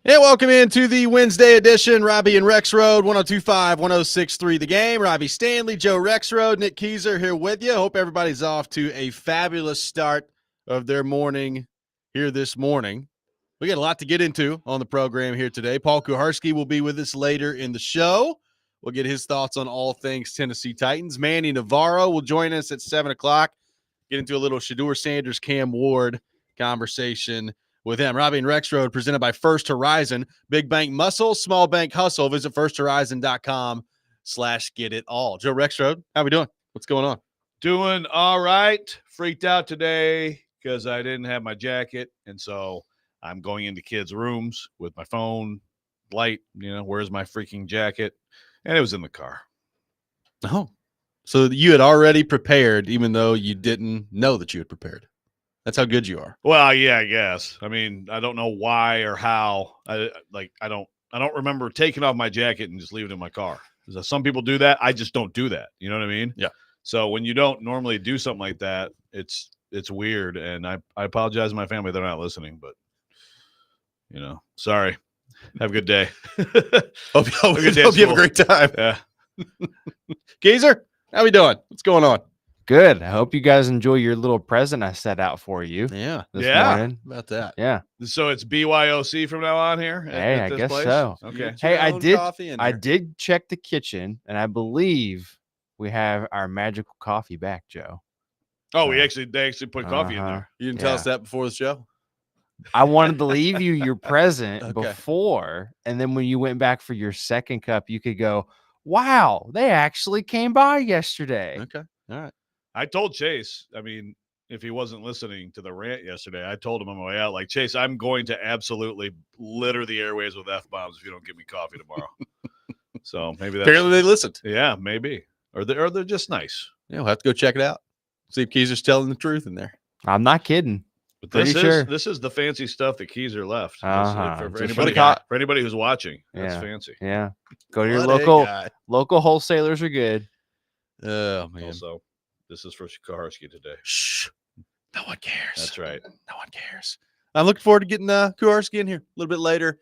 Yeah, welcome into the Wednesday edition. Robby and Rexrode, 102.5, 106.3 The Game. Robby Stanley, Joe Rexrode, Nick Keyser here with you. Hope everybody's off to a fabulous start of their morning here this morning. We got a lot to get into on the program here today. Paul Kuharski will be with us later in the show. We'll get his thoughts on all things Tennessee Titans. Manny Navarro will join us at 7 o'clock. Get into a little Shedeur Sanders, Cam Ward conversation with him. Robby and Rexrode presented by First Horizon. Big bank muscle, small bank hustle. Visit firsthorizon.com/get it all. Joe Rexrode, how we doing? What's going on? Doing all right. Freaked out today because I didn't have my jacket. And so I'm going into kids' rooms with my phone, light, where's my freaking jacket? And it was in the car. Oh, so you had already prepared even though you didn't know that you had prepared. That's how good you are. Well, yeah, I guess. I mean, I don't know why or how. I don't remember taking off my jacket and just leaving it in my car. Some people do that. I just don't do that. You know what I mean? Yeah. So when you don't normally do something like that, it's weird. And I apologize to my family. They're not listening, but sorry. Have a good day. Hope you have a great time. Yeah. Keyser, how we doing? What's going on? Good. I hope you guys enjoy your little present I set out for you. Yeah. This Yeah. morning. About that. Yeah. So it's BYOC from now on here? Hey, I guess so. Okay. Hey, I did check the kitchen, and I believe we have our magical coffee back, Joe. Oh, they actually put coffee in there. You didn't tell us that before the show? I wanted to leave you your present Okay. before, and then when you went back for your second cup, you could go, wow, they actually came by yesterday. Okay. All right. I told Chase, I mean, if he wasn't listening to the rant yesterday, I told him on my way out, like, Chase, I'm going to absolutely litter the airways with F-bombs if you don't give me coffee tomorrow. So maybe that's... Apparently they listened. Yeah, maybe. Or they're just nice. Yeah, we'll have to go check it out. See if Keyser's telling the truth in there. I'm not kidding. But Pretty this is the fancy stuff that Keyser left. For anybody who's watching, that's fancy. Yeah. Go to your local wholesalers are good. Oh, man. Also, this is for Kuharski today. Shh. No one cares. That's right. No one cares. I'm looking forward to getting Kuharski in here a little bit later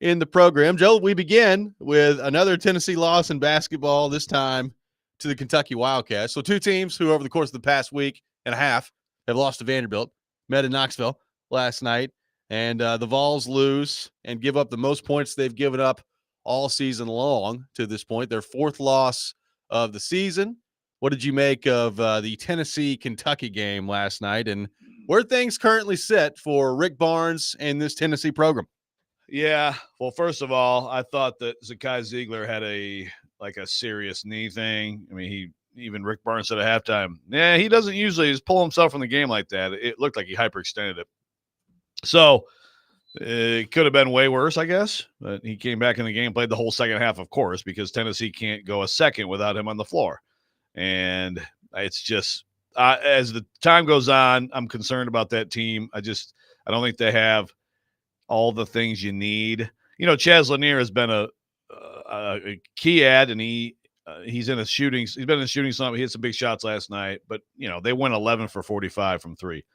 in the program. Joe, we begin with another Tennessee loss in basketball, this time to the Kentucky Wildcats. So two teams who over the course of the past week and a half have lost to Vanderbilt, met in Knoxville last night, and the Vols lose and give up the most points they've given up all season long to this point. Their fourth loss of the season. What did you make of the Tennessee-Kentucky game last night, and where things currently sit for Rick Barnes and this Tennessee program? Yeah, well, first of all, I thought that Zakai Ziegler had a serious knee thing. I mean, even Rick Barnes said at halftime, he doesn't usually just pull himself from the game like that. It looked like he hyperextended it. So it could have been way worse, I guess. But he came back in the game, played the whole second half, of course, because Tennessee can't go a second without him on the floor. And it's just as the time goes on, I'm concerned about that team. I don't think they have all the things you need. Chaz Lanier has been a key ad, and he's in a shooting. He's been in a shooting slump. He hit some big shots last night, but they went 11 for 45 from three.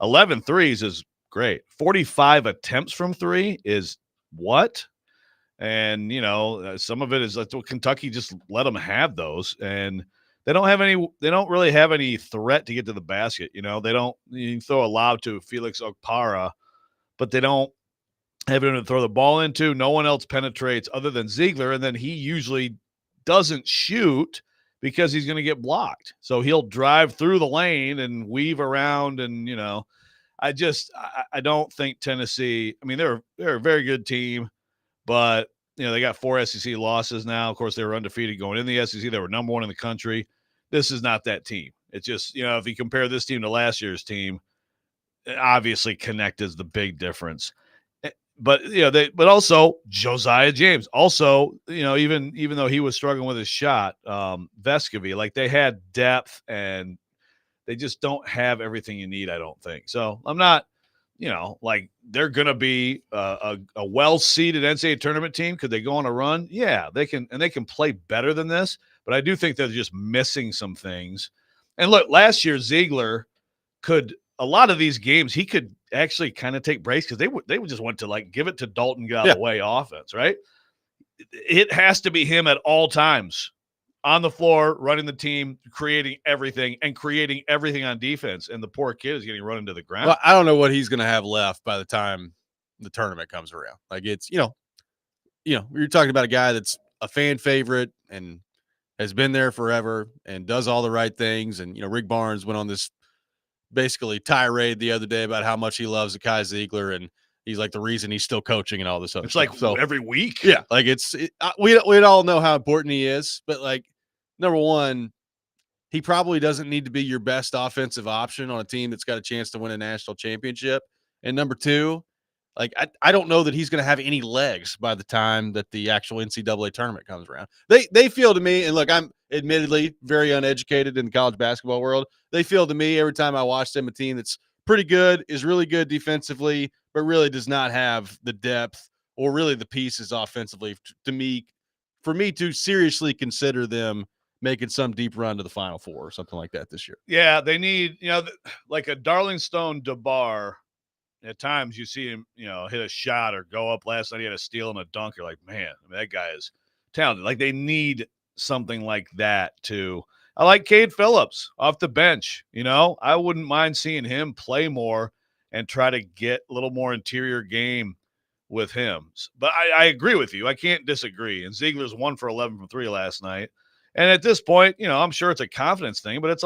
11 threes is great. 45 attempts from three is what? And some of it is like Kentucky just let them have those, and they don't really have any threat to get to the basket. You can throw a lob to Felix Okpara, but they don't have anyone to throw the ball into. No one else penetrates other than Ziegler, and then he usually doesn't shoot because he's going to get blocked. So he'll drive through the lane and weave around, and I don't think Tennessee. I mean, they're a very good team, but they got 4 SEC losses now. Of course, they were undefeated going in the SEC. They were number one in the country. This is not that team. It's just, if you compare this team to last year's team, obviously Connect is the big difference. But, but also Josiah James. Also, even though he was struggling with his shot, Vescovy, like they had depth and they just don't have everything you need, I don't think. So I'm not, like they're going to be a well-seeded NCAA tournament team. Could they go on a run? Yeah, they can, and they can play better than this. But I do think they're just missing some things. And look, last year Ziegler could a lot of these games he could actually kind of take breaks because they would just want to like give it to Dalton, get out of the way offense, right? It has to be him at all times on the floor, running the team, creating everything on defense. And the poor kid is getting run into the ground. Well, I don't know what he's going to have left by the time the tournament comes around. Like it's, you're talking about a guy that's a fan favorite and has been there forever and does all the right things. And, Rick Barnes went on this basically tirade the other day about how much he loves Zakai Ziegler, and he's like the reason he's still coaching and all this other it's stuff. Like so every week. Yeah. Like we all know how important he is, but like, number one, he probably doesn't need to be your best offensive option on a team that's got a chance to win a national championship. And number two, like I don't know that he's going to have any legs by the time that the actual NCAA tournament comes around. They feel to me, and look, I'm admittedly very uneducated in the college basketball world. They feel to me every time I watch them a team that's pretty good, is really good defensively, but really does not have the depth or really the pieces offensively for me to seriously consider them making some deep run to the Final Four or something like that this year. Yeah, they need, like a Darling Stone DeBar. At times you see him, hit a shot or go up. Last night he had a steal and a dunk. You're like, man, that guy is talented. Like they need something like that too. I like Cade Phillips off the bench. I wouldn't mind seeing him play more and try to get a little more interior game with him. But I agree with you. I can't disagree. And Ziegler's 1 for 11 from 3 last night. And at this point, I'm sure it's a confidence thing, but it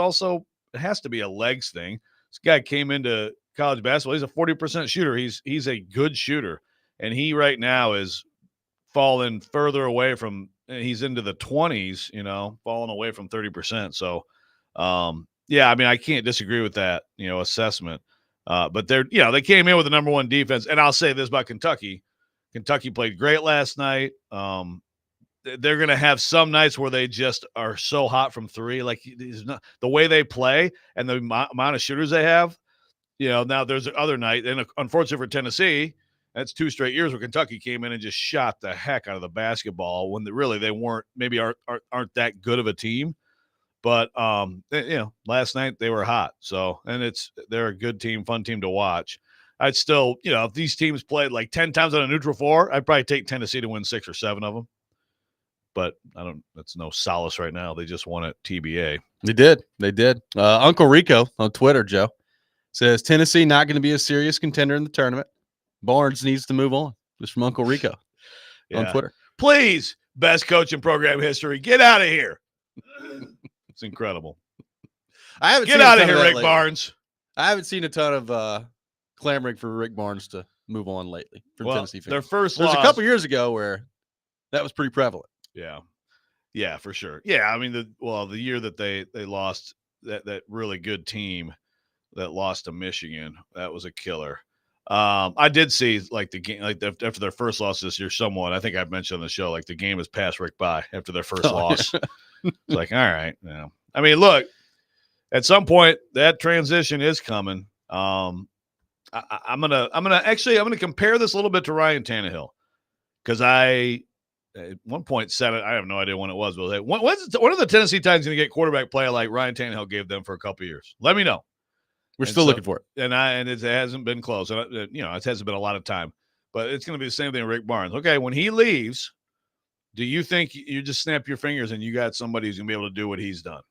has to be a legs thing. This guy came into college basketball. He's a 40% shooter. He's a good shooter. And he right now is falling further away from, he's into the 20s, falling away from 30%. So, I can't disagree with that, assessment. But they came in with the number 1 defense. And I'll say this about Kentucky. Kentucky played great last night. They're going to have some nights where they just are so hot from 3. Like the way they play and the amount of shooters they have. Now there's other night, and unfortunately for Tennessee, that's 2 straight years where Kentucky came in and just shot the heck out of the basketball when they weren't, maybe aren't that good of a team. But last night they were hot. So, and they're a good team, fun team to watch. I'd still, if these teams played like 10 times on a neutral floor, I'd probably take Tennessee to win 6 or 7 of them. But that's no solace right now. They just won at TBA. They did. Uncle Rico on Twitter, Joe, says Tennessee not going to be a serious contender in the tournament. Barnes needs to move on. Just from Uncle Rico on Twitter. Please, best coach in program history, get out of here. It's incredible. I haven't get out of here, Rick Barnes. I haven't seen a ton of clamoring for Rick Barnes to move on lately from Tennessee fans. Their first There's loss. a couple years ago where that was pretty prevalent. Yeah, for sure. Yeah, I mean, the year that they lost that really good team that lost to Michigan, that was a killer. I did see like the game, like after their first loss this year, I think I've mentioned on the show, like the game has passed Rick by after their first loss. It's like, all right. I mean, look, at some point that transition is coming. I'm gonna compare this a little bit to Ryan Tannehill because at one point said it. I have no idea when it was, but when are the Tennessee Titans going to get quarterback play like Ryan Tannehill gave them for a couple of years? Let me know. We're still looking for it. And it hasn't been close. And it hasn't been a lot of time. But it's going to be the same thing with Rick Barnes. Okay, when he leaves, do you think you just snap your fingers and you got somebody who's going to be able to do what he's done?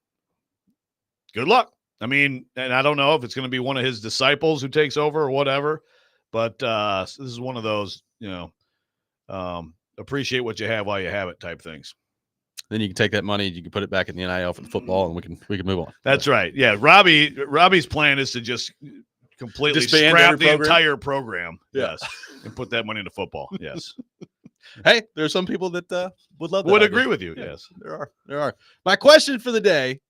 Good luck. I mean, and I don't know if it's going to be one of his disciples who takes over or whatever. But this is one of those, appreciate what you have while you have it type things. Then you can take that money, you can put it back in the NIL for the football, and we can move on. That's right. Yeah, Robbie's plan is to just completely scrap the entire program. Yes, and put that money into football. Yes. Hey, there are some people that would love that. Would agree with you. Yeah, yes, there are. My question for the day,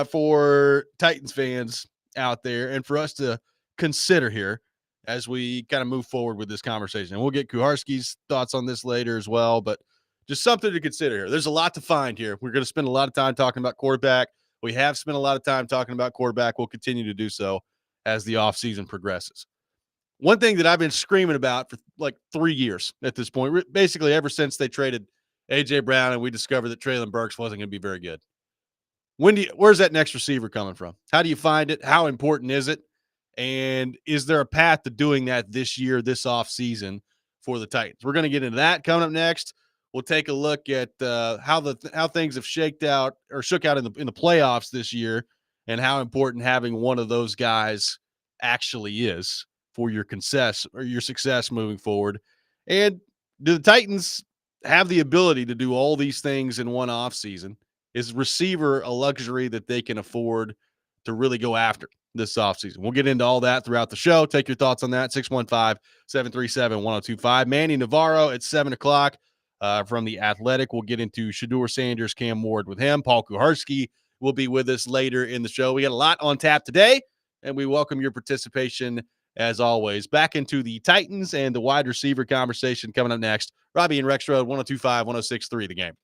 for Titans fans out there, and for us to consider here as we kind of move forward with this conversation, and we'll get Kuharski's thoughts on this later as well, but just something to consider here. There's a lot to find here. We're going to spend a lot of time talking about quarterback. We have spent a lot of time talking about quarterback. We'll continue to do so as the offseason progresses. One thing that I've been screaming about for like 3 years at this point, basically ever since they traded A.J. Brown and we discovered that Treylon Burks wasn't going to be very good. Where's that next receiver coming from? How do you find it? How important is it? And is there a path to doing that this year, this offseason for the Titans? We're going to get into that coming up next. We'll take a look at how things have shook out in the playoffs this year, and how important having one of those guys actually is for your success moving forward. And do the Titans have the ability to do all these things in one offseason? Is receiver a luxury that they can afford to really go after this offseason? We'll get into all that throughout the show. Take your thoughts on that. 615-737-1025. Manny Navarro at 7 o'clock from The Athletic. We'll get into Shedeur Sanders, Cam Ward with him. Paul Kuharsky will be with us later in the show. We got a lot on tap today, and we welcome your participation as always. Back into the Titans and the wide receiver conversation coming up next. Robby and Rexrode, 102.5, 106.3, The Game.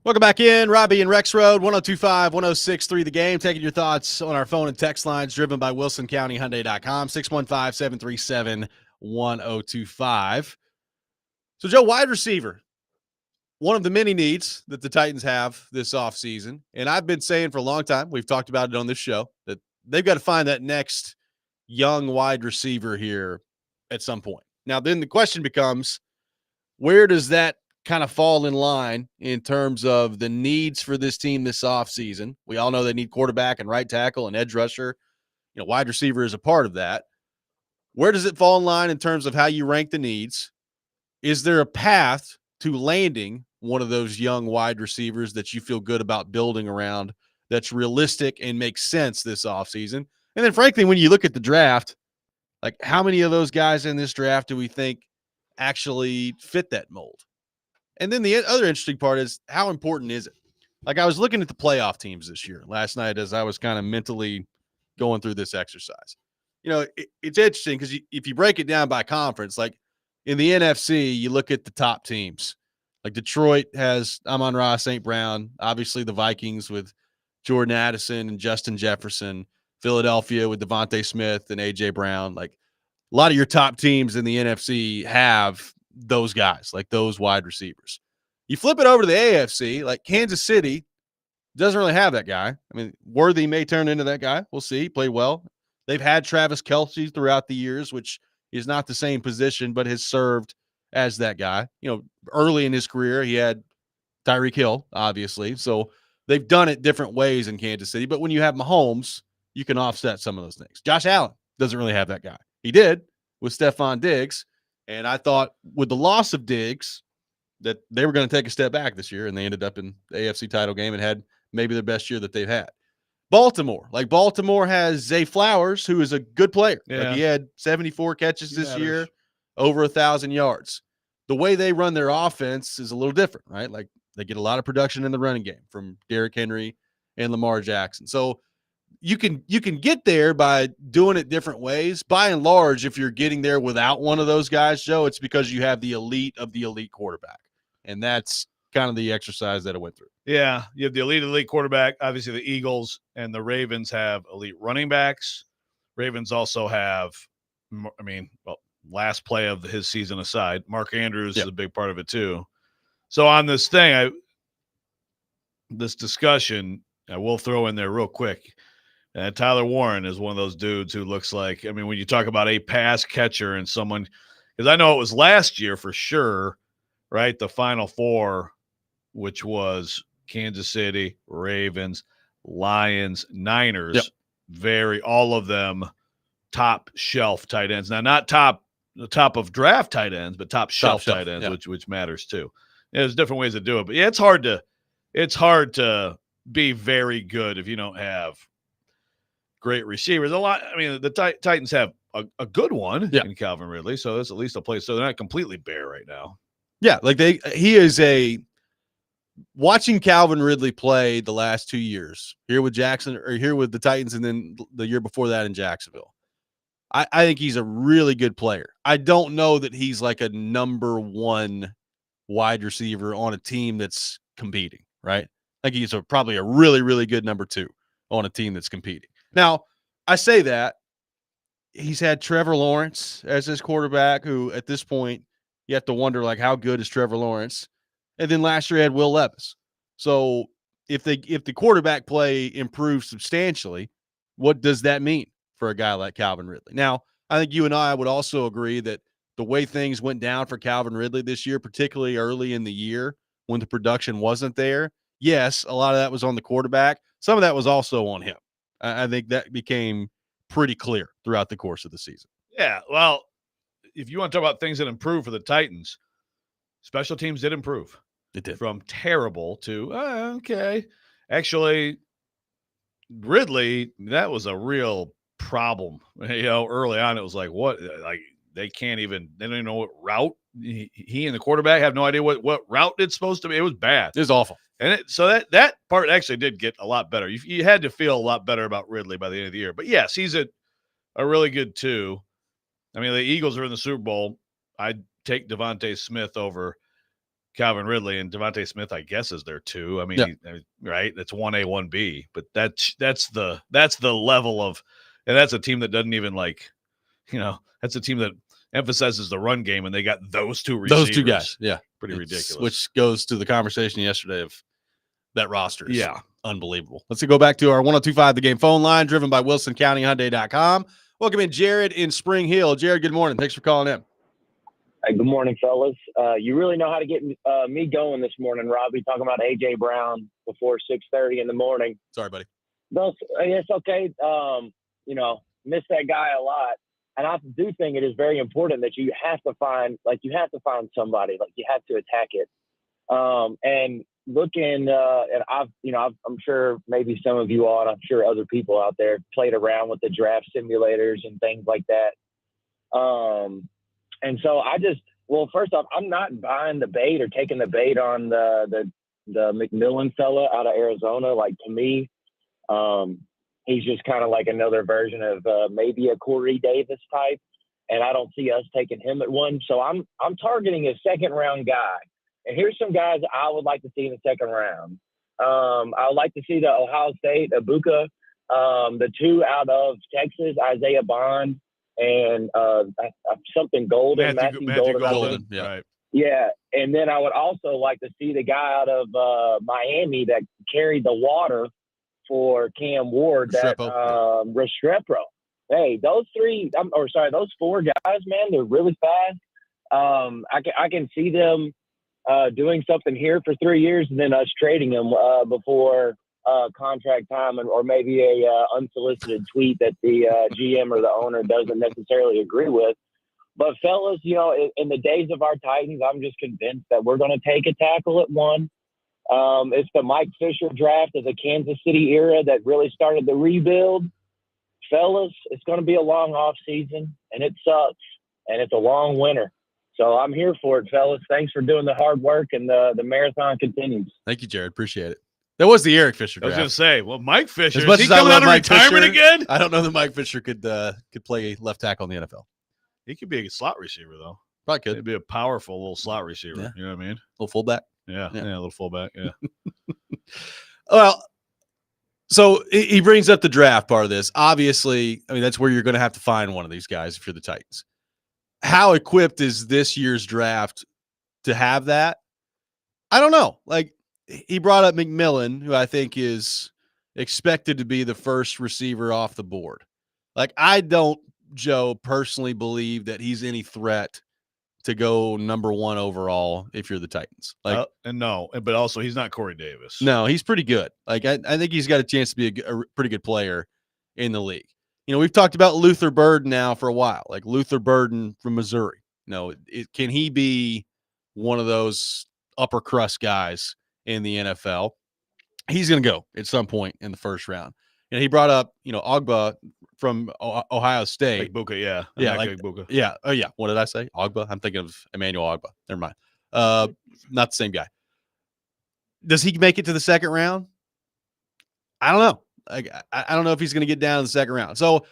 Welcome back in. Robby and Rexrode, 1025, 1063 The Game. Taking your thoughts on our phone and text lines driven by WilsonCountyHyundai.com, 615-737-1025. So, Joe, wide receiver, one of the many needs that the Titans have this offseason. And I've been saying for a long time, we've talked about it on this show, that they've got to find that next young wide receiver here at some point. Now, then the question becomes, where does that kind of fall in line in terms of the needs for this team this offseason? We all know they need quarterback and right tackle and edge rusher. You know, wide receiver is a part of that. Where does it fall in line in terms of how you rank the needs? Is there a path to landing one of those young wide receivers that you feel good about building around that's realistic and makes sense this offseason? And then, frankly, when you look at the draft, like how many of those guys in this draft do we think actually fit that mold? And then the other interesting part is, how important is it? Like, I was looking at the playoff teams this year last night as I was kind of mentally going through this exercise. You know, it's interesting because if you break it down by conference, like in the NFC, you look at the top teams. Like Detroit has Amon-Ra St. Brown, obviously the Vikings with Jordan Addison and Justin Jefferson, Philadelphia with Devontae Smith and A.J. Brown. Like a lot of your top teams in the NFC have those guys, like those wide receivers. You flip it over to the AFC, like Kansas City doesn't really have that guy. I mean, Worthy may turn into that guy. We'll see. He played well. They've had Travis Kelce throughout the years, which is not the same position, but has served as that guy. You know, early in his career, he had Tyreek Hill, obviously. So they've done it different ways in Kansas City. But when you have Mahomes, you can offset some of those things. Josh Allen doesn't really have that guy. He did with Stephon Diggs. And I thought with the loss of Diggs that they were going to take a step back this year, and they ended up in the AFC title game and had maybe the best year that they've had. Baltimore has Zay Flowers, who is a good player. Yeah. Like he had 74 catches this year, over 1,000 yards. The way they run their offense is a little different, right? Like they get a lot of production in the running game from Derrick Henry and Lamar Jackson. So you can get there by doing it different ways. By and large, if you're getting there without one of those guys, Joe, it's because you have the elite of the elite quarterback. And that's kind of the exercise that I went through. Yeah, you have the elite quarterback. Obviously, the Eagles and the Ravens have elite running backs. Ravens also have, last play of his season aside, Mark Andrews is a big part of it too. So on this thing, this discussion, I will throw in there real quick. Tyler Warren is one of those dudes who looks like, when you talk about a pass catcher and someone, because I know it was last year for sure, right? The Final Four, which was Kansas City, Ravens, Lions, Niners, all of them top shelf tight ends. Now, not the top of draft tight ends, but top shelf tight ends, which matters too. There's different ways to do it, but it's hard to be very good if you don't have great receivers. The Titans have a good one in Calvin Ridley, so that's at least a place. So they're not completely bare right now. Yeah, watching Calvin Ridley play the last 2 years here with the Titans, and then the year before that in Jacksonville. I think he's a really good player. I don't know that he's like a number one wide receiver on a team that's competing, right? I think he's probably a really, really good number two on a team that's competing. Now, I say that he's had Trevor Lawrence as his quarterback, who at this point you have to wonder, like, how good is Trevor Lawrence? And then last year he had Will Levis. So if the quarterback play improves substantially, what does that mean for a guy like Calvin Ridley? Now, I think you and I would also agree that the way things went down for Calvin Ridley this year, particularly early in the year when the production wasn't there, yes, a lot of that was on the quarterback. Some of that was also on him. I think that became pretty clear throughout the course of the season. Yeah, well, if you want to talk about things that improved for the Titans, special teams did improve. It did. From terrible to, okay. Actually, Ridley, that was a real problem. Early on, it was like, what? Like, they don't even know what route. He and the quarterback have no idea what route it's supposed to be. It was bad. It was awful. And so that part actually did get a lot better. You had to feel a lot better about Ridley by the end of the year. But yes, he's a really good two. The Eagles are in the Super Bowl. I'd take Devontae Smith over Calvin Ridley, and Devontae Smith, I guess, is there too. I mean, Yeah. right? That's 1A, 1B, but that's the level of, and that's a team that doesn't even that's a team that emphasizes the run game, and they got those two receivers. Those two guys, yeah, pretty ridiculous. Which goes to the conversation yesterday of that roster is unbelievable. Let's go back to our 102.5 The Game phone line, driven by WilsonCountyHyundai.com. Welcome in Jared in Spring Hill. Jared, good morning. Thanks for calling in. Hey, good morning, fellas. You really know how to get me going this morning, Robby, talking about A.J. Brown before 6:30 in the morning. Sorry, buddy. It's okay. Miss that guy a lot. And I do think it is very important that you have to find somebody, you have to attack it. And looking, and I'm sure maybe some of you all, and I'm sure other people out there played around with the draft simulators and things like that. And so first off, I'm not buying the bait or taking the bait on the McMillan fella out of Arizona. Like, to me, he's just kind of like another version of maybe a Corey Davis type, and I don't see us taking him at 1. So I'm targeting a second-round guy. And here's some guys I would like to see in the second round. I would like to see the Ohio State, Ibuka, the 2 out of Texas, Isaiah Bond, and something Golden, Matthew Golden. Yeah. Right. Yeah, and then I would also like to see the guy out of Miami that carried the water for Cam Ward, Restrepo. Hey, those 4 guys, man, they're really fast. I can see them doing something here for 3 years and then us trading them before contract time, or maybe a unsolicited tweet that the GM or the owner doesn't necessarily agree with. But fellas, in the days of our Titans, I'm just convinced that we're going to take a tackle at 1. It's the Mike Fisher draft of the Kansas City era that really started the rebuild. Fellas, it's going to be a long off season, and it sucks, and it's a long winter. So I'm here for it, fellas. Thanks for doing the hard work, and the marathon continues. Thank you, Jared. Appreciate it. That was the Eric Fisher draft. I was going to say, well, Mike Fisher, as much is he as coming I out of love Mike retirement Fisher, again? I don't know that Mike Fisher could play left tackle in the NFL. He could be a slot receiver, though. Probably could. He'd be a powerful little slot receiver. Yeah. You know what I mean? A little fullback. Yeah, a little fullback. Yeah. Well, so he brings up the draft part of this. Obviously, I mean, that's where you're going to have to find one of these guys if you're the Titans. How equipped is this year's draft to have that? I don't know. Like, he brought up McMillan, who I think is expected to be the first receiver off the board. Like, I don't, Joe, personally believe that he's any threat to go number 1 overall if you're the Titans. Like, but also he's not Corey Davis. No, he's pretty good. Like, I think he's got a chance to be a pretty good player in the league. We've talked about Luther Burden now for a while, like Luther Burden from Missouri. Can he be one of those upper crust guys in the NFL? He's going to go at some point in the first round. And he brought up, Ogba from Ohio State. Like Buka, yeah. Buka. Yeah. Oh, yeah. What did I say? Ogba? I'm thinking of Emmanuel Ogba. Never mind. Not the same guy. Does he make it to the second round? I don't know. I don't know if he's going to get down in the second round. So,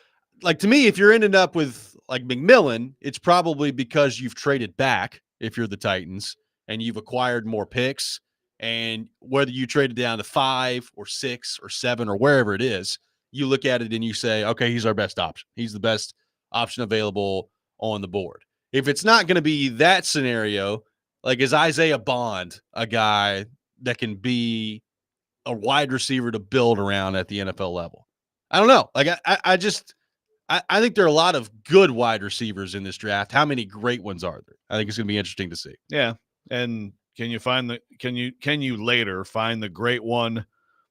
like, to me, if you're ending up with, like, McMillan, it's probably because you've traded back if you're the Titans and you've acquired more picks. And whether you traded down to 5 or 6 or 7 or wherever it is, you look at it and you say, okay, he's our best option. He's the best option available on the board. If it's not going to be that scenario, like, is Isaiah Bond a guy that can be a wide receiver to build around at the NFL level? I don't know. Like, I think there are a lot of good wide receivers in this draft. How many great ones are there? I think it's going to be interesting to see. Yeah. And can you later find the great one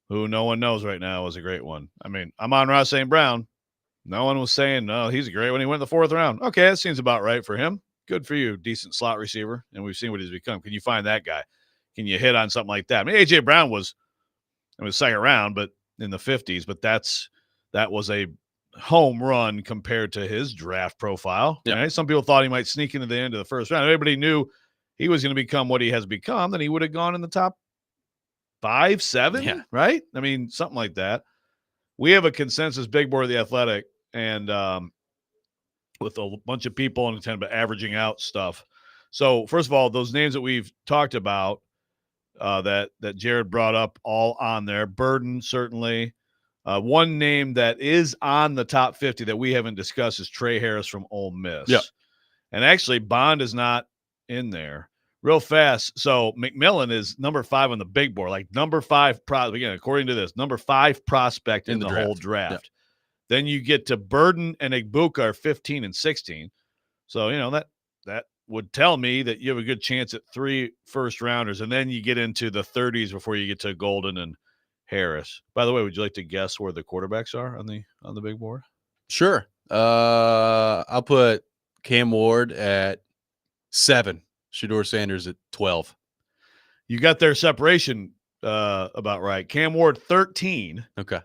who no one knows right now is a great one? I mean, Amon-Ra St. Brown. No one was saying, no, he's a great one. He went in the 4th round. Okay, that seems about right for him. Good for you. Decent slot receiver. And we've seen what he's become. Can you find that guy? Can you hit on something like that? I mean, A.J. Brown was 2nd round, but in the 50s, but that was a home run compared to his draft profile. Yeah. Right? Some people thought he might sneak into the end of the 1st round. Everybody knew he was going to become what he has become, then he would have gone in the top 5, 7, right? I mean, something like that. We have a consensus big board of the Athletic, and with a bunch of people and kind of averaging out stuff, So first of all, those names that we've talked about, that Jared brought up, all on there. Burden, certainly. One name that is on the top 50 that we haven't discussed is Trey Harris from Ole Miss. Yep. And actually, Bond is not in there. Real fast. So McMillan is number 5 on the big board, like number 5 again, according to this, number 5 prospect in the whole draft. Yep. Then you get to Burden and Igbuka are 15 and 16. So, that would tell me that you have a good chance at 3 first-rounders, and then you get into the 30s before you get to Golden and Harris. By the way, would you like to guess where the quarterbacks are on the big board? Sure. I'll put Cam Ward at 7. Shedeur Sanders at 12. You got their separation about right. Cam Ward 13. Okay.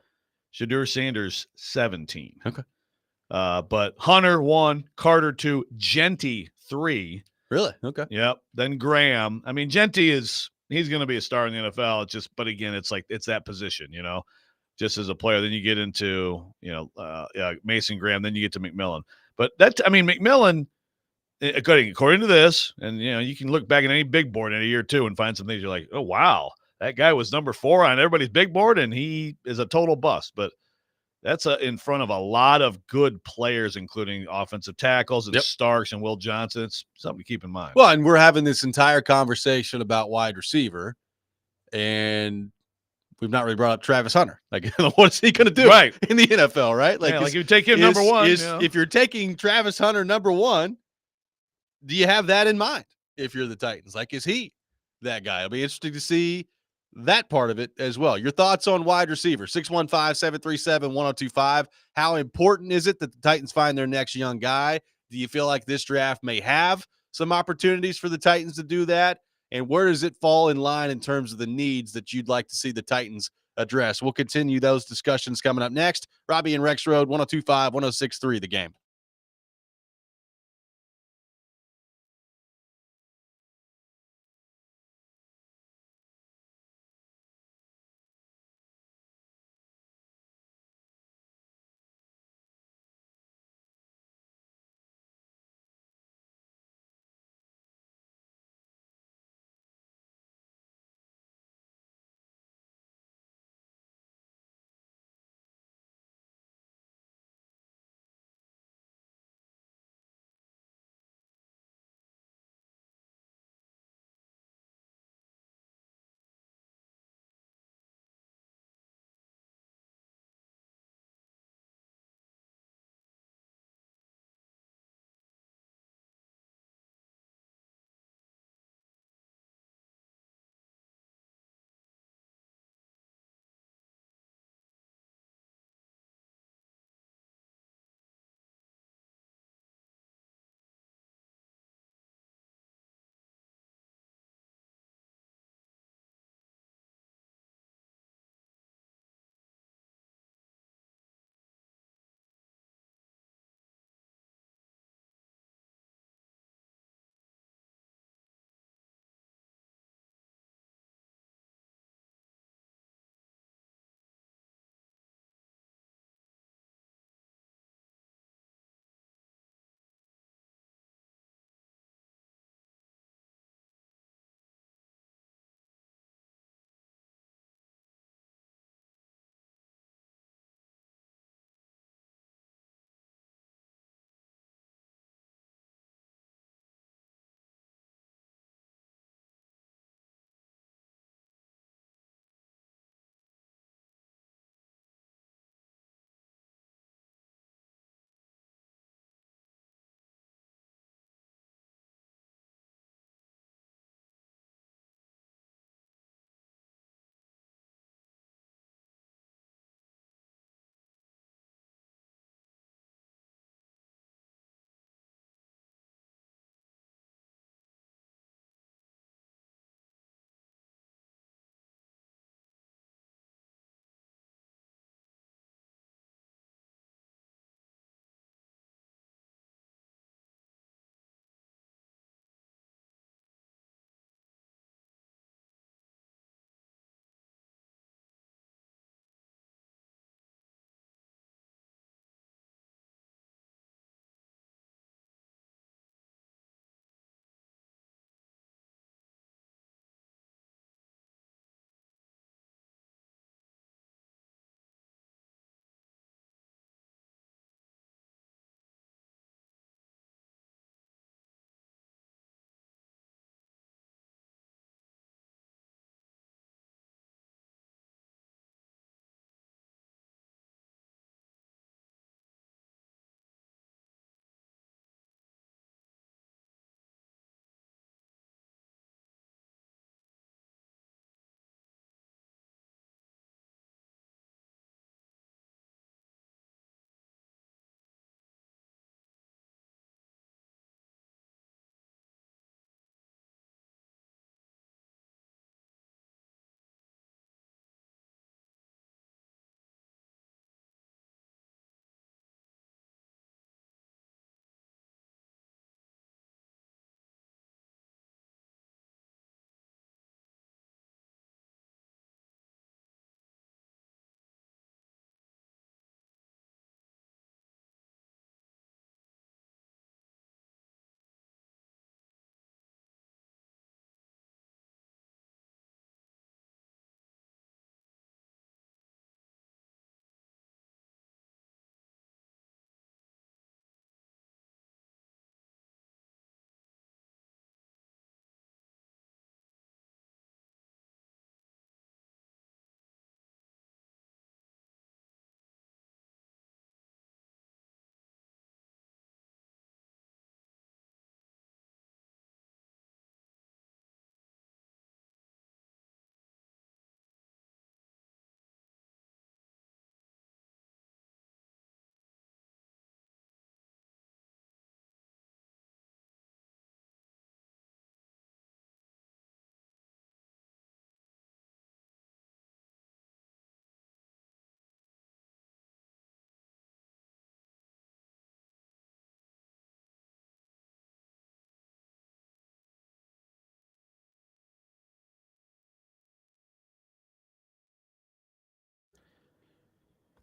Shedeur Sanders 17. Okay. But Hunter 1, Carter 2, Genty 3. Really? Okay. Yep. Then Graham. I mean, Genty he's going to be a star in the NFL. But again, it's that position, just as a player. Then you get into, Mason Graham. Then you get to McMillan. But McMillan, according to this, and you can look back at any big board in a year or two and find some things you're like, oh wow, that guy was number 4 on everybody's big board, and he is a total bust. But that's in front of a lot of good players, including offensive tackles and Starks and Will Johnson. It's something to keep in mind. Well, and we're having this entire conversation about wide receiver, and we've not really brought up Travis Hunter. Like, what's he going to do in the NFL, right? Like you take him number 1. If you're taking Travis Hunter number 1, do you have that in mind if you're the Titans? Like, is he that guy? It'll be interesting to see that part of it as well. Your thoughts on wide receiver, 615-737-1025. How important is it that the Titans find their next young guy? Do you feel like this draft may have some opportunities for the Titans to do that? And where does it fall in line in terms of the needs that you'd like to see the Titans address? We'll continue those discussions coming up next. Robby and Rexrode, 102.5, 106.3, The Game.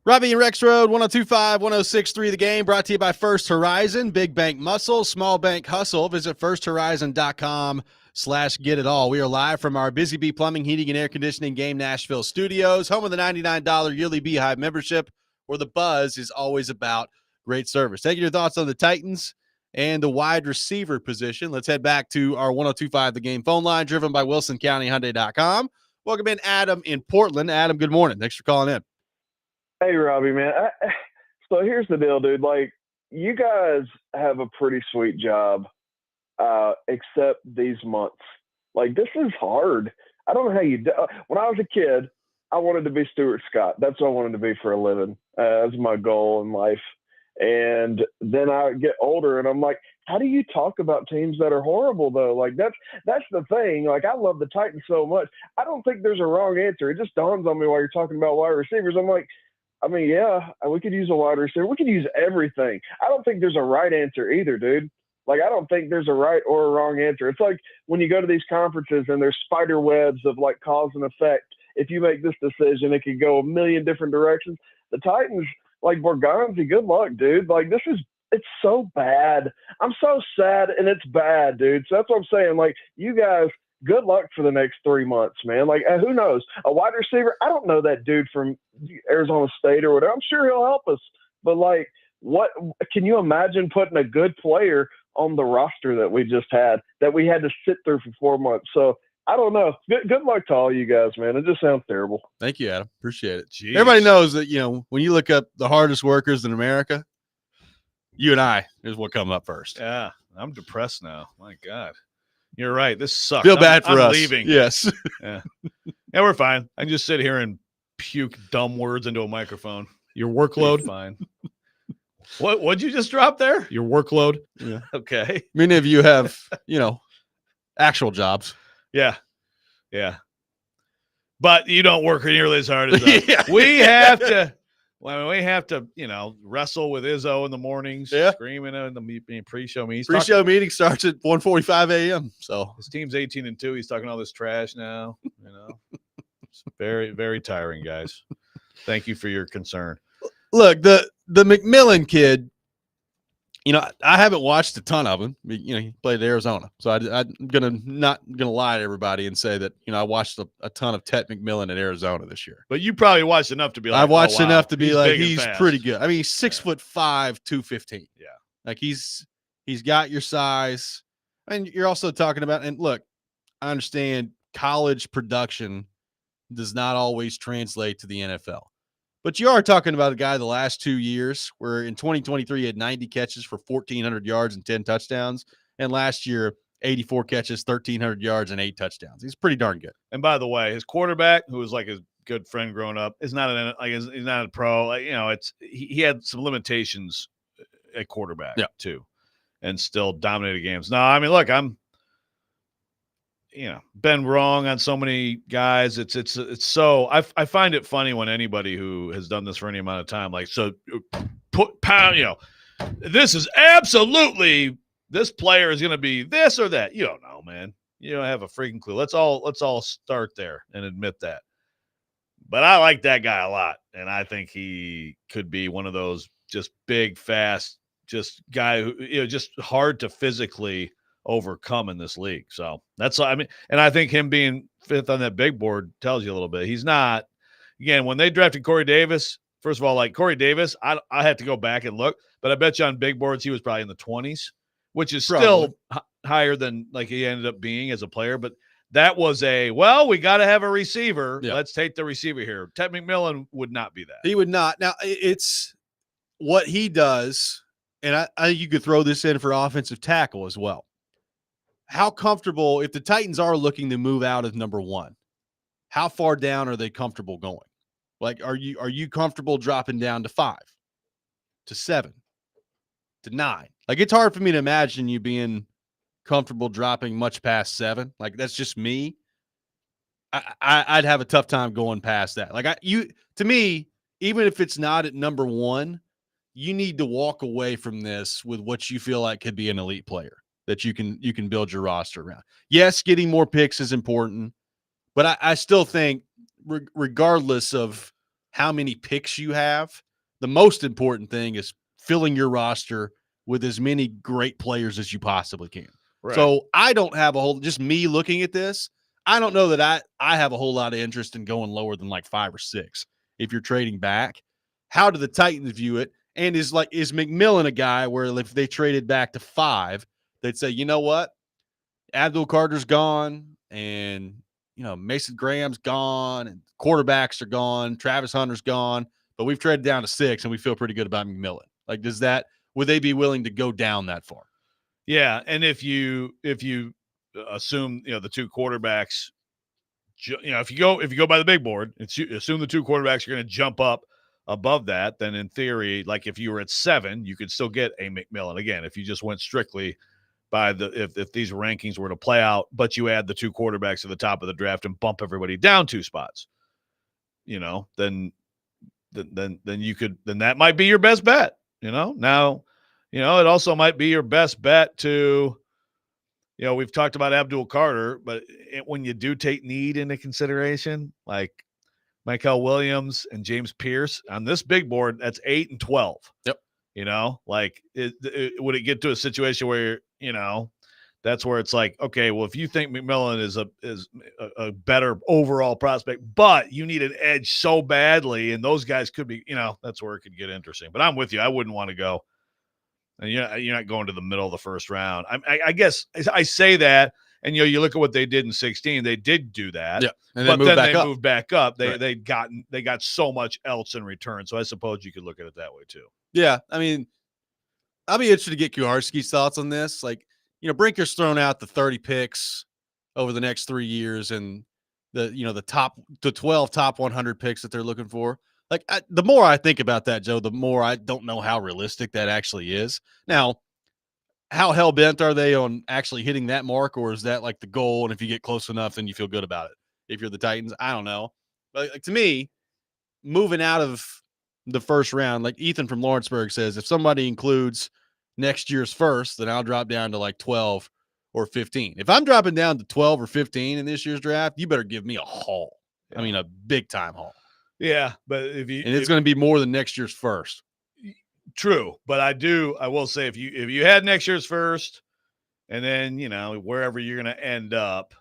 Robby and Rexrode, 102.5, 106.3 The Game, brought to you by First Horizon. Big bank muscle, small bank hustle. Visit firsthorizon.com/get-it-all. We are live from our Busy Bee Plumbing, Heating, and Air Conditioning Game Nashville studios, home of the $99 yearly Beehive membership, where the buzz is always about great service. Taking your thoughts on the Titans and the wide receiver position. Let's head back to our 102.5 The Game phone line, driven by WilsonCountyHyundai.com. Welcome in Adam in Portland. Adam, good morning. Thanks for calling in. Hey, Robby, man. So here's the deal, dude. Like, you guys have a pretty sweet job, except these months. Like, this is hard. I don't know how you do. When I was a kid, I wanted to be Stuart Scott. That's what I wanted to be for a living. That's my goal in life. And then I get older, and I'm like, how do you talk about teams that are horrible, though? Like, that's the thing. Like, I love the Titans so much. I don't think there's a wrong answer. It just dawns on me while you're talking about wide receivers. I'm like, I mean, yeah, we could use a wide receiver. We could use everything. I don't think there's a right answer either, dude. Like, I don't think there's a right or a wrong answer. It's like when you go to these conferences and there's spider webs of, like, cause and effect. If you make this decision, it could go a million different directions. The Titans, like Borgonzi, good luck, dude. Like, it's so bad. I'm so sad, and it's bad, dude. So that's what I'm saying. Like, you guys, good luck for the next 3 months, man. Like, who knows? A wide receiver, I don't know that dude from Arizona State or whatever. I'm sure he'll help us. But, like, what can you imagine putting a good player on the roster that we just had, that we had to sit through for 4 months? So, I don't know. Good luck to all you guys, man. It just sounds terrible. Thank you, Adam. Appreciate it. Jeez. Everybody knows that, when you look up the hardest workers in America, you and I is what come up first. Yeah, I'm depressed now. My God. You're right. This sucks. Feel bad for I'm us. Leaving. Yes. Yeah, we're fine. I can just sit here and puke dumb words into a microphone. Your workload. Fine. What'd you just drop there? Your workload. Yeah. Okay. Many of you have, actual jobs. Yeah. But you don't work nearly as hard as us. Yeah. We have to. Well, we have to, wrestle with Izzo in the mornings, screaming in the pre-show meetings. Pre-show meeting starts at 1:45 a.m. So his team's 18-2. He's talking all this trash now. It's very, very tiring, guys. Thank you for your concern. Look, the McMillan kid. I haven't watched a ton of him. He played at Arizona, so I'm not gonna lie to everybody and say that I watched a ton of Tet McMillan at Arizona this year. But you probably watched enough to be like, I watched enough to be he's like, big and he's fast. pretty good. I mean, he's 6'5", 215. Yeah, like he's got your size, and you're also talking about. And look, I understand college production does not always translate to the NFL. But you are talking about a guy the last 2 years where in 2023 he had 90 catches for 1,400 yards and 10 touchdowns. And last year, 84 catches, 1,300 yards and 8 touchdowns. He's pretty darn good. And by the way, his quarterback, who was like his good friend growing up, is not he's not a pro. Like, he had some limitations at quarterback too, and still dominated games. No, I mean, look, I'm been wrong on so many guys. It's so I find it funny when anybody who has done this for any amount of time, like, so this is absolutely, this player is going to be this or that. You don't know, man. You don't have a freaking clue. Let's all start there and admit that. But I like that guy a lot, and I think he could be one of those just big, fast, just guy who just hard to physically overcome in this league. So that's, and I think him being 5th on that big board tells you a little bit. He's not, again, when they drafted Corey Davis, first of all, like Corey Davis, I have to go back and look, but I bet you on big boards he was probably in the 20s, which is still higher than like he ended up being as a player. But that was we got to have a receiver. Yeah. Let's take the receiver here. Tet McMillan would not be that. He would not. Now, it's what he does, and I you could throw this in for offensive tackle as well. How comfortable, if the Titans are looking to move out of number 1, how far down are they comfortable going? Like, are you comfortable dropping down to 5, to 7, to 9? Like, it's hard for me to imagine you being comfortable dropping much past 7. Like, that's just me. I'd have a tough time going past that. Like, to me, even if it's not at number 1, you need to walk away from this with what you feel like could be an elite player that you can build your roster around. Yes, getting more picks is important, but I still think regardless of how many picks you have, the most important thing is filling your roster with as many great players as you possibly can. Right. So I don't have just me looking at this, I don't know that I have a whole lot of interest in going lower than like 5 or 6 if you're trading back. How do the Titans view it? And is McMillan a guy where if they traded back to 5, they'd say, you know what? Abdul Carter's gone, and Mason Graham's gone, and quarterbacks are gone, Travis Hunter's gone, but we've traded down to 6, and we feel pretty good about McMillan. Like, would they be willing to go down that far? Yeah, and if you assume the 2 quarterbacks, if you go by the big board, assume the 2 quarterbacks are going to jump up above that, then in theory, like if you were at 7, you could still get a McMillan. Again, if you just went strictly by if these rankings were to play out, but you add the 2 quarterbacks at the top of the draft and bump everybody down 2 spots, then you could, then that might be your best bet. Now, it also might be your best bet to, we've talked about Abdul Carter, but when you do take need into consideration, like Michael Williams and James Pierce on this big board, that's 8 and 12. Yep. Would it get to a situation where, that's where it's like, okay, well, if you think McMillan is a better overall prospect, but you need an edge so badly, and those guys could be, that's where it could get interesting. But I'm with you. I wouldn't want to go. And you're not going to the middle of the first round. I guess I say that, and you look at what they did in 2016. They did do that, yeah. And but then they up. moved back up. Right. They got so much else in return. So I suppose you could look at it that way too. Yeah, I mean, I'll be interested to get Kuharski's thoughts on this. Like, Brinker's thrown out the 30 picks over the next 3 years, and the 12 top 100 picks that they're looking for. Like, the more I think about that, Joe, the more I don't know how realistic that actually is. Now, how hell-bent are they on actually hitting that mark, or is that like the goal, and if you get close enough, then you feel good about it? If you're the Titans, I don't know. But like, to me, moving out of the first round, like Ethan from Lawrenceburg says, if somebody includes next year's first, then I'll drop down to like 12 or 15. If I'm dropping down to 12 or 15 in this year's draft, you better give me a haul. Yeah. I mean, a big-time haul. Yeah, but it's going to be more than next year's first. True, but I will say if you had next year's first, and then wherever you're going to end up,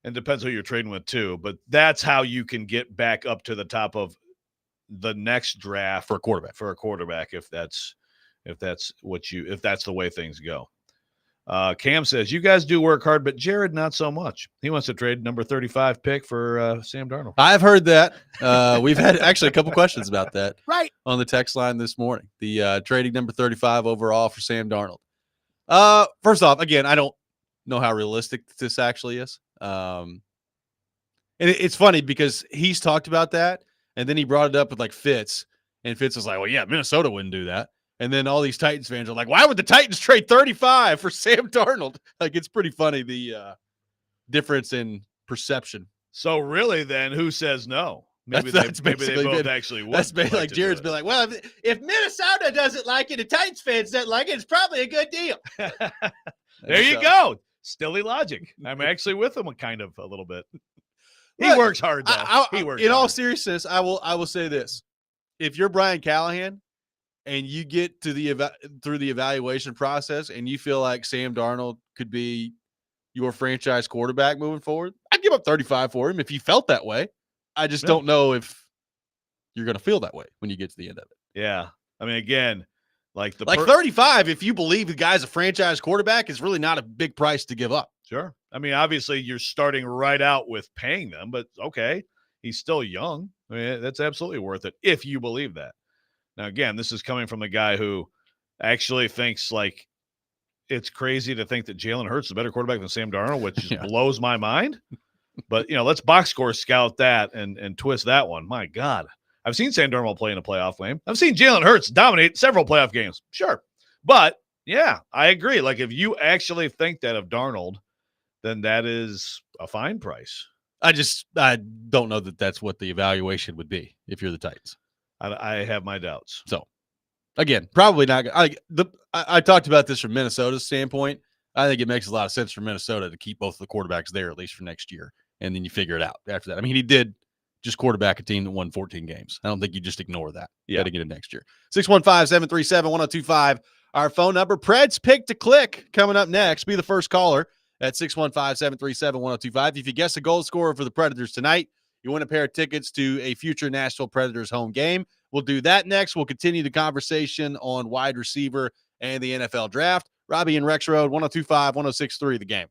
and depends who you're trading with too, but that's how you can get back up to the top of the next draft for a quarterback if that's the way things go. Cam says, you guys do work hard, but Jared, not so much. He wants to trade number 35 pick for Sam Darnold. I've heard that. We've had actually a couple questions about that right on the text line this morning. The trading number 35 overall for Sam Darnold. First off, again, I don't know how realistic this actually is. And it's funny because he's talked about that, and then he brought it up with like Fitz, and Fitz was like, well, yeah, Minnesota wouldn't do that. And then all these Titans fans are like, why would the Titans trade 35 for Sam Darnold? Like, it's pretty funny, the difference in perception. So really then who says no? Maybe they both actually would. That's basically like Jared's been like, well, if Minnesota doesn't like it, the Titans fans don't like it, it's probably a good deal. There you go. Stilly logic. I'm actually with him kind of a little bit. He works hard, though. He works hard. All seriousness, I will say this. If you're Brian Callahan, and you get to through the evaluation process and you feel like Sam Darnold could be your franchise quarterback moving forward, I'd give up 35 for him if you felt that way. I just don't know if you're going to feel that way when you get to the end of it. Yeah. I mean, again, like 35, if you believe the guy's a franchise quarterback, is really not a big price to give up. Sure. I mean, obviously you're starting right out with paying them, but okay, he's still young. I mean, that's absolutely worth it if you believe that. Now, again, this is coming from a guy who actually thinks like it's crazy to think that Jalen Hurts is a better quarterback than Sam Darnold, which just blows my mind. But, let's box score scout that and twist that one. My God. I've seen Sam Darnold play in a playoff game. I've seen Jalen Hurts dominate several playoff games. Sure. But, yeah, I agree. Like, if you actually think that of Darnold, then that is a fine price. I don't know that that's what the evaluation would be if you're the Titans. I have my doubts. So, again, probably not. I talked about this from Minnesota's standpoint. I think it makes a lot of sense for Minnesota to keep both of the quarterbacks there, at least for next year, and then you figure it out after that. I mean, he did just quarterback a team that won 14 games. I don't think you just ignore that. Yeah. Got to get it next year. 615-737-1025. Our phone number. Pred's Pick to Click coming up next. Be the first caller at 615-737-1025. If you guess the goal scorer for the Predators tonight, you win a pair of tickets to a future Nashville Predators home game. We'll do that next. We'll continue the conversation on wide receiver and the NFL draft. Robby and Rexrode, 102.5, 106.3, The Game.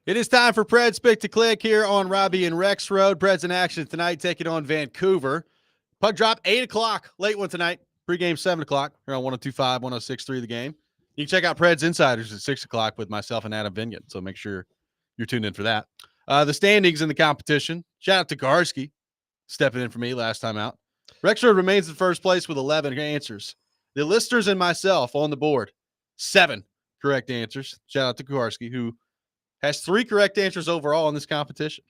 It is time for Pred's Pick to Click here on Robby and Rexrode. Pred's in action tonight, taking on Vancouver. Puck drop 8 o'clock, late one tonight. Pregame 7 o'clock here on 102.5, 106.3 The Game. You can check out Pred's Insiders at 6 o'clock with myself and Adam Vingan, so make sure you're tuned in for that. The standings in the competition. Shout out to Garski, stepping in for me last time out. Rexrode remains in first place with 11 answers. The listeners and myself on the board, 7. correct answers. Shout out to Kuharski, who has 3 correct answers overall in this competition.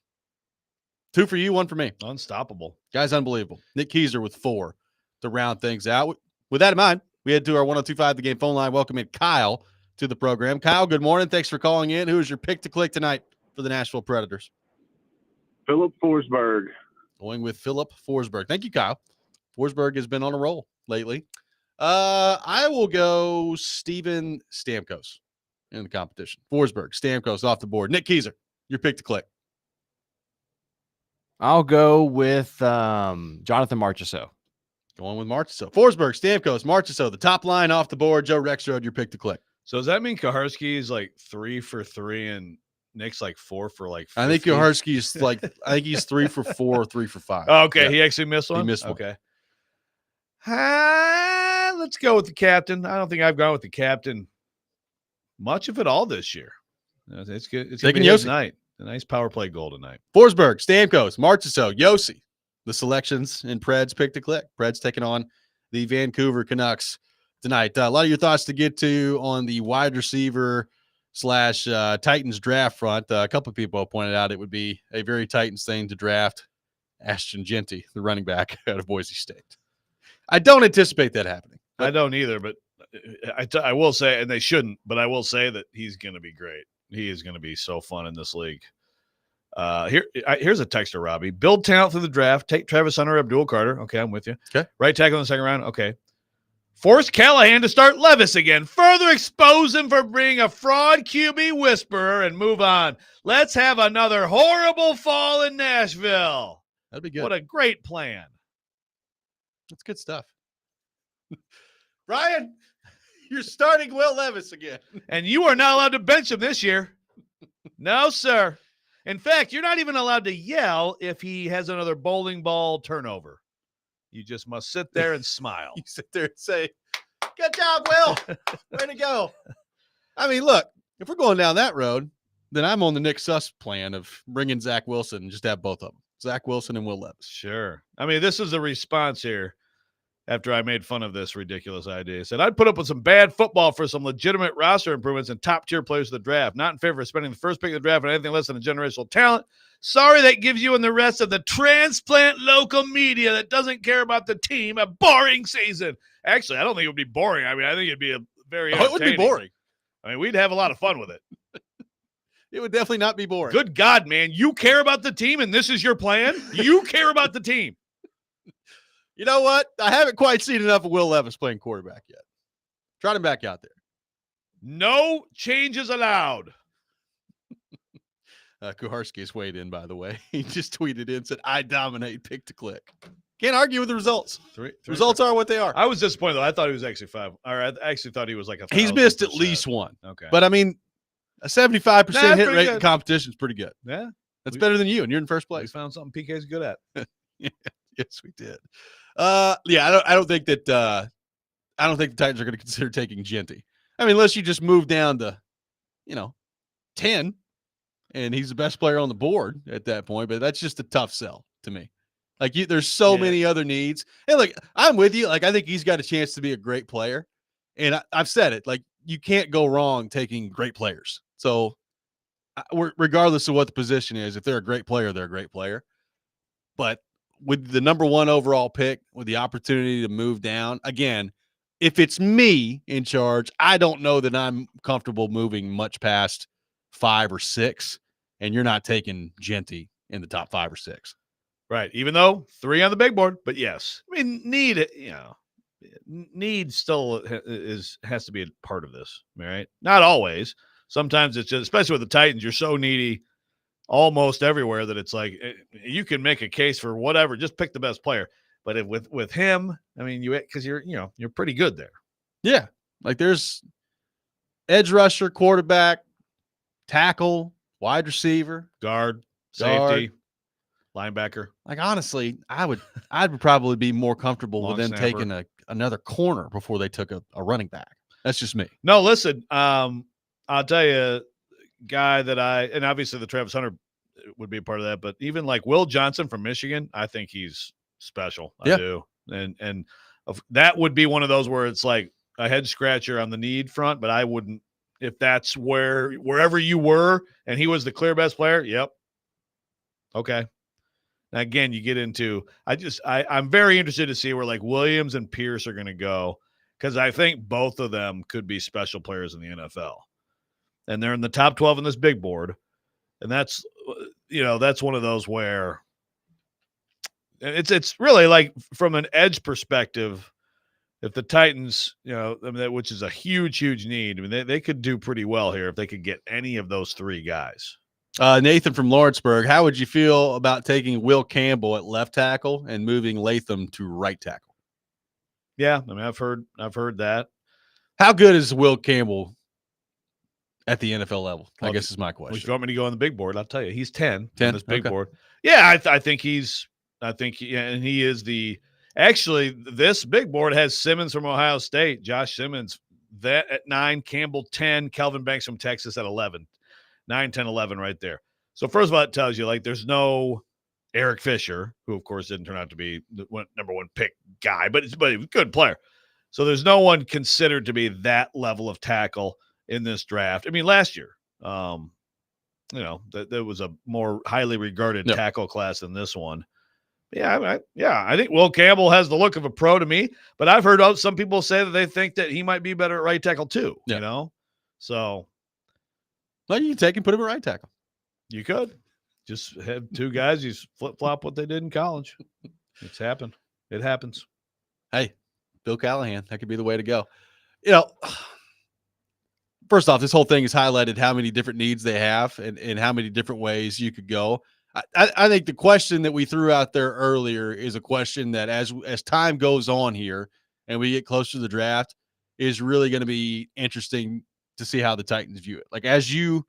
2 for you, 1 for me. Unstoppable. Guy's unbelievable. Nick Keyser with 4 to round things out. With that in mind, we head to our 102.5 The Game phone line. Welcome in Kyle to the program. Kyle, good morning. Thanks for calling in. Who is your pick to click tonight for the Nashville Predators? Philip Forsberg. Going with Philip Forsberg. Thank you, Kyle. Forsberg has been on a roll lately. I will go Steven Stamkos in the competition. Forsberg, Stamkos off the board. Nick Keyser, your pick to click. I'll go with Jonathan Marchessault. Going with Marchessault. Forsberg, Stamkos, Marchessault. The top line off the board. Joe Rexrode, your pick to click. So does that mean Kuharski is like 3 for 3 and Nick's like 4 for like 50? I think Kuharski's like, I think he's 3 for 4 or 3 for 5. Oh, okay. Yeah. He actually missed one? He missed one. Okay. Let's go with the captain. I don't think I've gone with the captain much of it all this year. It's good. It's going to be his night. A nice power play goal tonight. Forsberg, Stamkos, Marchessault, Yossi. The selections in Pred's pick to click. Pred's taking on the Vancouver Canucks tonight. A lot of your thoughts to get to on the wide receiver / Titans draft front. A couple of people have pointed out it would be a very Titans thing to draft Ashton Genty, the running back out of Boise State. I don't anticipate that happening. I don't either, but I will say, and they shouldn't, but I will say that he's going to be great. He is going to be so fun in this league. Here's a text to Robby. Build talent through the draft. Take Travis Hunter, Abdul Carter. Okay, I'm with you. Okay. Right tackle in the second round. Okay. Force Callahan to start Levis again. Further expose him for being a fraud QB whisperer and move on. Let's have another horrible fall in Nashville. That'd be good. What a great plan. That's good stuff. Brian, you're starting Will Levis again. And you are not allowed to bench him this year. No, sir. In fact, you're not even allowed to yell if he has another bowling ball turnover. You just must sit there and smile. You sit there and say, good job, Will. Way to go. I mean, look, if we're going down that road, then I'm on the Nick Suss plan of bringing Zach Wilson and just have both of them. Zach Wilson and Will Levis. Sure. I mean, this is a response here after I made fun of this ridiculous idea. I said, I'd put up with some bad football for some legitimate roster improvements and top-tier players of the draft. Not in favor of spending the first pick of the draft on anything less than a generational talent. Sorry that gives you and the rest of the transplant local media that doesn't care about the team a boring season. Actually, I don't think it would be boring. I mean, I think it'd be a very it would be boring. I mean, we'd have a lot of fun with it. It would definitely not be boring. Good God, man. You care about the team and this is your plan? You care about the team. You know what? I haven't quite seen enough of Will Levis playing quarterback yet. Trot him back out there. No changes allowed. Kuharski has weighed in, by the way. He just tweeted in, said, I dominate pick to click. Can't argue with the results. Three Results are what they are. I was disappointed, though. I thought he was actually 5. Or I actually thought he was like a 1,000%. He's missed at least one. Okay. But, I mean, a 75% hit pretty rate good. in competition is pretty good. Yeah. That's better than you, and you're in first We place. found something PK's good at. Yes, we did. Yeah, I don't think the Titans are going to consider taking Genty. I mean, unless you just move down to, 10, and he's the best player on the board at that point. But that's just a tough sell to me. Like, there's so many other needs. And like, I'm with you. Like, I think he's got a chance to be a great player. And I've said it. Like, you can't go wrong taking great players. So, regardless of what the position is, if they're a great player, they're a great player. But with the number 1 overall pick, with the opportunity to move down, again, if it's me in charge, I don't know that I'm comfortable moving much past 5 or 6, and you're not taking Genty in the top 5 or 6. Right. Even though 3 on the big board, but yes. I mean, need still has to be a part of this, right? Not always. Sometimes it's just, especially with the Titans, you're so needy almost everywhere that it's like you can make a case for whatever, just pick the best player. But with him, I mean, because you're pretty good there. Yeah, like there's edge rusher, quarterback, tackle, wide receiver, guard, safety, linebacker. Like honestly, I'd probably be more comfortable Long with them snapper. taking another corner before they took a running back. That's just me. No, listen, I'll tell you, guy that and obviously the Travis Hunter would be a part of that, but even like Will Johnson from Michigan, I think he's special. I do. And that would be one of those where it's like a head scratcher on the need front, but I wouldn't if that's wherever you were and he was the clear best player, yep. Okay. Now, again, you get into I'm very interested to see where like Williams and Pierce are going to go, because I think both of them could be special players in the NFL. And they're in the top 12 in this big board. And that's one of those where it's really like from an edge perspective, if the Titans, which is a huge, huge need, I mean, they could do pretty well here if they could get any of those three guys. Nathan from Lawrenceburg, how would you feel about taking Will Campbell at left tackle and moving Latham to right tackle? Yeah, I mean, I've heard that. How good is Will Campbell at the NFL level? I guess is my question. If you want me to go on the big board, I'll tell you, he's 10 on this big okay. board. Yeah, I think he is the. Actually, this big board has Simmons from Ohio State, Josh Simmons that at 9, Campbell 10, Kelvin Banks from Texas at 11. 9, 10, 11 right there. So first of all, it tells you like there's no Eric Fisher, who of course didn't turn out to be the number one pick guy, but he was a good player. So there's no one considered to be that level of tackle in this draft. I mean, last year, there was a more highly regarded tackle class than this one. I think Will Campbell has the look of a pro to me, but I've heard some people say that they think that he might be better at right tackle too, So. Well, you can take and put him at right tackle. You could just have two guys. You flip-flop what they did in college. It's happened. It happens. Hey, Bill Callahan, that could be the way to go. First off, this whole thing has highlighted how many different needs they have and how many different ways you could go. I think the question that we threw out there earlier is a question that as time goes on here and we get closer to the draft is really going to be interesting to see how the Titans view it. Like as you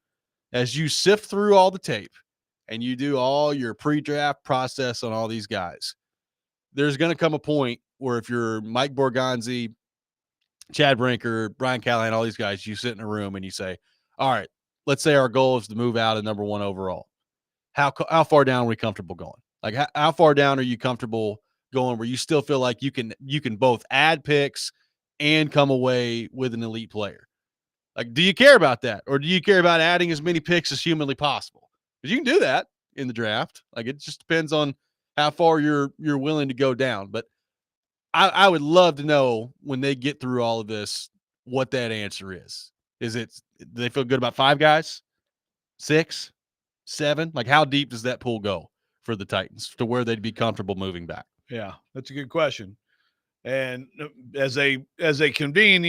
sift through all the tape and you do all your pre-draft process on all these guys, there's going to come a point where if you're Mike Borgonzi, Chad Brinker, Brian Callahan, all these guys, you sit in a room and you say, all right, let's say our goal is to move out of number 1 overall. How far down are we comfortable going? Like how far down are you comfortable going where you still feel like you can both add picks and come away with an elite player? Like, do you care about that? Or do you care about adding as many picks as humanly possible? Because you can do that in the draft. Like, it just depends on how far you're willing to go down. But I would love to know when they get through all of this, what that answer is. Do they feel good about 5 guys? 6? 7? Like, how deep does that pool go for the Titans to where they'd be comfortable moving back? Yeah, that's a good question. And as they convene,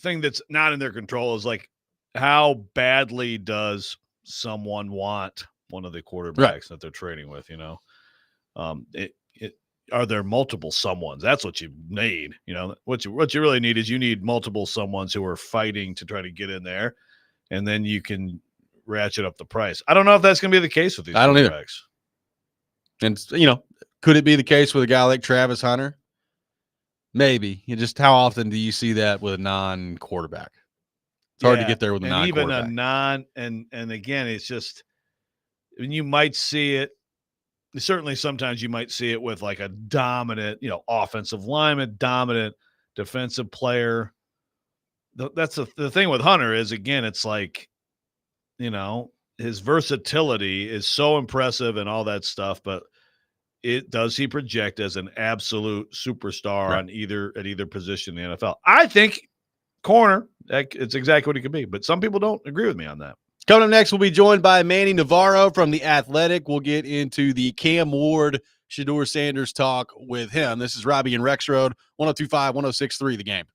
thing that's not in their control is like how badly does someone want one of the quarterbacks that they're trading with, are there multiple someones? That's what you need. What you really need is you need multiple someones who are fighting to try to get in there, and then you can ratchet up the price. I don't know if that's going to be the case with these quarterbacks. And could it be the case with a guy like Travis Hunter? Maybe. Just how often do you see that with a non-quarterback? It's hard to get there with a non-quarterback. Even a non, and again, it's just, you might see it. Certainly, sometimes you might see it with like a dominant, offensive lineman, dominant defensive player. That's the thing with Hunter is, again, it's like, his versatility is so impressive and all that stuff, but does he project as an absolute superstar at either position in the NFL? I think corner, it's exactly what he could be, but some people don't agree with me on that. Coming up next, we'll be joined by Manny Navarro from The Athletic. We'll get into the Cam Ward, Shedeur Sanders talk with him. This is Robby and Rexrode, 102.5, 106.3 The Game.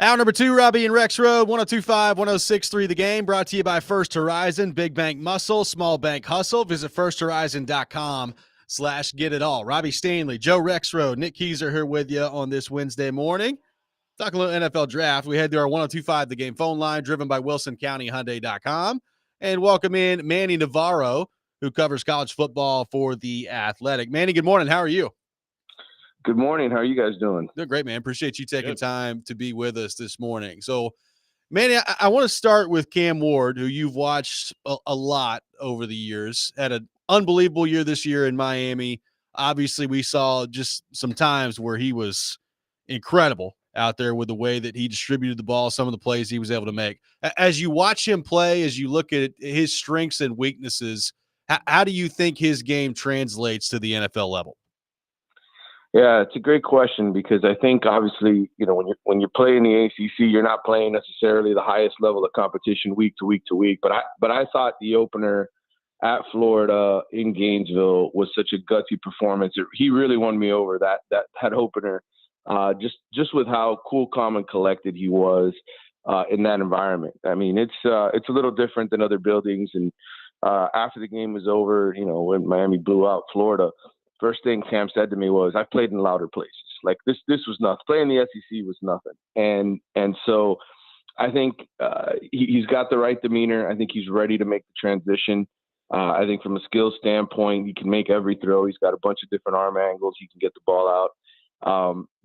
Hour number 2, Robby and Rexrode, 102.5, 106.3 The Game, brought to you by First Horizon, Big Bank Muscle, Small Bank Hustle. Visit firsthorizon.com/get-it-all. Robby Stanley, Joe Rexrode, Nick Keyser here with you on this Wednesday morning. Talking a little NFL draft. We head to our 102.5 The Game phone line, driven by WilsonCountyHyundai.com. And welcome in Manny Navarro, who covers college football for The Athletic. Manny, good morning. How are you? Good morning. How are you guys doing? Doing great, man. Appreciate you taking time to be with us this morning. So, Manny, I want to start with Cam Ward, who you've watched a lot over the years. Had an unbelievable year this year in Miami. Obviously, we saw just some times where he was incredible out there with the way that he distributed the ball, some of the plays he was able to make. As you watch him play, as you look at his strengths and weaknesses, how do you think his game translates to the NFL level? Yeah, it's a great question because I think obviously, when you're playing the ACC, you're not playing necessarily the highest level of competition week to week to week. But I thought the opener at Florida in Gainesville was such a gutsy performance. He really won me over that opener, just with how cool, calm, and collected he was in that environment. I mean, it's a little different than other buildings. And after the game was over, when Miami blew out Florida, first thing Cam said to me was, "I've played in louder places. Like this was nothing. Playing the SEC was nothing." And so I think he's got the right demeanor. I think he's ready to make the transition. I think from a skill standpoint, he can make every throw. He's got a bunch of different arm angles. He can get the ball out.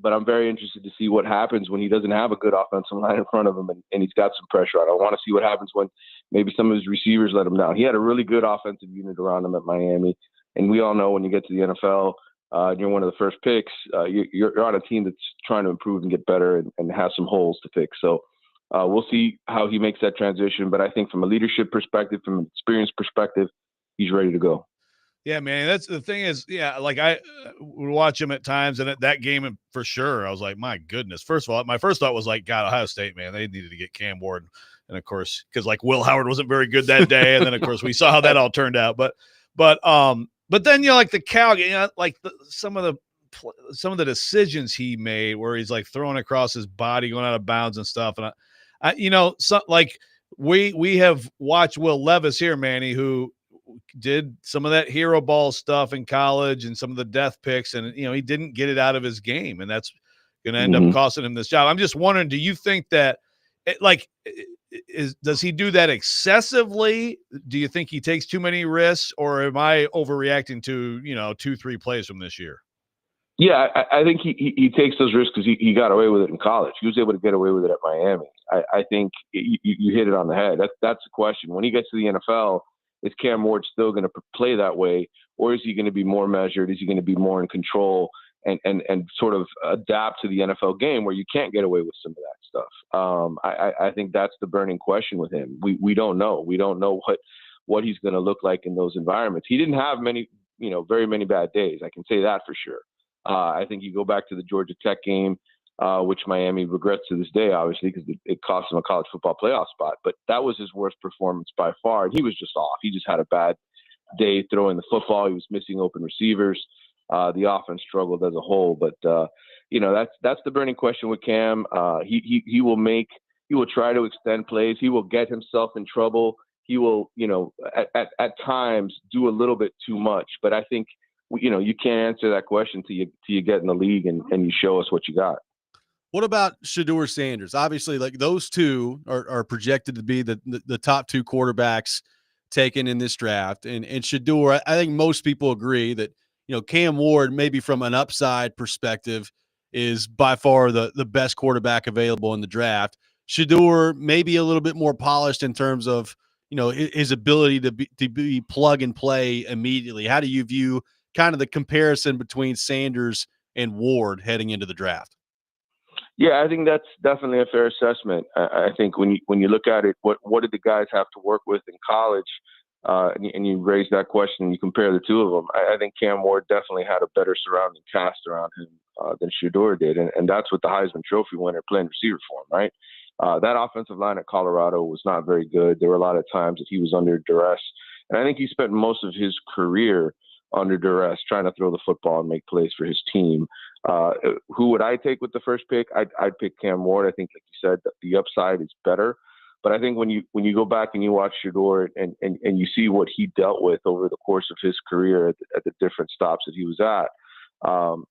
But I'm very interested to see what happens when he doesn't have a good offensive line in front of him and he's got some pressure on. I want to see what happens when maybe some of his receivers let him down. He had a really good offensive unit around him at Miami. And we all know when you get to the NFL, you're one of the first picks, you're on a team that's trying to improve and get better and has some holes to fix. So we'll see how he makes that transition. But I think from a leadership perspective, from an experience perspective, he's ready to go. Yeah, man. That's the thing is, like I would watch him at times, and at that game for sure, I was like, my goodness. First of all, my first thought was like, God, Ohio State, man, they needed to get Cam Ward. And of course, because like Will Howard wasn't very good that day. And then of course we saw how that all turned out. But then, like the Cal game, like some of the decisions he made where he's like throwing across his body, going out of bounds and stuff. And we have watched Will Levis here, Manny, who did some of that hero ball stuff in college and some of the death picks. And, he didn't get it out of his game. And that's going to end up costing him this job. I'm just wondering, do you think that does he do that excessively? Do you think he takes too many risks, or am I overreacting to 2-3 plays from this year? Yeah, I think he takes those risks because he got away with it in college. He was able to get away with it at Miami. I think you hit it on the head. That's the question. When he gets to the NFL, is Cam Ward still going to play that way, or is he going to be more measured? Is he going to be more in control and sort of adapt to the NFL game where you can't get away with some of that stuff? I think that's the burning question with him. We don't know. We don't know what he's going to look like in those environments. He didn't have very many bad days. I can say that for sure. I think you go back to the Georgia Tech game, which Miami regrets to this day, obviously, because it cost him a college football playoff spot. But that was his worst performance by far. And he was just off. He just had a bad day throwing the football. He was missing open receivers. The offense struggled as a whole. But, that's the burning question with Cam. He will try to extend plays. He will get himself in trouble. He will, at times do a little bit too much. But I think, you can't answer that question till you get in the league and you show us what you got. What about Shedeur Sanders? Obviously, like those two are projected to be the top two quarterbacks taken in this draft. And Shedeur, I think most people agree that, Cam Ward, maybe from an upside perspective, is by far the best quarterback available in the draft. Shedeur maybe a little bit more polished in terms of, his ability to be plug and play immediately. How do you view kind of the comparison between Sanders and Ward heading into the draft? Yeah, I think that's definitely a fair assessment. I think when you look at it, what did the guys have to work with in college? And you raise that question and you compare the two of them. I think Cam Ward definitely had a better surrounding cast around him than Shedeur did. And that's what the Heisman Trophy winner playing receiver for him, right? That offensive line at Colorado was not very good. There were a lot of times that he was under duress. And I think he spent most of his career under duress, trying to throw the football and make plays for his team. Who would I take with the first pick? I'd pick Cam Ward. I think, like you said, the upside is better. But I think when you go back and you watch Shedeur and you see what he dealt with over the course of his career at the different stops that he was at,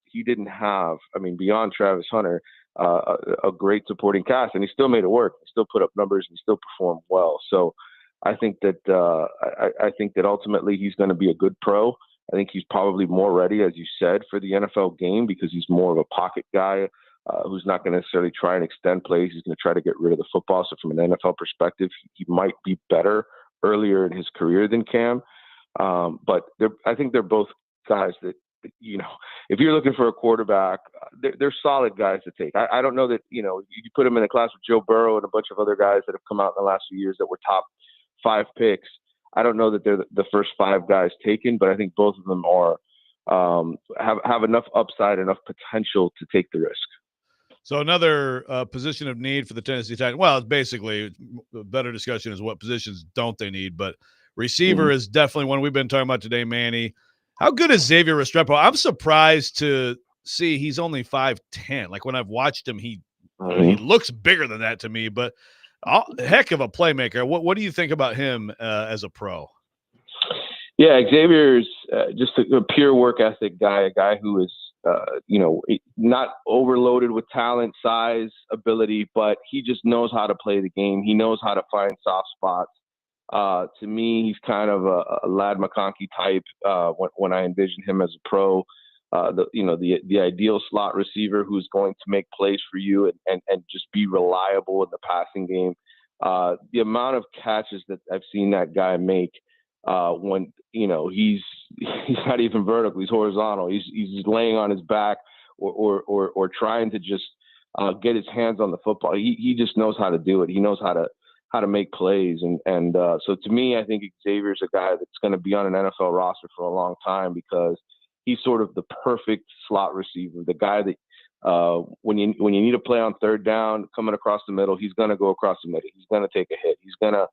he didn't have, I mean, beyond Travis Hunter, a great supporting cast, and he still made it work. He still put up numbers and still performed well. So I think that I think that ultimately he's going to be a good pro. I think he's probably more ready, as you said, for the NFL game because he's more of a pocket guy who's not going to necessarily try and extend plays. He's going to try to get rid of the football. So from an NFL perspective, he might be better earlier in his career than Cam. But I think they're both guys that, you know, if you're looking for a quarterback, they're solid guys to take. I don't know that, you know, you put them in a class with Joe Burrow and a bunch of other guys that have come out in the last few years that were top 5 picks. I don't know that they're the first 5 guys taken, but I think both of them are have enough upside, enough potential to take the risk. So another position of need for the Tennessee Titans. Well, it's basically a better discussion is what positions don't they need, but receiver is definitely one we've been talking about today, Manny. How good is Xavier Restrepo? I'm surprised to see he's only 5'10". Like when I've watched him, he looks bigger than that to me, but heck of a playmaker. What do you think about him as a pro? Yeah, Xavier's just a pure work ethic guy, a guy who is, you know, not overloaded with talent, size, ability, but he just knows how to play the game. He knows how to find soft spots. To me, he's kind of a Ladd McConkey type when I envision him as a pro. The ideal slot receiver who's going to make plays for you and just be reliable in the passing game. The amount of catches that I've seen that guy make when, you know, he's not even vertical, he's horizontal. He's laying on his back or trying to just get his hands on the football. He just knows how to do it. He knows how to make plays. And so to me, I think Xavier's a guy that's going to be on an NFL roster for a long time because he's sort of the perfect slot receiver, the guy that when you need a play on third down, coming across the middle, he's going to go across the middle. He's going to take a hit. He's going to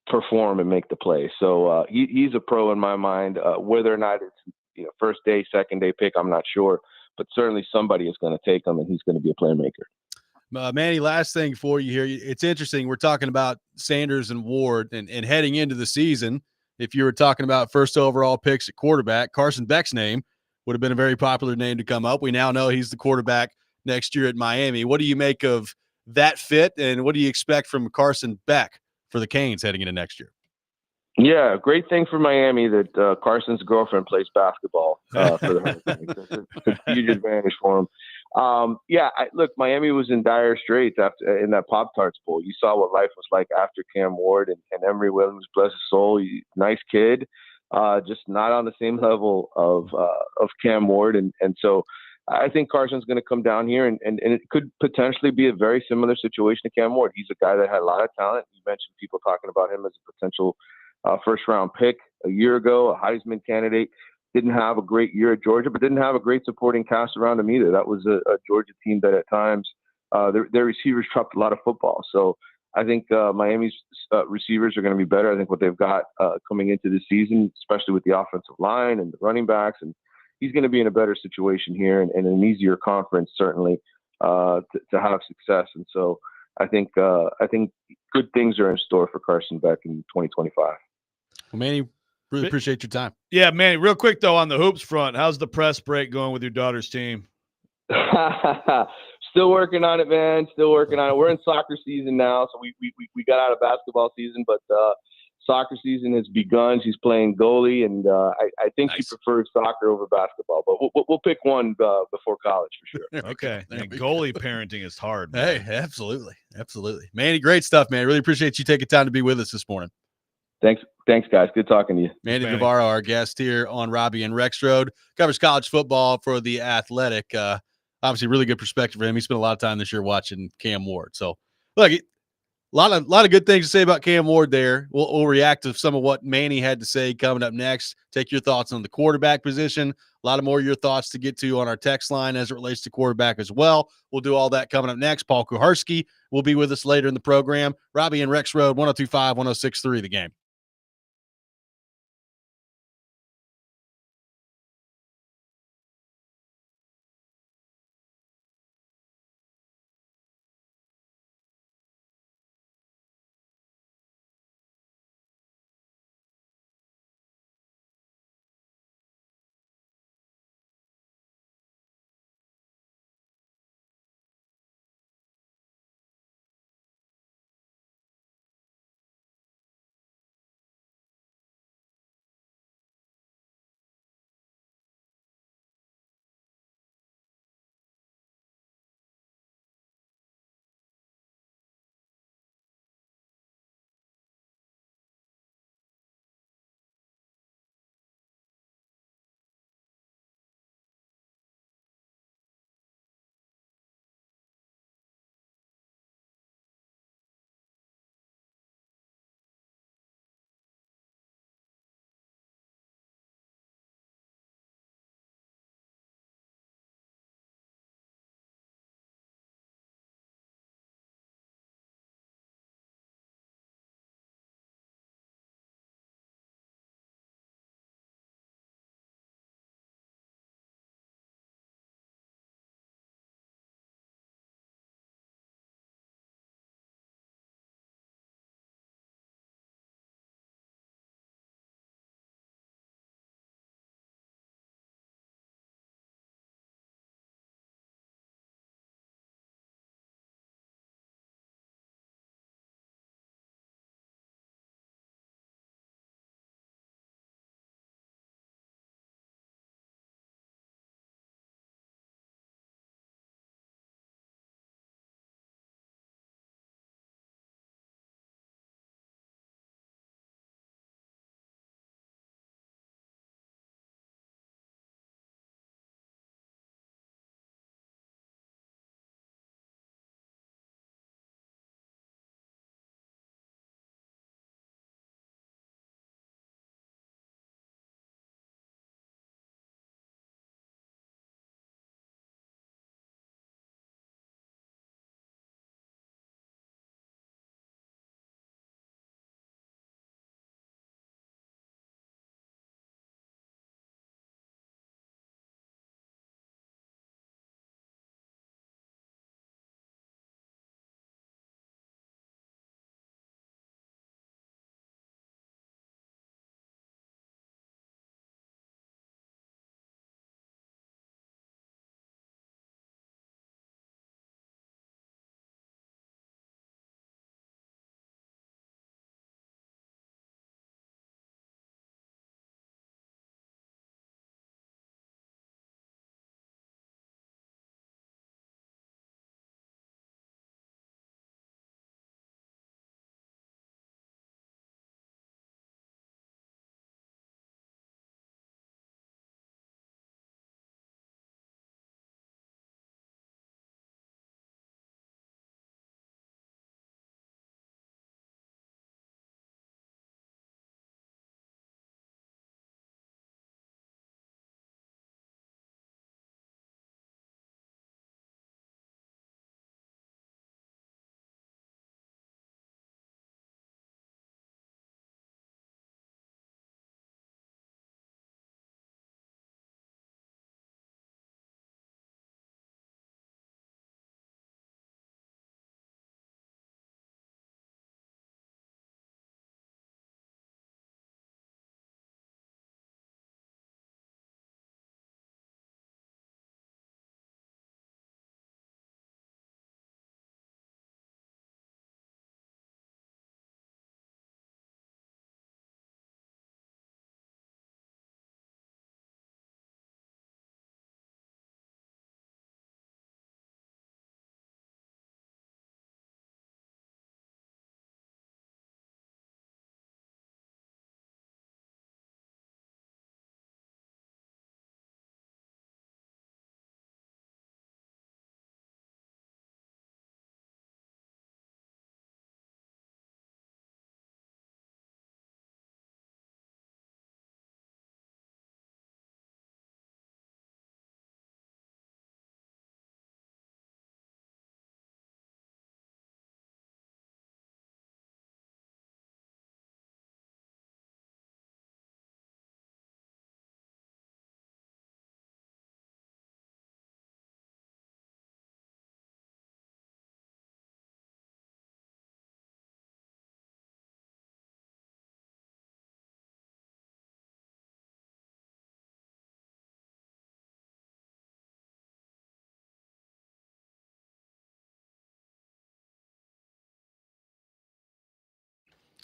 perform and make the play. So he's a pro in my mind. Whether or not it's, you know, first day, second day pick, I'm not sure, but certainly somebody is going to take him and he's going to be a playmaker. Manny, last thing for you here. It's interesting. We're talking about Sanders and Ward and heading into the season. If you were talking about first overall picks at quarterback, Carson Beck's name would have been a very popular name to come up. We now know he's the quarterback next year at Miami. What do you make of that fit, and what do you expect from Carson Beck for the Canes heading into next year? Yeah, great thing for Miami that Carson's girlfriend plays basketball for the Hurricanes. It's a huge advantage for him. Look, Miami was in dire straits after in that Pop-Tarts Bowl. You saw what life was like after Cam Ward and Emory Williams, bless his soul, nice kid, just not on the same level of Cam Ward. And so I think Carson's going to come down here, and it could potentially be a very similar situation to Cam Ward. He's a guy that had a lot of talent. You mentioned people talking about him as a potential first-round pick a year ago, a Heisman candidate. Didn't have a great year at Georgia, but didn't have a great supporting cast around him either. That was a Georgia team that at times their receivers dropped a lot of football. So I think Miami's receivers are going to be better. I think what they've got coming into the season, especially with the offensive line and the running backs, and he's going to be in a better situation here and an easier conference, certainly, to have success. And so I think good things are in store for Carson Beck in 2025. Well, Manny, really appreciate your time. Yeah, Manny, real quick, though, on the hoops front, how's the press break going with your daughter's team? Still working on it, man. Still working on it. We're in soccer season now, so we got out of basketball season, but soccer season has begun. She's playing goalie, and I think she prefers soccer over basketball, but we'll pick one before college for sure. Okay. And goalie parenting is hard, man. Hey, absolutely. Manny, great stuff, man. Really appreciate you taking time to be with us this morning. Thanks, guys. Good talking to you. Manny Navarro, our guest here on Robby and Rexrode, covers college football for The Athletic. Obviously, really good perspective for him. He spent a lot of time this year watching Cam Ward. So, look, a lot of good things to say about Cam Ward there. We'll react to some of what Manny had to say coming up next. Take your thoughts on the quarterback position. A lot of more of your thoughts to get to on our text line as it relates to quarterback as well. We'll do all that coming up next. Paul Kuharski will be with us later in the program. Robby and Rexrode, 102.5, 106.3 The Game.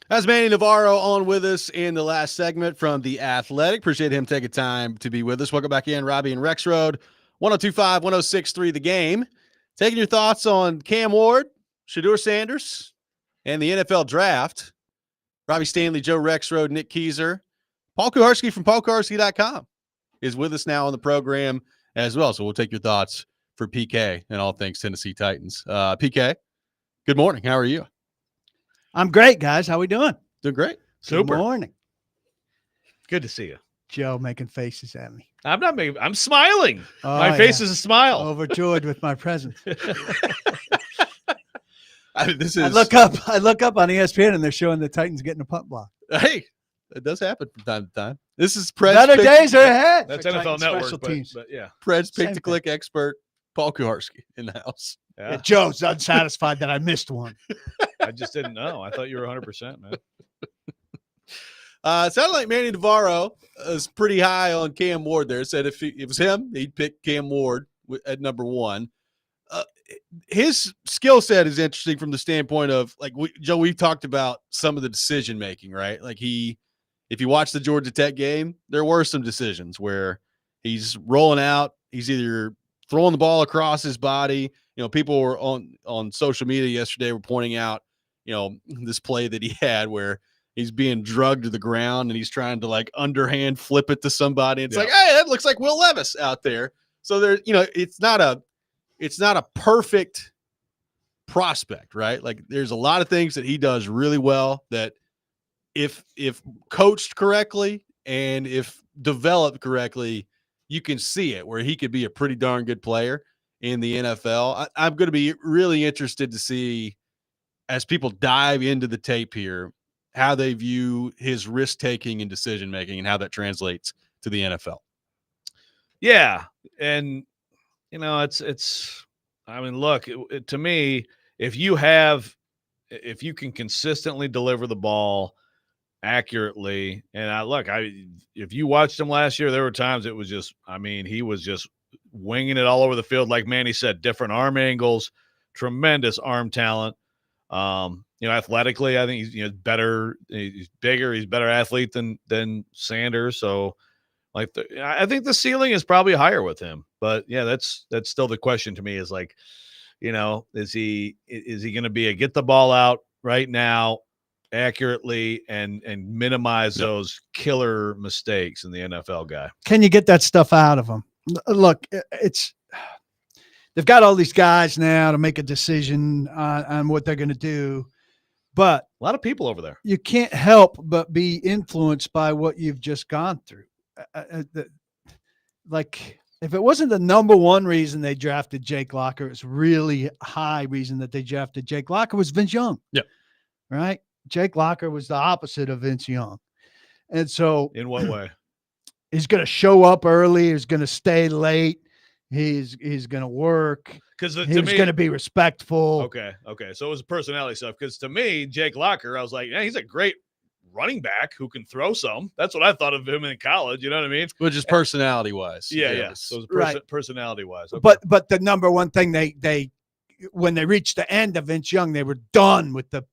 That's Manny Navarro on with us in the last segment from The Athletic. Appreciate him taking time to be with us. Welcome back in, Robby and Rexrode. 102.5, 106.3 The Game. Taking your thoughts on Cam Ward, Shedeur Sanders, and the NFL Draft. Robby Stanley, Joe Rexrode, Nick Keyser. Paul Kuharsky from paulkuharsky.com is with us now on the program as well. So we'll take your thoughts for PK and all things Tennessee Titans. PK, good morning. How are you? I'm great, guys. How we doing? Doing great. Good morning. Good to see you. Joe making faces at me. I'm not making. I'm smiling. Oh, My face is a smile. Overjoyed with my presence. I look up on ESPN and they're showing the Titans getting a punt block. Hey, it does happen from time to time. This is Preds. Better days are ahead. That's for NFL Titans Network, special teams. but yeah. Preds Same pick to click expert Paul Kuharsky in the house. Yeah. Yeah, Joe's unsatisfied that I missed one. I just didn't know. I thought you were 100%, man. It sounded like Manny Navarro is pretty high on Cam Ward there. Said if it was him, he'd pick Cam Ward at number one. His skill set is interesting from the standpoint of, like, Joe, we've talked about some of the decision making, right? Like if you watch the Georgia Tech game, there were some decisions where he's rolling out, he's either throwing the ball across his body. You know, people were on social media yesterday were pointing out, you know, this play that he had where he's being drugged to the ground and he's trying to like underhand flip it to somebody. It's like, hey, that looks like Will Levis out there. So there, you know, it's not a perfect prospect, right? Like there's a lot of things that he does really well that if coached correctly and if developed correctly, you can see it where he could be a pretty darn good player in the NFL. I'm going to be really interested to see, as people dive into the tape here, how they view his risk-taking and decision-making and how that translates to the NFL. Yeah. And, you know, it's I mean, look, to me, if you can consistently deliver the ball accurately, and if you watched him last year, there were times it was just, I mean, he was just winging it all over the field. Like Manny said, different arm angles, tremendous arm talent. You know, athletically, I think he's better. He's bigger. He's a better athlete than Sanders. So, like, I think the ceiling is probably higher with him. But yeah, that's still the question to me. Is like, you know, is he going to be a get the ball out right now accurately and minimize those killer mistakes in the NFL guy? Can you get that stuff out of him? Look, they've got all these guys now to make a decision on what they're going to do. But a lot of people over there. You can't help but be influenced by what you've just gone through. Like, if it wasn't the number one reason they drafted Jake Locker, it's really high reason that they drafted Jake Locker was Vince Young. Yeah. Right? Jake Locker was the opposite of Vince Young. And so, in what way? He's going to show up early. He's going to stay late. He's going to work. Because he's going to be respectful. Okay. So it was personality stuff. Because to me, Jake Locker, I was like, yeah, he's a great running back who can throw some. That's what I thought of him in college. You know what I mean? Which is personality wise. Yeah. So it was personality wise. Okay. But the number one thing they when they reached the end of Vince Young, they were done with the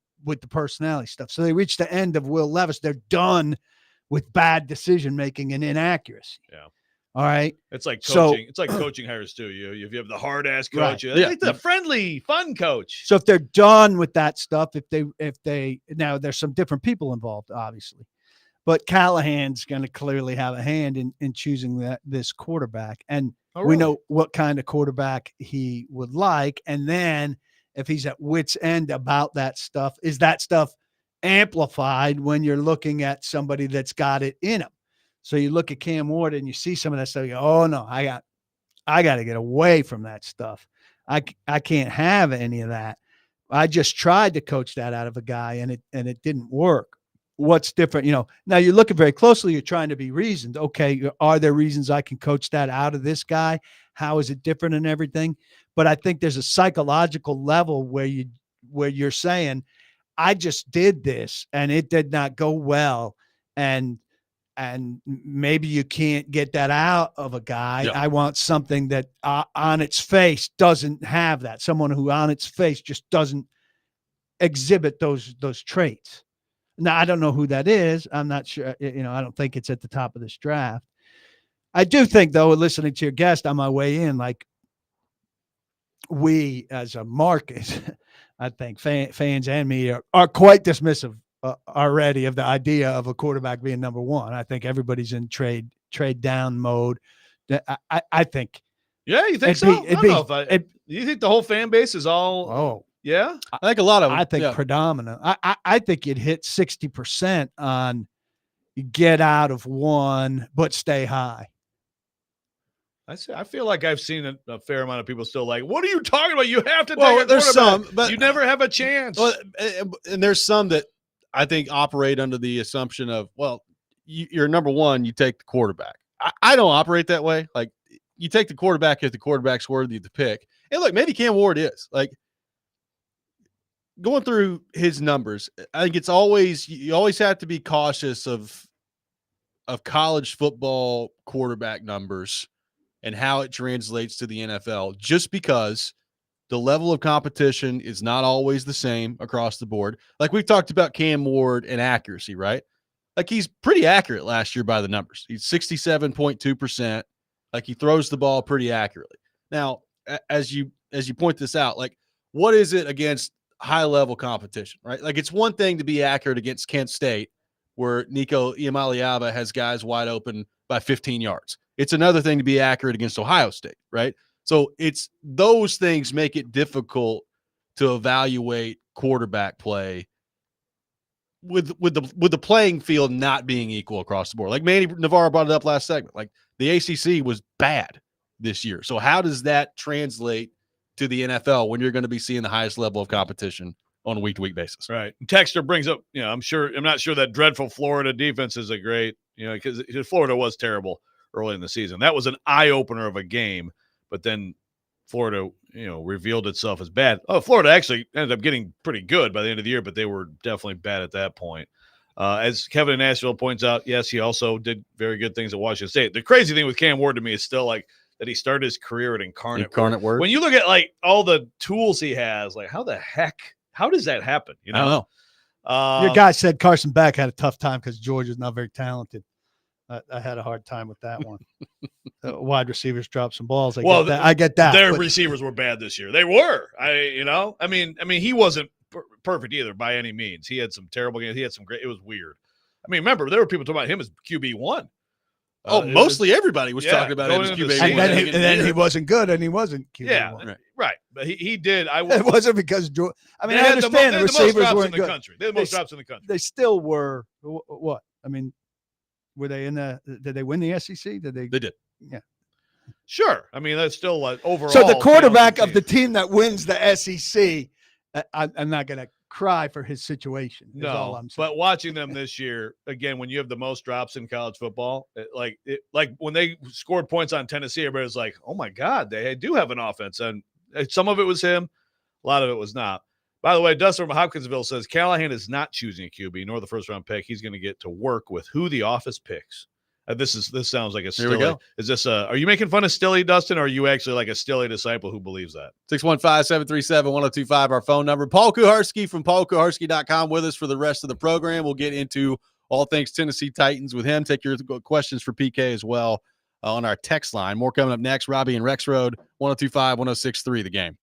personality stuff. So they reached the end of Will Levis. They're done with bad decision making and inaccuracy. Yeah. All right. It's like coaching. It's like coaching hires too. If you have the hard ass coach, right. They like the friendly, fun coach. So if they're done with that stuff, if they now there's some different people involved, obviously, but Callahan's going to clearly have a hand in choosing this quarterback, and we know what kind of quarterback he would like. And then if he's at wit's end about that stuff, is that stuff amplified when you're looking at somebody that's got it in him? So you look at Cam Ward and you see some of that stuff. You go, oh no, I got to get away from that stuff. I can't have any of that. I just tried to coach that out of a guy and it didn't work. What's different? You know, now you're looking very closely. You're trying to be reasoned. Okay, are there reasons I can coach that out of this guy? How is it different and everything? But I think there's a psychological level where you're saying, I just did this and it did not go well, and maybe you can't get that out of a guy. Yeah. I want something that on its face doesn't have that. Someone who on its face just doesn't exhibit those traits. Now, I don't know who that is. I'm not sure. I don't think it's at the top of this draft. I do think, though, listening to your guest on my way in, like we as a market, I think fans and me are quite dismissive already of the idea of a quarterback being number one. I think everybody's in trade down mode. I think. Yeah, you think so? I don't know if you think the whole fan base is all? Oh, yeah. I think a lot of them. I think predominant. I think you'd hit 60% on get out of one, but stay high. I feel like I've seen a fair amount of people still like, what are you talking about? You have to take a there's quarterback. some, but you never have a chance. Well, and there's some that I think operate under the assumption of, well, you're number one, you take the quarterback. I don't operate that way. Like, you take the quarterback if the quarterback's worthy of the pick. And look, maybe Cam Ward is. Like, going through his numbers, I think you always have to be cautious of college football quarterback numbers and how it translates to the NFL, just because the level of competition is not always the same across the board. Like, we've talked about Cam Ward and accuracy, right? Like, he's pretty accurate last year by the numbers. He's 67.2%. Like, he throws the ball pretty accurately. Now, as you point this out, like, what is it against high level competition, right? Like, it's one thing to be accurate against Kent State, where Nico Iamaleava has guys wide open by 15 yards. It's another thing to be accurate against Ohio State, right? So it's those things make it difficult to evaluate quarterback play with the playing field not being equal across the board. Like Manny Navarro brought it up last segment. Like, the ACC was bad this year. So how does that translate to the NFL when you're going to be seeing the highest level of competition on a week-to-week basis? Right. Texter brings up, I'm not sure that dreadful Florida defense is a great, because Florida was terrible early in the season. That was an eye-opener of a game, but then Florida, revealed itself as bad. Oh, Florida actually ended up getting pretty good by the end of the year, but they were definitely bad at that point. As Kevin in Nashville points out, yes, he also did very good things at Washington State. The crazy thing with Cam Ward to me is still like that he started his career at Incarnate Word. When you look at like all the tools he has, like how does that happen? I don't know. Your guy said Carson Beck had a tough time because Georgia's not very talented. I had a hard time with that one. Wide receivers dropped some balls. I get that. Their receivers were bad this year. They were. I mean, he wasn't perfect either by any means. He had some terrible games. He had some great. It was weird. I mean, remember there were people talking about him as QB1. Mostly everybody was talking about him as QB1. And then he wasn't good, and he wasn't QB1. Yeah, right. But he did. It wasn't because I understand the receivers weren't good. They had the most drops in the country. They still were. What? I mean, were they did they win the SEC? They did. Yeah. Sure. I mean, that's still like overall. So the quarterback of the team that wins the SEC, I'm not going to cry for his situation. No, all I'm saying. But watching them this year, again, when you have the most drops in college football, like when they scored points on Tennessee, everybody was like, oh my God, they do have an offense. And some of it was him. A lot of it was not. By the way, Dustin from Hopkinsville says Callahan is not choosing a QB nor the first-round pick. He's going to get to work with who the office picks. This sounds like a Stilly. Here we go. Is this are you making fun of Stilly, Dustin, or are you actually like a Stilly disciple who believes that? 615-737-1025, our phone number. Paul Kuharsky from paulkuharsky.com with us for the rest of the program. We'll get into all things Tennessee Titans with him. Take your questions for PK as well on our text line. More coming up next. Robby and Rexrode, 1025, 1063, The Game.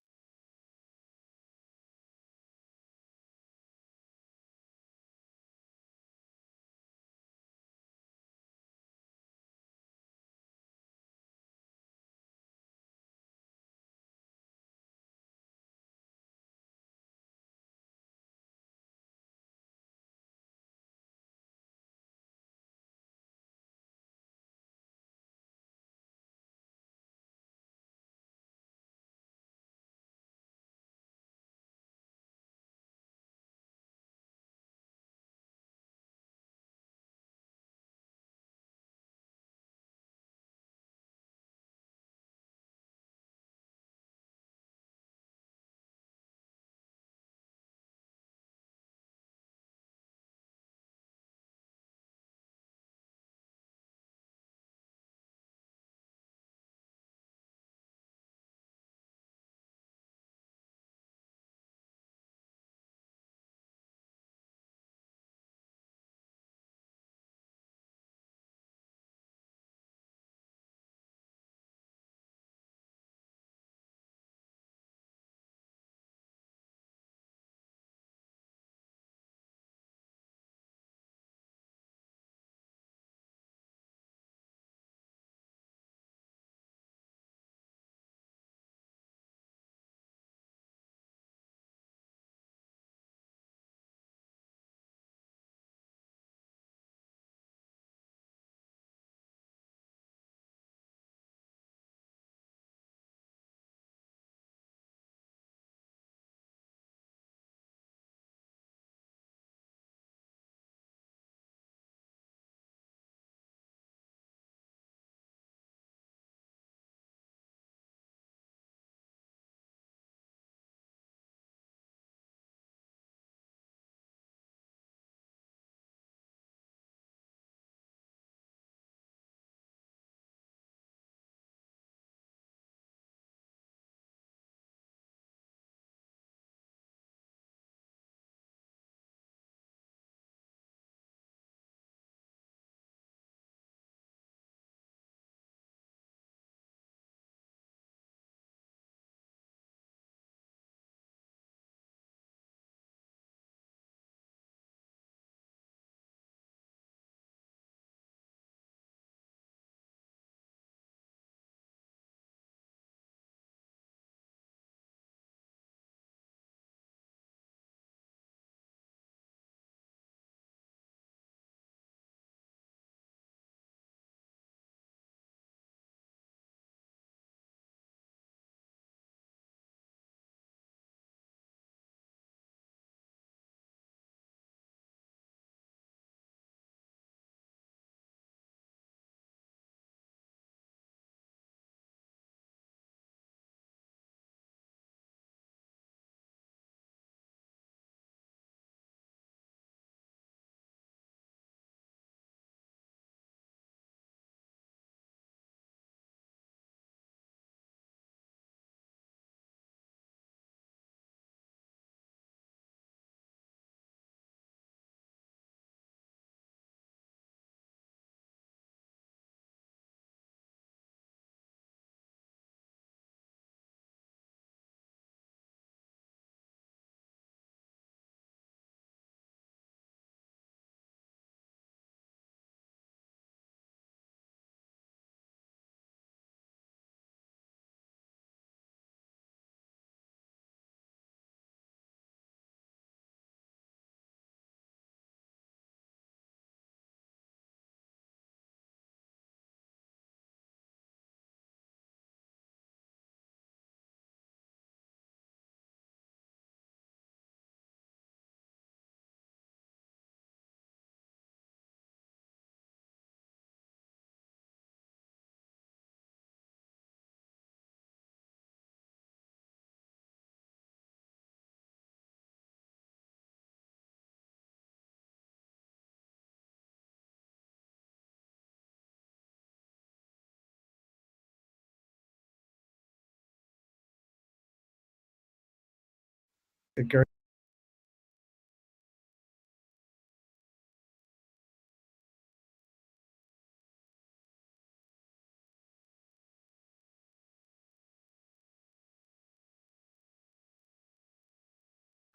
the girl.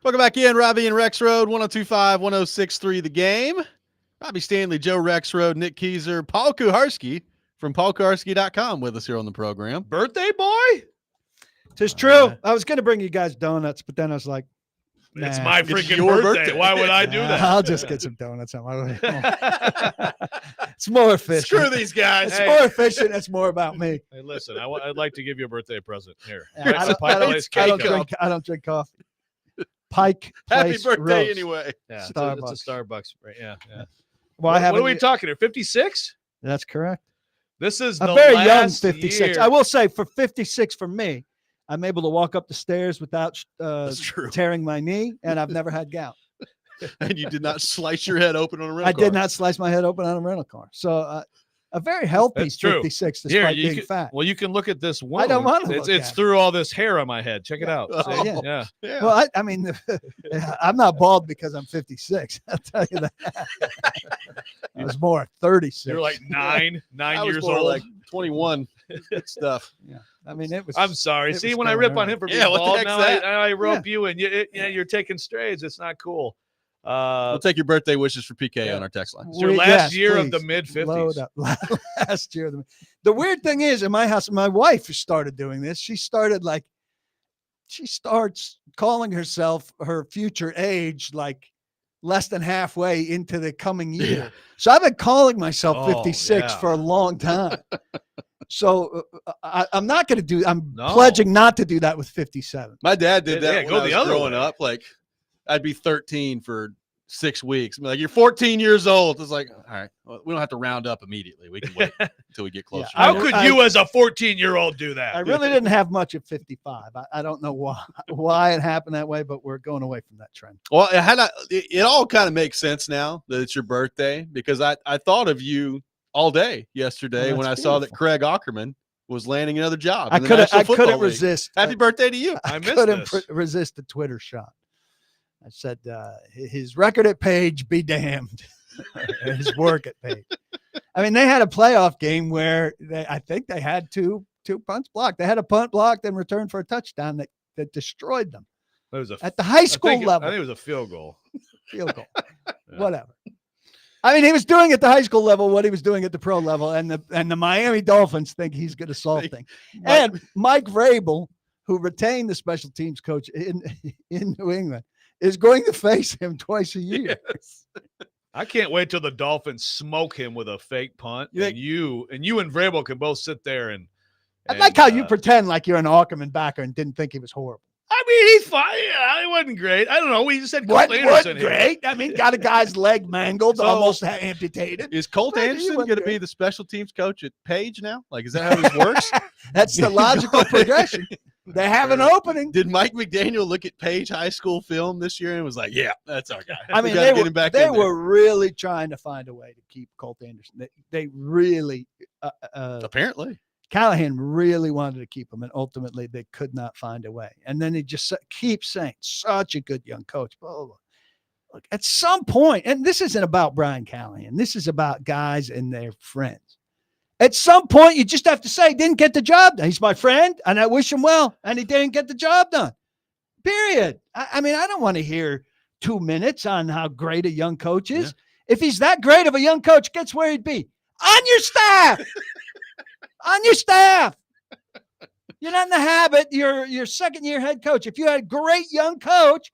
Welcome back in, Robby and Rexrode, 102.5, 106.3 The Game. Robby Stanley, Joe Rexrode, Nick Keyser, Paul Kuharski from paulkuharski.com with us here on the program. Birthday boy? It's true. I was going to bring you guys donuts, but then I was like, It's nah. my It's freaking your birthday. birthday. Why would I do that? I'll just get some donuts on my way home. It's more efficient. Screw these guys. It's more efficient. It's more about me. Hey, listen, I'd like to give you a birthday present. Here. I don't drink coffee. Pike Happy Place birthday roast. anyway. Yeah, it's Starbucks. a Starbucks. Right? Yeah. Well, What are we talking here? 56? That's correct. This is A the very young last 56. year. I will say for 56 for me, I'm able to walk up the stairs without That's true. tearing my knee, and I've never had gout. And you did not slice your head open on a rental I car. did not slice my head open on a rental car. So a very healthy That's true. 56 Here, despite you being can, fat. well, you can look at this one. I don't want to It's look at it. through all this hair on my head. Check it out. Oh, See? yeah. Yeah. Well, I mean, I'm not bald because I'm 56. I'll tell you that. I was more 36. You're like nine I was years more old. like 21. Good stuff. Yeah. I mean, it was. I'm sorry. it See, was when I going rip on around. him for being Yeah, what the bald, heck's now that? I rope you and you're taking strays. It's not cool. We'll take your birthday wishes for PK yeah. on our text line. It's your Yes, last year of please. the mid Load 50s. up. Last year. The weird thing is, in my house, my wife started doing this. She starts calling herself her future age like less than halfway into the coming year. Yeah. So I've been calling myself Oh, 56 yeah. for a long time. So I'm not going to do. I'm No. pledging not to do that with 57. My dad did Yeah, that go when I the was other growing way. up. Like, I'd be 13 for 6 weeks. I'd be like, you're 14 years old. It's like, all right, well, we don't have to round up immediately. We can wait until we get closer. Yeah, How could you, as a 14-year-old, do that? I really didn't have much at 55. I don't know why it happened that way, but we're going away from that trend. Well, it all kind of makes sense now that it's your birthday, because I thought of you all day yesterday Oh, when I that's saw that beautiful. Craig Ackerman was landing another job. I in the National couldn't Football League. resist. Happy birthday to you. I missed couldn't this. resist the Twitter shot. I said, his record at Page be damned. His work at Page. I mean, they had a playoff game where I think they had two punts blocked. They had a punt blocked and returned for a touchdown that destroyed them It was at the high school I level. think it was a field goal. Field goal, Yeah. whatever. I mean, he was doing at the high school level what he was doing at the pro level, and the Miami Dolphins think he's going to solve things. And Mike Vrabel, who retained the special teams coach in New England, is going to face him twice a year. Yes. I can't wait till the Dolphins smoke him with a fake punt. You And you and Vrabel can both sit there and I like how you pretend like you're an Ackerman backer and didn't think he was horrible. I mean, he's fine. Yeah, he wasn't great. I don't know. We just said Colt What Anderson here. great? I mean, got a guy's leg mangled, So- almost amputated. Is Colt Right, he Anderson wasn't going to be great. the special teams coach at Page now? Like, is that how this works? That's the logical progression. They have an opening. Did Mike McDaniel look at Page High School film this year and was like, "Yeah, that's our guy"? I We mean, gotta get him back they in there. were really trying to find a way to keep Colt Anderson. They really, Apparently. Callahan really wanted to keep him, and ultimately they could not find a way. And then he just keeps saying, such a good young coach. Blah, blah, blah. Look, at some point, and this isn't about Brian Callahan. This is about guys and their friends. At some point, you just have to say, didn't get the job done. He's my friend, and I wish him well, and he didn't get the job done. Period. I mean, I don't want to hear 2 minutes on how great a young coach is. Yeah. If he's that great of a young coach, guess where he'd be? On your staff. On your staff. You're not in the habit. You're your second-year head coach. If you had a great young coach,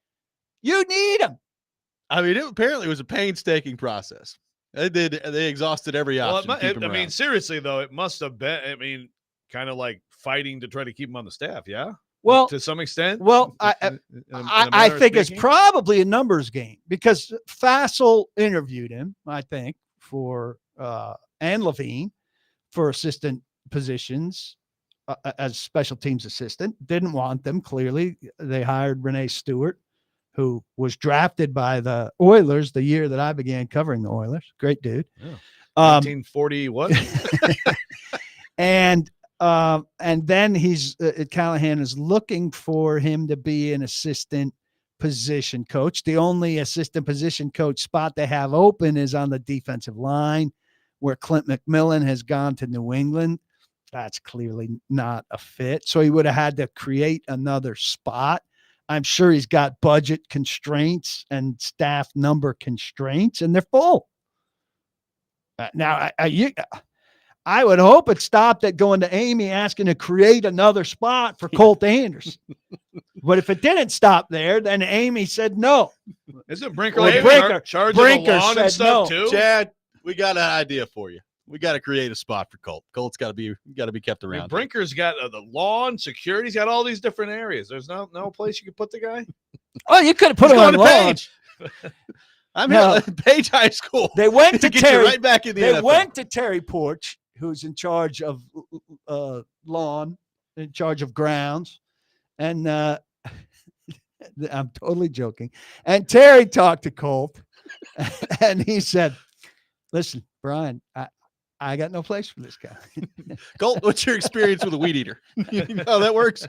you need him. I mean, it apparently was a painstaking process. They exhausted every Well, option. to keep him I mean, around. seriously, though, it must have been, I mean, kind of like fighting to try to keep him on the staff, yeah? Well, To some extent? well, In a I manner of think it's speaking? probably a numbers game because Fassel interviewed him, I think, for and Levine for assistant positions as special teams assistant. Didn't want them, clearly. They hired Renee Stewart, who was drafted by the Oilers the year that I began covering the Oilers. Great dude. Yeah. 1940 Um, what? and then he's Callahan is looking for him to be an assistant position coach. The only assistant position coach spot they have open is on the defensive line, where Clint McMillan has gone to New England. That's clearly not a fit. So he would have had to create another spot. I'm sure he's got budget constraints and staff number constraints, and they're full. Now, I would hope it stopped at going to Amy asking to create another spot for Colt Anderson. But if it didn't stop there, then Amy said no. Isn't Brinker charging Brinker the lawn and stuff no. too? Chad, we got an idea for you. We got to create a spot for Colt. Colt's got to be kept I mean, around. Brinker's got the lawn, security. He's got all these different areas. There's no place you could put the guy. Well, you could have put He's him on going to lawn. Page. I'm at Page High School. They went to get Terry. you right back in the They NFL. went to Terry Porch, who's in charge of lawn, in charge of grounds, and I'm totally joking. And Terry talked to Colt, and he said, "Listen, Brian, I got no place for this guy." Colt, what's your experience with a weed eater? You know how that works?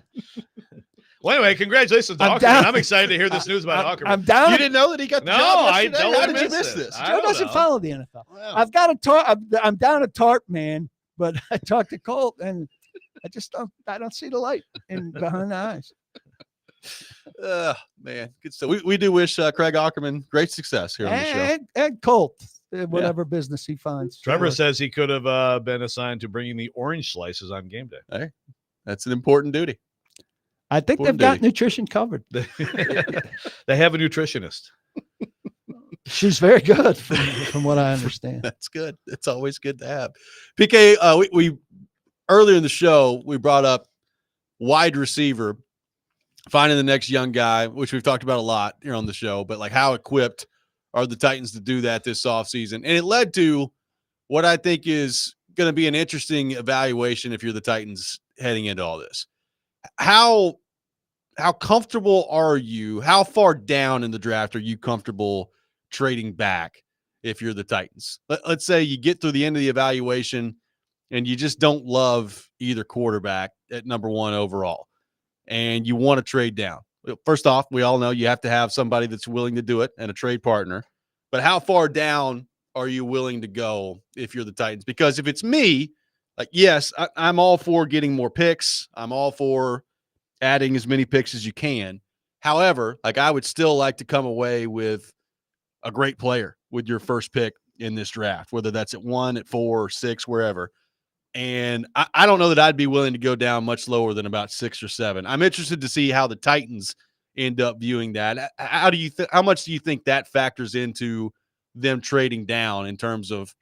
Well, anyway, congratulations to Ackerman. I'm excited to hear this news about Ackerman. I'm down. You didn't know that he got the No, job I yesterday? don't How did you miss miss it. this? I Joe don't doesn't know. follow the NFL. Wow. I've got a tarp. I'm down a tarp, man. But I talked to Colt, and I don't see the light behind the eyes. Man, good stuff. We do wish Craig Ackerman great success here on the show. And Colt, whatever business he finds. Trevor says he could have been assigned to bringing the orange slices on game day. That's an important duty. I think they've got nutrition covered. They have a nutritionist. She's very good, from what I understand. That's good. It's always good to have. PK, we earlier in the show, we brought up wide receiver, finding the next young guy, which we've talked about a lot here on the show, but like how equipped are the Titans to do that this offseason? And it led to what I think is going to be an interesting evaluation if you're the Titans heading into all this. How comfortable are you? How far down in the draft are you comfortable trading back if you're the Titans? Let's say you get through the end of the evaluation and you just don't love either quarterback at number one overall, and you want to trade down. First off, we all know you have to have somebody that's willing to do it and a trade partner. But how far down are you willing to go if you're the Titans? Because if it's me, like, yes, I'm all for getting more picks. I'm all for adding as many picks as you can. However, like, I would still like to come away with a great player with your first pick in this draft, whether that's at 1, at 4, or 6, wherever. And I don't know that I'd be willing to go down much lower than about 6 or 7. I'm interested to see how the Titans end up viewing that. How much do you think that factors into them trading down in terms of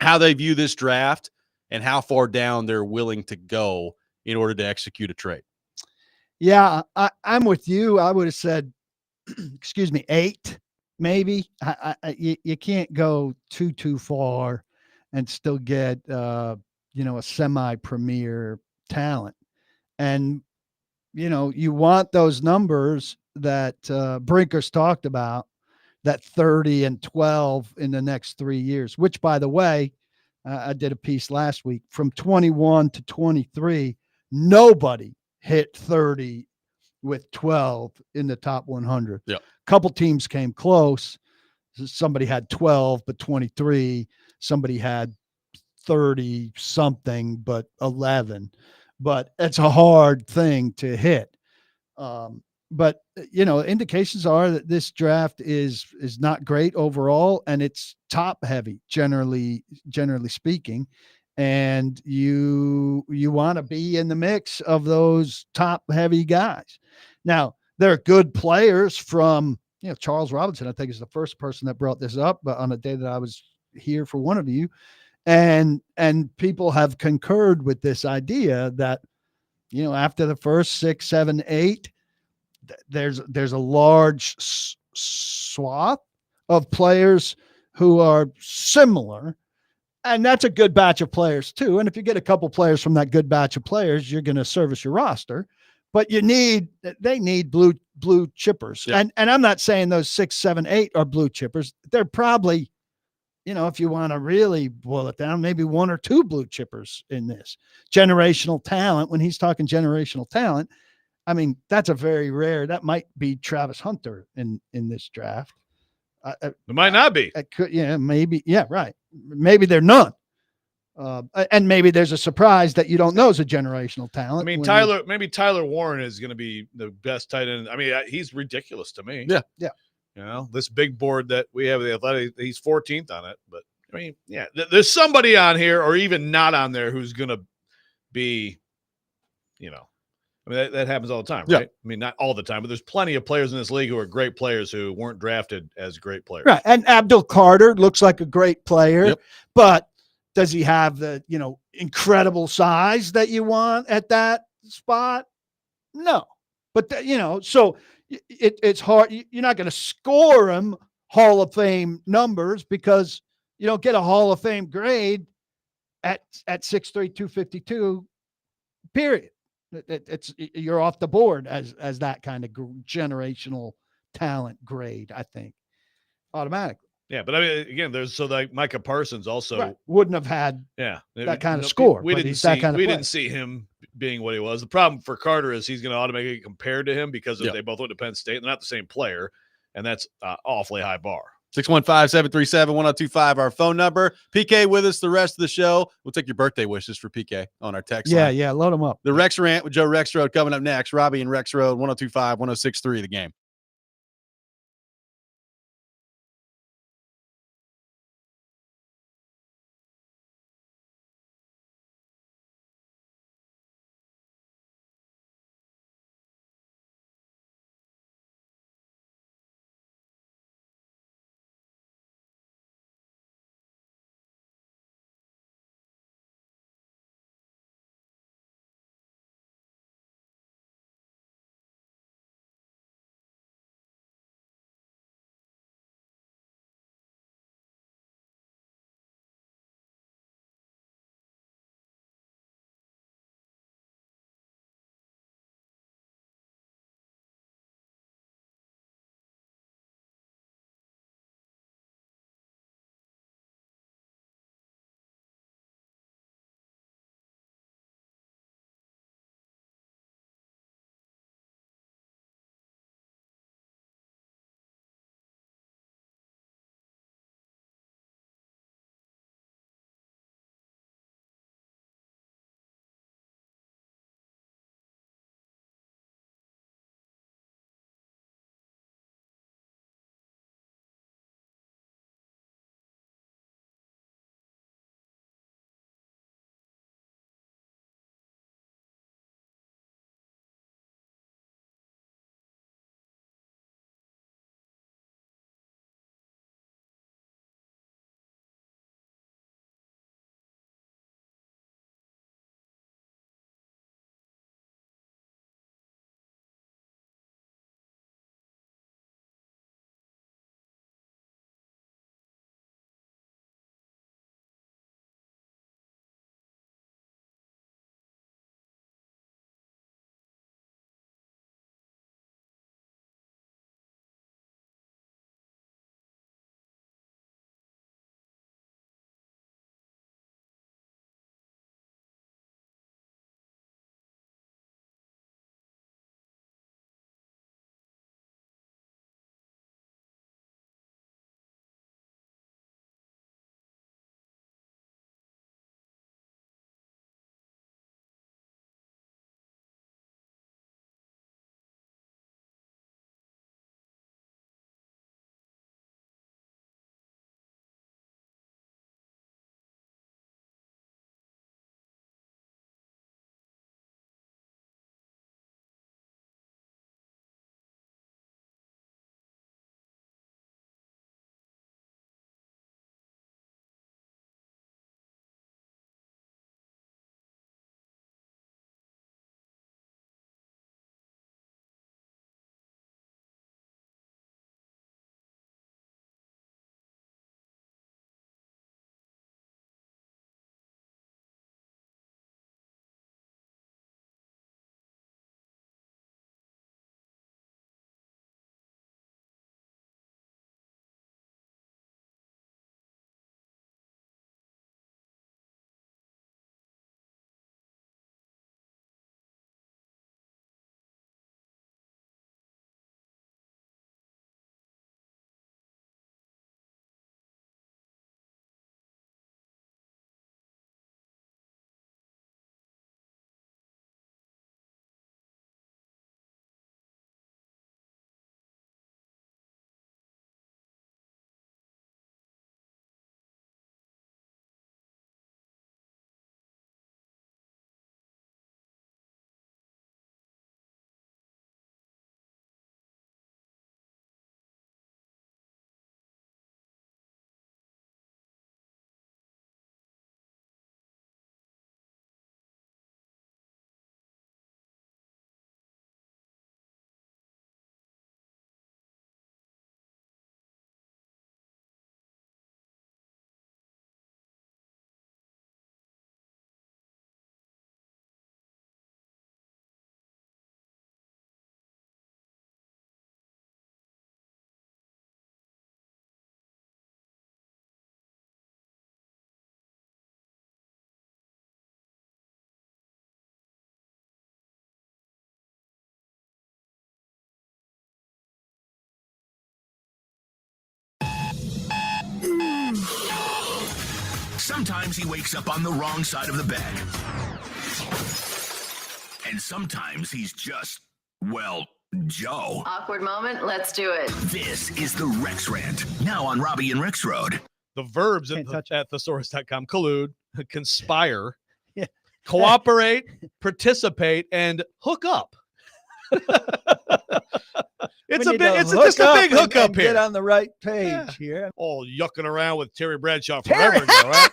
how they view this draft and how far down they're willing to go in order to execute a trade? Yeah, I'm with you. I would have said, 8, maybe. You can't go too far and still get a semi-premier talent. And you want those numbers that Brinker's talked about, that 30 and 12 in the next 3 years, which, by the way, I did a piece last week. From 21 to 23, nobody hit 30 with 12 in the top 100. Yeah. A couple teams came close. Somebody had 12, but 23. Somebody had 30 something, but 11. But it's a hard thing to hit. But indications are that this draft is not great overall, and it's top heavy, generally speaking. And you want to be in the mix of those top heavy guys. Now, there are good players from, Charles Robinson, I think, is the first person that brought this up, but on a day that I was here for one of you, and people have concurred with this idea that, after the first 6, 7, 8, there's a large swath of players who are similar. And that's a good batch of players too. And if you get a couple players from that good batch of players, you're going to service your roster. But they need blue chippers. Yeah. And I'm not saying those 6, 7, 8 are blue chippers. They're probably, if you want to really boil it down, maybe 1 or 2 blue chippers in this generational talent. When he's talking generational talent, I mean, that's a very rare. That might be Travis Hunter in this draft. It might not be. It could, yeah, maybe. Yeah, right. Maybe they're none. And maybe there's a surprise that you don't know is a generational talent. I mean, maybe Tyler Warren is going to be the best tight end. I mean, he's ridiculous to me. Yeah. Yeah. You know, this big board that we have, the Athletic, he's 14th on it. But, I mean, yeah, there's somebody on here or even not on there who's going to be, you know, I mean, that happens all the time, right? I mean, not all the time, but there's plenty of players in this league who are great players who weren't drafted as great players. Right. And Abdul Carter looks like a great player, but does he have the, incredible size that you want at that spot? No. But, so it's hard. You're not going to score him Hall of Fame numbers because you don't get a Hall of Fame grade at 6'3", 252, period. You're off the board as that kind of generational talent grade, I think, automatically. Yeah, but I mean, again, there's like Micah Parsons also wouldn't have had that kind of score. We didn't see him being what he was. The problem for Carter is he's going to automatically get compared to him because they both went to Penn State. They're not the same player, and that's awfully high bar. 615-737-1025, our phone number. PK with us the rest of the show. We'll take your birthday wishes for PK on our text line. Yeah, load them up. The Rex Rant with Joe Rexrode coming up next. Robby and Rexrode, 1025-1063, the game. Sometimes he wakes up on the wrong side of the bed. And sometimes he's just, well, Joe. Awkward moment. Let's do it. This is the Rex Rant, now on Robby and Rexrode. The verbs Can't touch at thesaurus.com: collude, conspire, Yeah. cooperate, participate, and hook up. It's We a need to big, it's hook just a up big and- hookup and here. Get on the right page Yeah. here. All yucking around with Terry Bradshaw Terry- forever ago, right?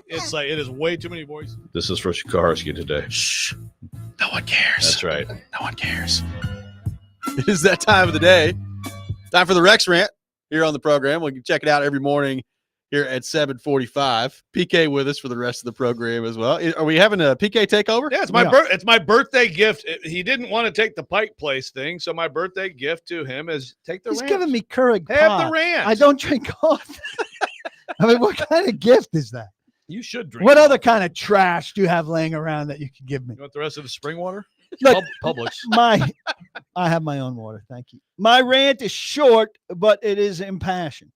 It's like it is way too many voices. This is for Shikarsky today. Shh. No one cares. That's right. No one cares. It is that time of the day. Time for the Rex Rant here on the program. We can check it out every morning here at 7:45. PK with us for the rest of the program as well. Are we having a PK takeover? Yeah, it's my birthday gift. He didn't want to take the Pike Place thing, so my birthday gift to him is take the He's rant. giving me Keurig Have pop. the rant. I don't drink coffee. I mean, what kind of gift is that? You should drink. What it. other kind of trash do you have laying around that you could give me? You want the rest of the spring water? Look, Publix. I have my own water. Thank you. My rant is short, but it is impassioned.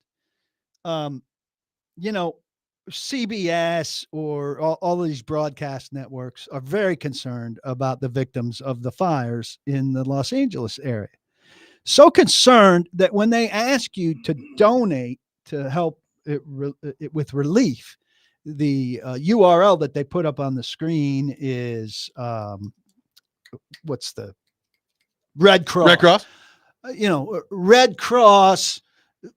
CBS or all of these broadcast networks are very concerned about the victims of the fires in the Los Angeles area. So concerned that when they ask you to donate to help with relief, the URL that they put up on the screen is what's the Red Cross? Red Cross? Red Cross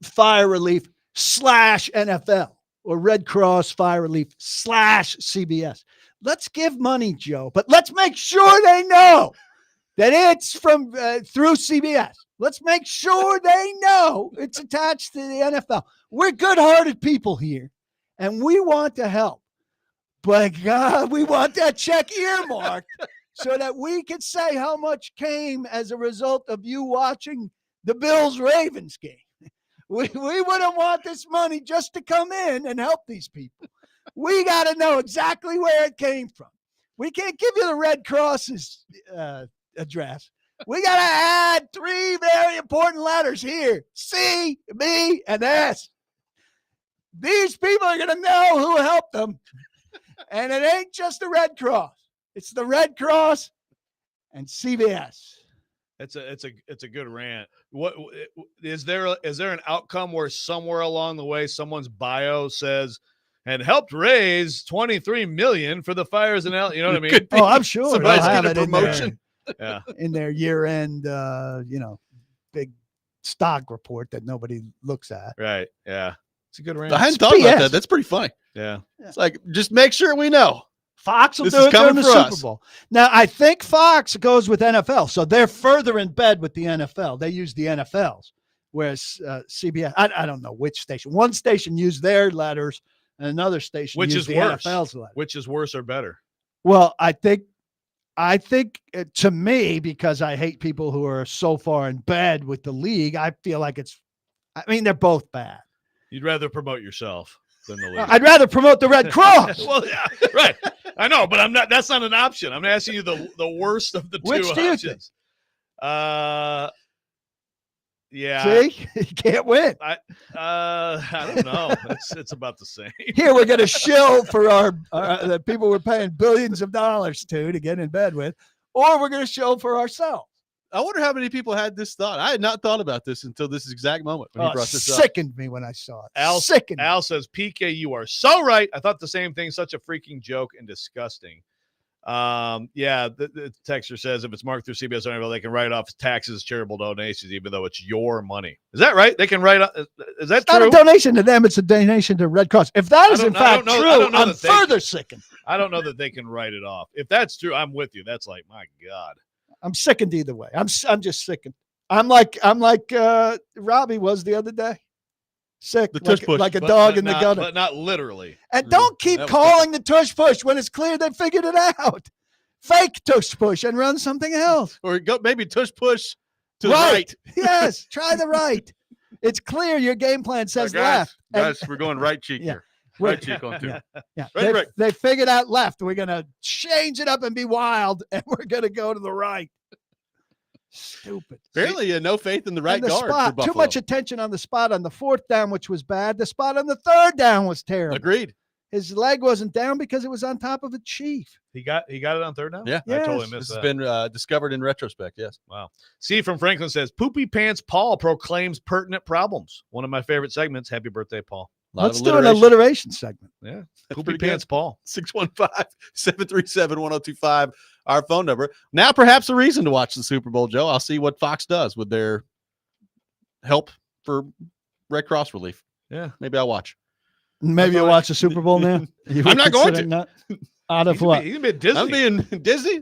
Fire Relief /NFL or Red Cross Fire Relief /CBS. Let's give money, Joe, but let's make sure they know that it's from through CBS. Let's make sure they know it's attached to the NFL. We're good-hearted people here, and we want to help. But God, we want that check earmarked so that we can say how much came as a result of you watching the Bills-Ravens game. We wouldn't want this money just to come in and help these people. We got to know exactly where it came from. We can't give you the Red Cross's address. We got to add 3 very important letters here: C, B, and S. These people are going to know who helped them. And it ain't just the Red Cross. It's the Red Cross and CBS. It's a good rant. What is there an outcome where somewhere along the way someone's bio says and helped raise $23 million for the fires in L? You know what I mean? Oh, I'm sure. Somebody's They'll have getting a it in there. promotion. Yeah. In their year-end, big stock report that nobody looks at. Right. Yeah. It's a good rant. I hadn't thought about BS. that. That's pretty funny. Yeah. It's like, just make sure we know. Fox will This do is it during coming the for Super us. Bowl. Now, I think Fox goes with NFL, so they're further in bed with the NFL. They use the NFL's, whereas CBS, I don't know which station. One station used their letters, and another station Which used is the worse? NFL's letters. Which is worse or better? Well, I think to me, because I hate people who are so far in bed with the league, I feel like they're both bad. You'd rather promote yourself than the league. I'd rather promote the Red Cross. Well, yeah, right. I know, but I'm not. That's not an option. I'm asking you the worst of the two Which do you options. Yeah. See, you can't win. I don't know. It's about the same. Here we're going to shill for our the people we're paying billions of dollars to get in bed with, or we're going to shill for ourselves. I wonder how many people had this thought. I had not thought about this until this exact moment when he brought this up. Sickened me when I saw it. Al says, PK, you are so right. I thought the same thing. Such a freaking joke and disgusting. The texter says if it's marked through CBS or NFL, they can write off taxes, charitable donations, even though it's your money. Is that right? They can write off. Is that It's true? not a donation to them. It's a donation to Red Cross. If that is in fact true, I'm further sickened. I don't know that they can write it off. If that's true, I'm with you. That's like, my God. I'm sickened either way. I'm just sickened. I'm like Robby was the other day. Sick, The tush push. like a dog in the gutter. But not literally. And don't keep calling the tush push when it's clear they figured it out. Fake tush push and run something else. Or go maybe tush push to the right. Yes, try the right. It's clear your game plan says left. Guys, we're going right cheek Yeah. here. Right cheek on two. Yeah. Right. They figured out left. We're going to change it up and be wild, and we're going to go to the right. Stupid. Apparently, no faith in the right And the guard. For spot. Too Buffalo. much attention on the spot on the 4th down, which was bad. The spot on the 3rd down was terrible. Agreed. His leg wasn't down because it was on top of a chief. He got it on third down? Yeah. I totally Yes. missed This that. has been discovered in retrospect. Yes. Wow. Steve from Franklin says, Poopy Pants Paul proclaims pertinent problems. One of my favorite segments. Happy birthday, Paul. Let's do an alliteration segment. Yeah. That's Poopy pretty Pants good. Paul. 615-737-1025, our phone number. Now, perhaps a reason to watch the Super Bowl, Joe. I'll see what Fox does with their help for Red Cross relief. Yeah. Maybe I'll watch. Maybe you'll watch the Super Bowl now. I'm not going to. Not, out of what? He's been Disney. I'm being Disney.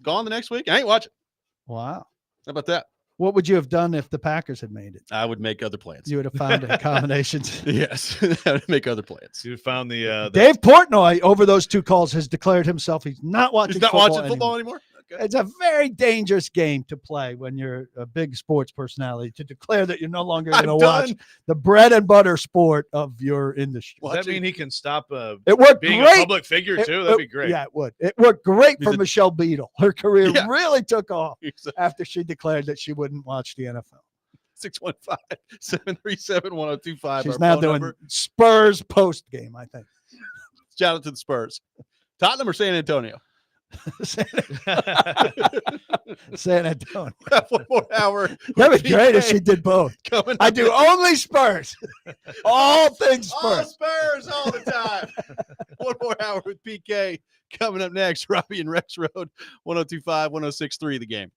Gone the next week. I ain't watching. Wow. How about that? What would you have done if the Packers had made it? I would make other plans. You would have found accommodations. Yes. I would make other plans. You found the Dave Portnoy over those 2 calls has declared himself he's not watching. He's not watching football anymore. Okay. It's a very dangerous game to play when you're a big sports personality, to declare that you're no longer going to watch the bread and butter sport of your industry. Does that mean he can stop it worked being great. a public figure too? That'd be great. Yeah, it would. It worked great for Michelle Beadle. Her career really took off after she declared that she wouldn't watch the NFL. 615-737-1025. She's now doing Spurs post game, I think. Shout out to the Spurs. Tottenham or San Antonio? San Antonio. One more hour. That'd be great if she did both. I do only Spurs. All things Spurs. All Spurs all the time. One more hour with PK coming up next. Robby and Rexrode, 1025, 1063, The Game.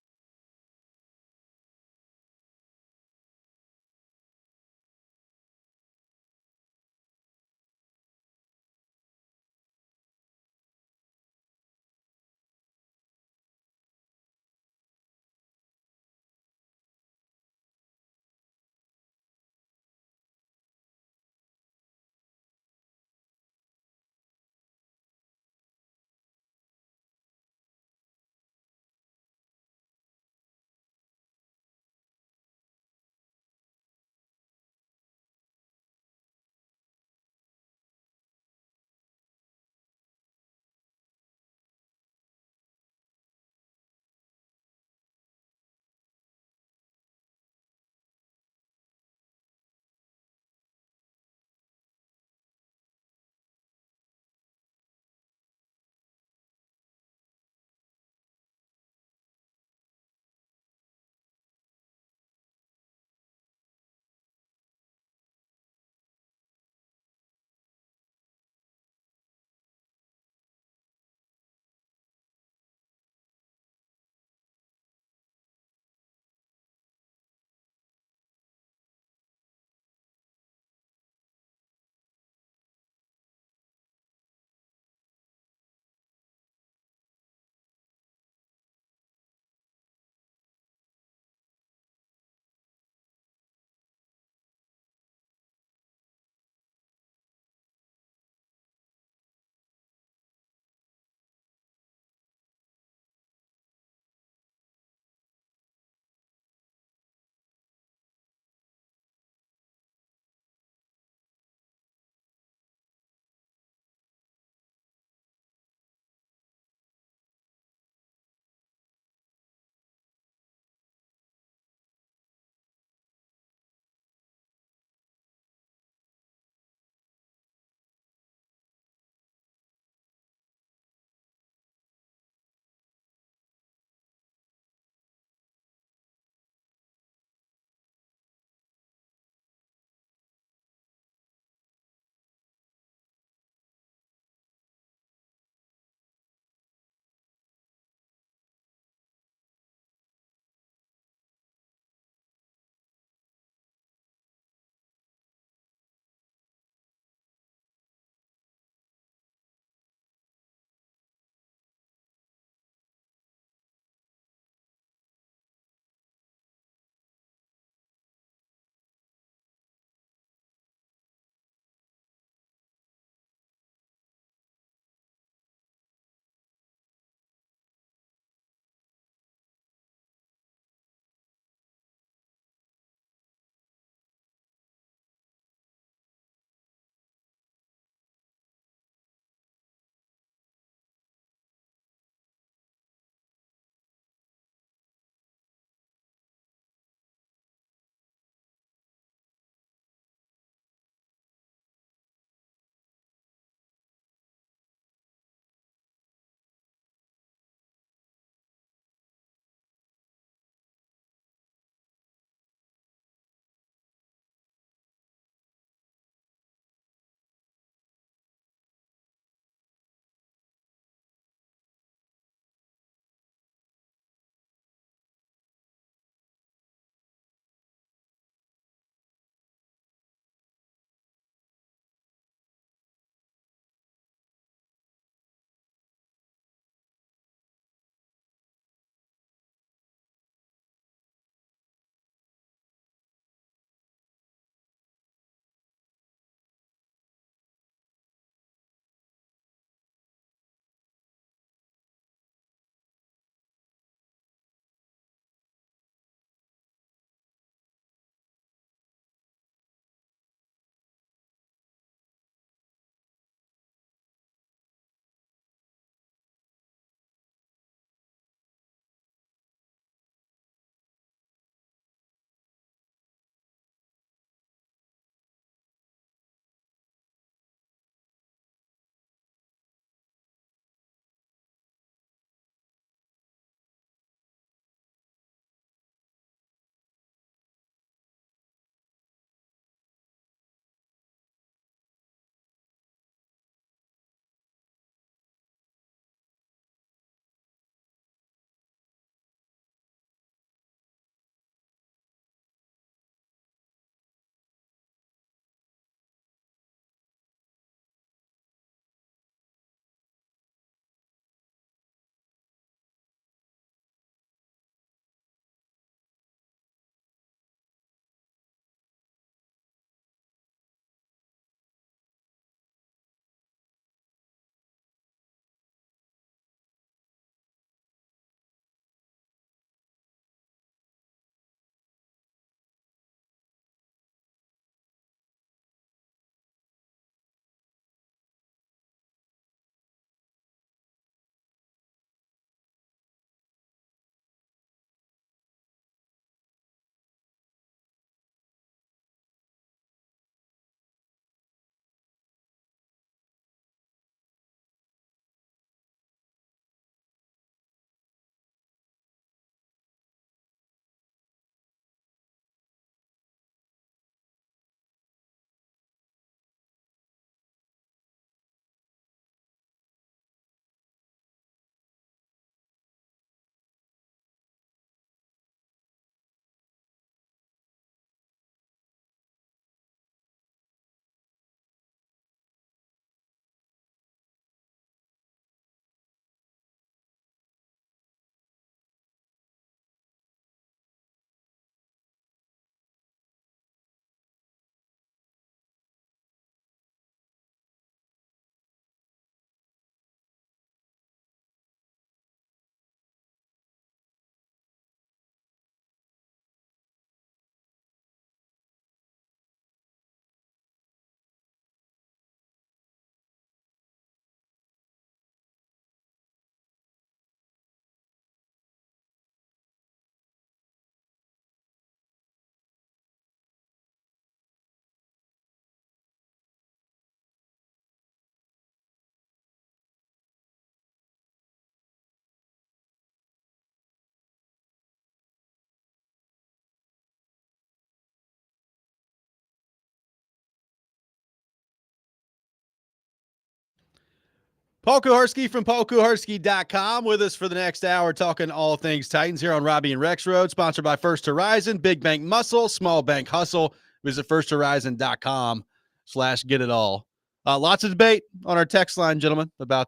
Paul Kuharsky from paulkuharsky.com with us for the next hour, talking all things Titans here on Robby and Rexrode, sponsored by First Horizon, Big Bank Muscle, Small Bank Hustle. Visit firsthorizon.com/getitall. Lots of debate on our text line, gentlemen, about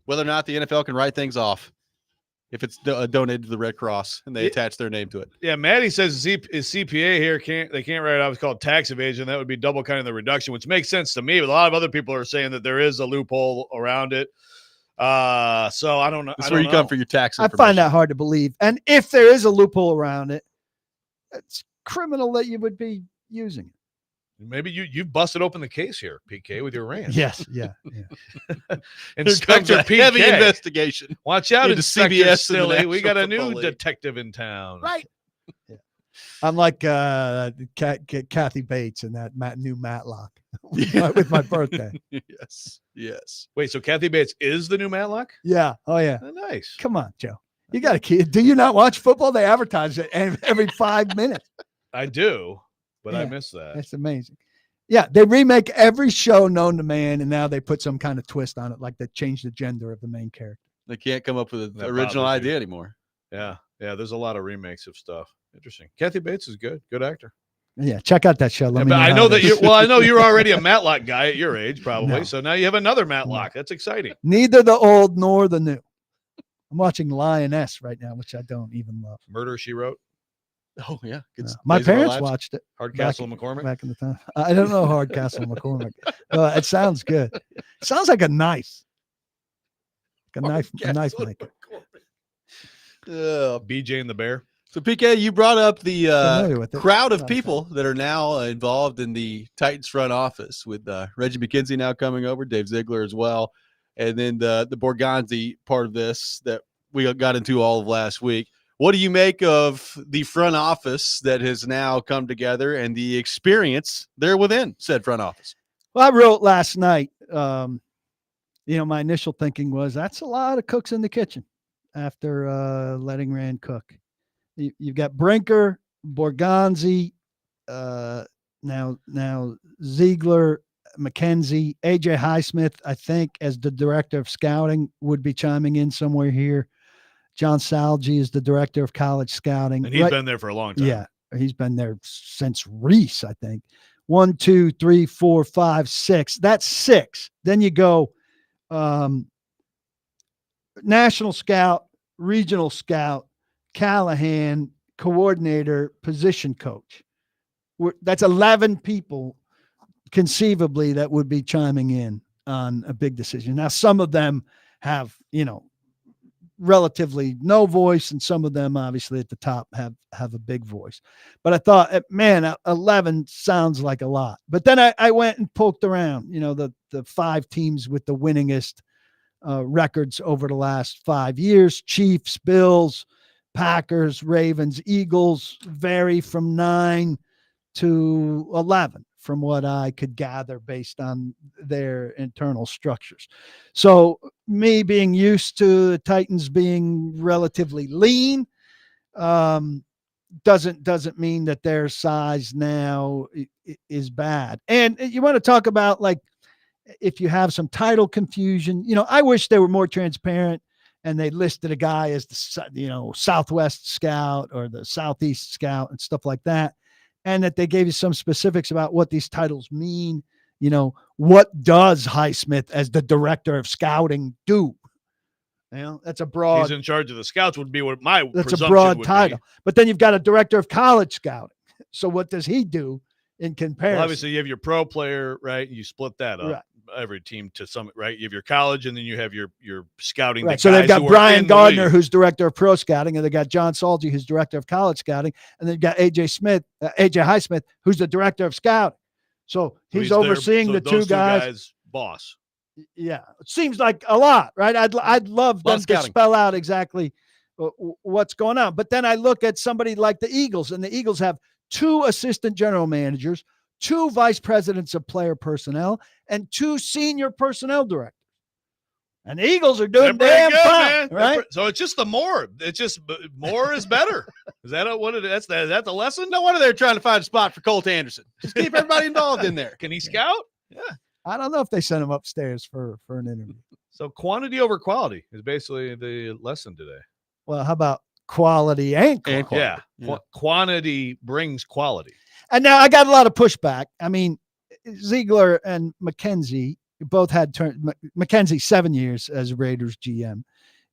whether or not the NFL can write things off if it's donated to the Red Cross and they attach their name to it. Yeah, Maddie says his CPA here can't write it off. It's called tax evasion. That would be double counting the reduction, which makes sense to me. But a lot of other people are saying that there is a loophole around it. So I don't know. That's where you come for your tax I information. find that hard to believe. And if there is a loophole around it, it's criminal that you would be using it. Maybe you've busted open the case here, PK, with your rant. Yes, yeah. Inspector PK. Heavy investigation. Watch out, into Inspector CBS and the Silly. We got a National new Football League. detective in town. Right. Yeah. I'm like Kathy Bates in that new Matlock with my birthday. Yes. Wait, so Kathy Bates is the new Matlock? Yeah. Oh, yeah. Oh, nice. Come on, Joe. You got a kid. Do you not watch football? They advertise it every 5 minutes. I do, but I Yeah, miss that. That's amazing. Yeah, they remake every show known to man, and now they put some kind of twist on it, like they changed the gender of the main character. They can't come up with an That original bothers you. idea anymore. Yeah. There's a lot of remakes of stuff. Interesting. Kathy Bates is good actor. Yeah, check out that show. Let me But know I how know it that is. I know you're already a Matlock guy at your age, probably. No. So now you have another Matlock. That's exciting. Neither the old nor the new. I'm watching Lioness right now, which I don't even love. Murder, She Wrote. Oh, yeah. Good My Days of Our parents Lives. watched it Hardcastle McCormick. back in the time. I don't know Hardcastle McCormick. It sounds good. Sounds like a knife. Like a knife Hardcastle maker. BJ and the Bear. So, PK, you brought up Familiar the with it. crowd of Not people that are now involved in the Titans front office, with Reggie McKenzie now coming over, Dave Ziegler as well, and then the Borgonzi part of this that we got into all of last week. What do you make of the front office that has now come together and the experience there within said front office? Well, I wrote last night, my initial thinking was that's a lot of cooks in the kitchen after letting Rand cook. You've got Brinker, Borgonzi, now Ziegler, McKenzie, AJ Highsmith, I think, as the director of scouting would be chiming in somewhere here. John Salgi is the director of college scouting. And he's been there for a long time. Yeah, he's been there since Reese, I think. 1, 2, 3, 4, 5, 6. That's 6. Then you go national scout, regional scout, Callahan, coordinator, position coach. That's 11 people conceivably that would be chiming in on a big decision. Now, some of them have, relatively no voice, and some of them obviously at the top have a big voice. But I thought, man, 11 sounds like a lot. But then I went and poked around, the 5 teams with the winningest records over the last 5 years: Chiefs, Bills, Packers, Ravens, Eagles, vary from 9 to 11 from what I could gather based on their internal structures. So me being used to the Titans being relatively lean doesn't mean that their size now is bad. And you want to talk about, like, if you have some title confusion, I wish they were more transparent and they listed a guy as the Southwest Scout or the Southeast Scout and stuff like that, and that they gave you some specifics about what these titles mean. What does Highsmith as the director of scouting do? That's a broad. He's in charge of the scouts would be what my That's a presumption broad would title. be. But then you've got a director of college scouting. So what does he do in comparison? Well, obviously, you have your pro player, right? You split that up. Right. Every team to some, right? You have your college, and then you have your scouting. Right. The So they've guys got who are Brian in the Gardner, league. who's director of pro scouting, and they got John Salgi, who's director of college scouting, and they've got AJ Highsmith, who's the director of scouting. So he's overseeing the those two guys. Boss. Yeah, it seems like a lot, right? I'd love them to scouting. spell out exactly what's going on. But then I look at somebody like the Eagles, and the Eagles have 2 assistant general managers, 2 vice presidents of player personnel, and 2 senior personnel directors. And the Eagles are doing They're pretty damn good, fine, man. right? So it's just the more. It's just more is better. Is that what it is? Is that the lesson? No wonder they're trying to find a spot for Colt Anderson. Just keep everybody involved in there. Can he scout? I don't know if they sent him upstairs for an interview. So quantity over quality is basically the lesson today. Well, how about quality and quality? And quality. Yeah. Quantity brings quality. And now I got a lot of pushback. I mean, Ziegler and McKenzie both had McKenzie 7 years as Raiders GM,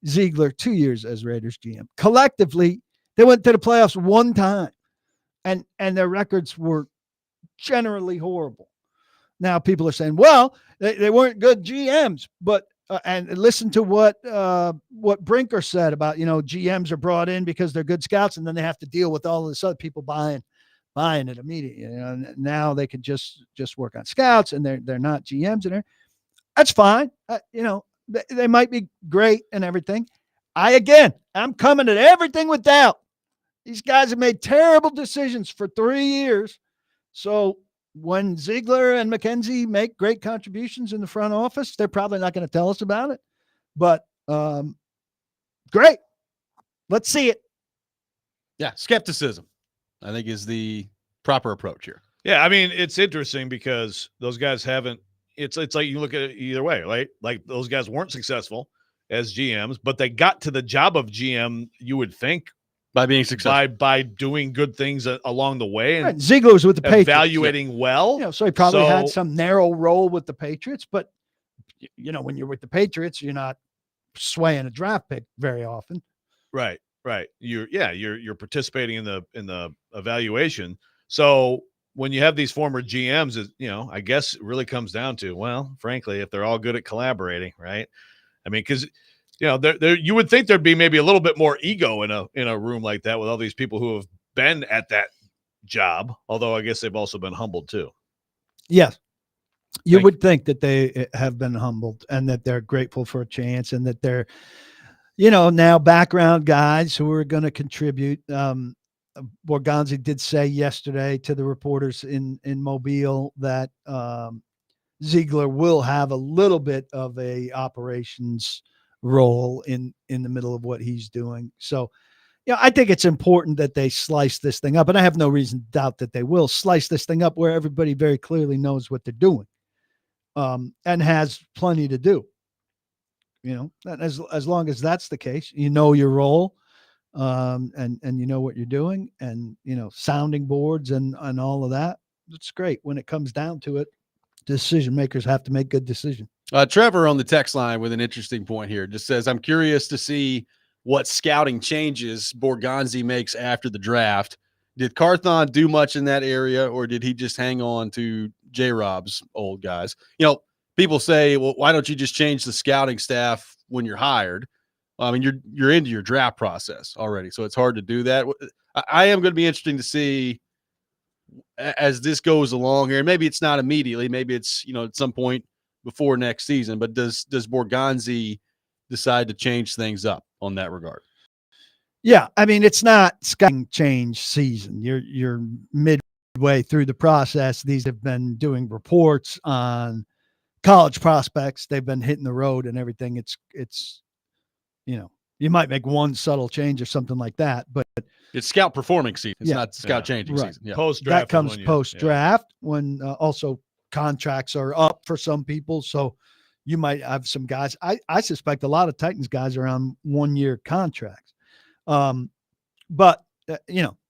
Ziegler 2 years as Raiders GM. Collectively, they went to the playoffs one time, and their records were generally horrible. Now people are saying, well, they weren't good GMs, but and listen to what Brinker said about, GMs are brought in because they're good scouts, and then they have to deal with all this other people buying it immediately. Now they can just work on scouts, and they're not GMs, and that's fine. They might be great and everything. I'm coming at everything with doubt. These guys have made terrible decisions for 3 years. So when Ziegler and McKenzie make great contributions in the front office, they're probably not going to tell us about it. But great. Let's see it. Yeah, skepticism, I think, is the proper approach here. Yeah, I mean, it's interesting because those guys haven't – it's like you look at it either way, right? Like those guys weren't successful as GMs, but they got to the job of GM, you would think, by being successful, by doing good things along the way, and right. Ziegler was with the Patriots, evaluating well. So he probably had some narrow role with the Patriots, but when you're with the Patriots, you're not swaying a draft pick very often. Right. You're participating in the evaluation. So when you have these former GMs, I guess it really comes down to, well, frankly, if they're all good at collaborating, right? I mean, because you would think there'd be maybe a little bit more ego in a room like that with all these people who have been at that job. Although I guess they've also been humbled too. Yes, you would think that they have been humbled and that they're grateful for a chance, and that they're, now background guys who are going to contribute. Borgonzi did say yesterday to the reporters in Mobile that Ziegler will have a little bit of a operations role in the middle of what he's doing. So, I think it's important that they slice this thing up, and I have no reason to doubt that they will slice this thing up where everybody very clearly knows what they're doing, and has plenty to do. As long as that's the case, your role, and what you're doing, and sounding boards and all of that. It's great. When it comes down to it, decision makers have to make good decisions. Trevor on the text line with an interesting point here just says, I'm curious to see what scouting changes Borgonzi makes after the draft. Did Carthon do much in that area, or did he just hang on to J-Rob's old guys? People say, well, why don't you just change the scouting staff when you're hired? I mean, you're into your draft process already, so it's hard to do that. I am going to be interesting to see as this goes along here. And maybe it's not immediately, maybe it's, at some point before next season, but does Borgonzi decide to change things up on that regard? Yeah. I mean, it's not scouting change season. You're midway through the process. These have been doing reports on college prospects. They've been hitting the road and everything. It's, you might make one subtle change or something like that, but it's scout performing season. It's not scout changing season. Yeah. Post-draft. That comes post-draft when also contracts are up for some people. So you might have some guys. I suspect a lot of Titans guys are on 1-year contracts. But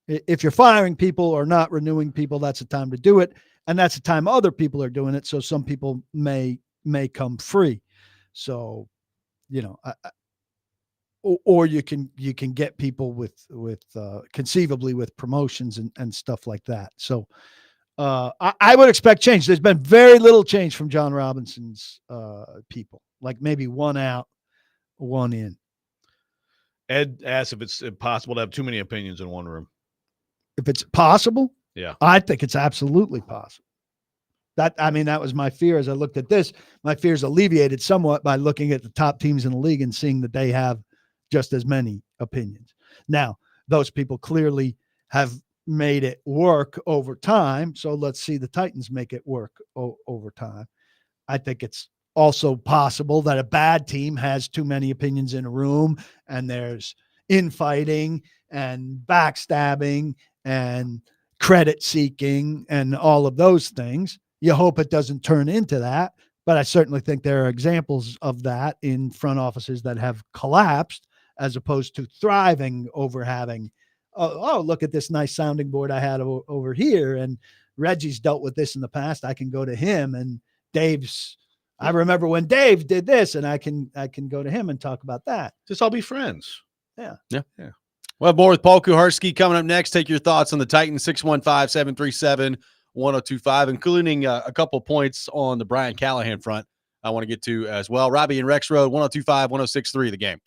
if you're firing people or not renewing people, that's the time to do it. And that's the time other people are doing it. So some people may come free. So, or you can get people with conceivably with promotions and stuff like that. So I would expect change. There's been very little change from John Robinson's people, like maybe one out, one in. Ed asked if it's possible to have too many opinions in one room. If it's possible, yeah, I think it's absolutely possible. That was my fear as I looked at this. My fears alleviated somewhat by looking at the top teams in the league and seeing that they have just as many opinions. Now, those people clearly have made it work over time. So let's see the Titans make it work over time. I think it's also possible that a bad team has too many opinions in a room, and there's infighting and backstabbing and credit seeking and all of those things. You hope it doesn't turn into that, But I certainly think there are examples of that in front offices that have collapsed as opposed to thriving over having, oh, look at this nice sounding board I had over here. And Reggie's dealt with this in the past. I can go to him, and I remember when Dave did this, and I can go to him and talk about that. Just all be friends. Yeah. Well, more with Paul Kuharsky coming up next. Take your thoughts on the Titans, 615-737-1025, including a couple points on the Brian Callahan front I want to get to as well. Robby and Rexrode, 1025, 1063, The Game.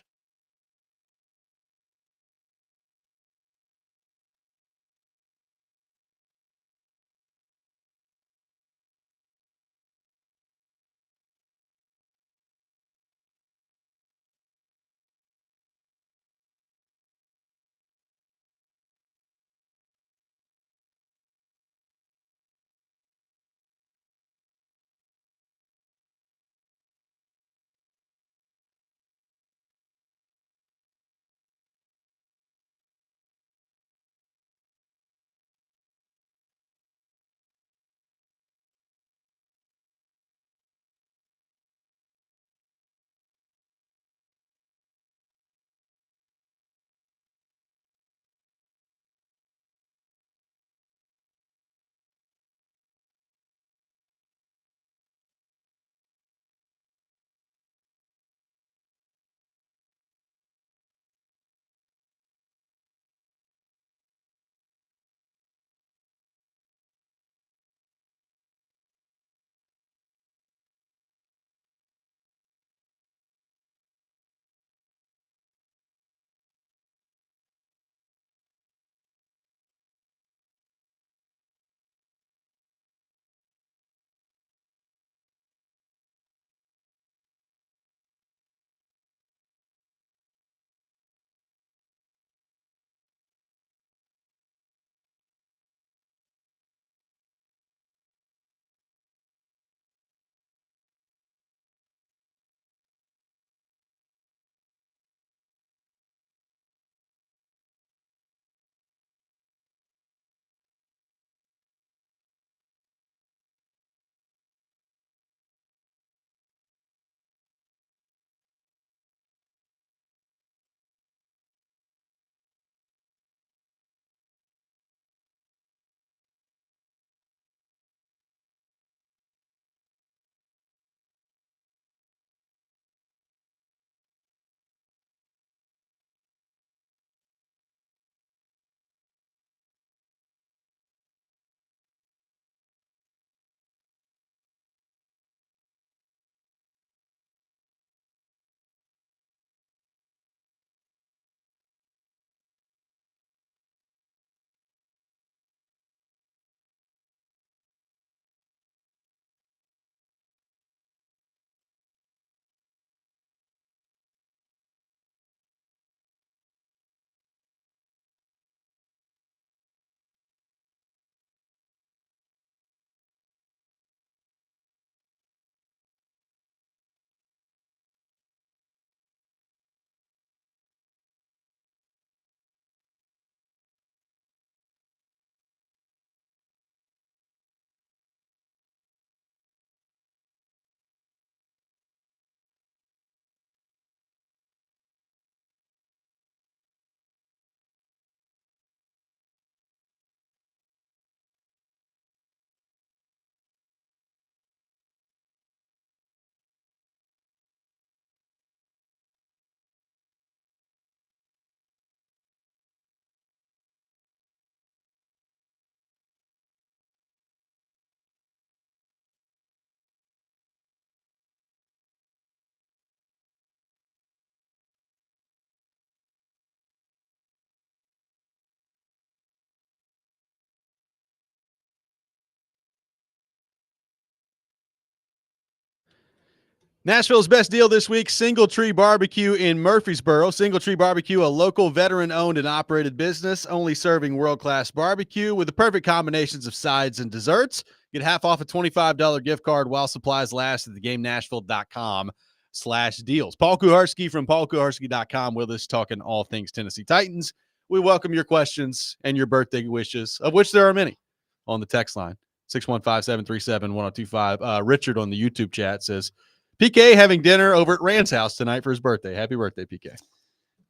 Nashville's best deal this week, Single Tree Barbecue in Murfreesboro. Single Tree Barbecue, a local veteran-owned and operated business, only serving world-class barbecue with the perfect combinations of sides and desserts. Get half off a $25 gift card while supplies last at theGameNashville.com/deals. Paul Kuharsky from paulkuharsky.com with us talking all things Tennessee Titans. We welcome your questions and your birthday wishes, of which there are many, on the text line. 615-737-1025. Richard on the YouTube chat says, PK having dinner over at Rand's house tonight for his birthday. Happy birthday, PK.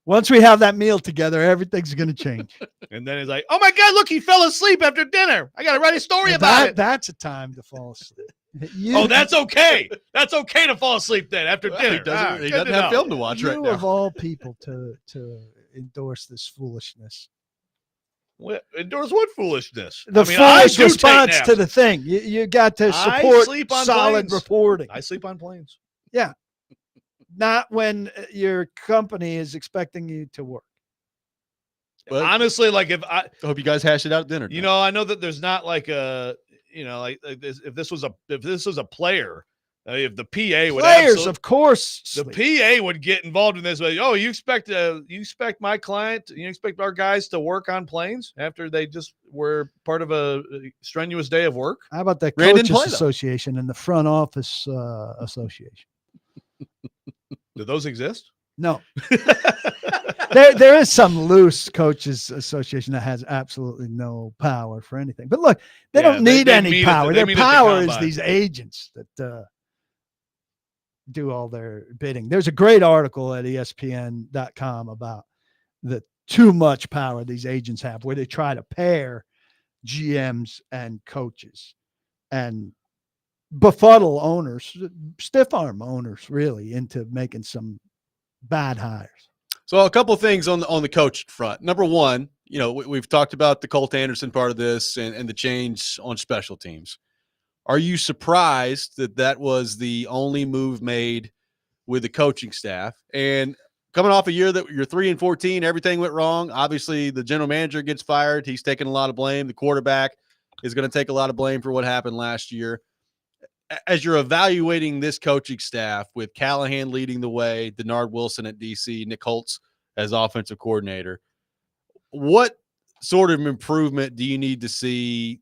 Once we have that meal together, everything's going to change. And then he's like, oh my God, look, he fell asleep after dinner. I got to write a story about it. That's a time to fall asleep. Oh, that's okay. That's okay to fall asleep then after dinner. He doesn't have film to watch right You now. of all people to endorse this foolishness. Endorse what foolishness? The foolish response to the thing. You got to support solid reporting. I sleep on planes. Yeah. Not when your company is expecting you to work. But honestly, like I hope you guys hash it out at dinner. You know, I know that there's not like a, like this, if this was a player, if the PA would players, of course, the PA would get involved in this. Oh, you expect my client, you expect our guys to work on planes after they just were part of a strenuous day of work? How about the Coaches Association and the Front Office Association? Do those exist? No. There is some loose Coaches Association that has absolutely no power for anything. But look, they don't need any power. Their power is these agents that do all their bidding. There's a great article at ESPN.com about the too much power these agents have, where they try to pair GMs and coaches and befuddle owners, stiff arm owners, really, into making some bad hires. So a couple of things on the coach front. Number one, we've talked about the Colt Anderson part of this and the change on special teams. Are you surprised that was the only move made with the coaching staff? And coming off a year that you're 3-14, everything went wrong. Obviously, the general manager gets fired. He's taking a lot of blame. The quarterback is going to take a lot of blame for what happened last year. As you're evaluating this coaching staff with Callahan leading the way, Denard Wilson at DC, Nick Holtz as offensive coordinator, what sort of improvement do you need to see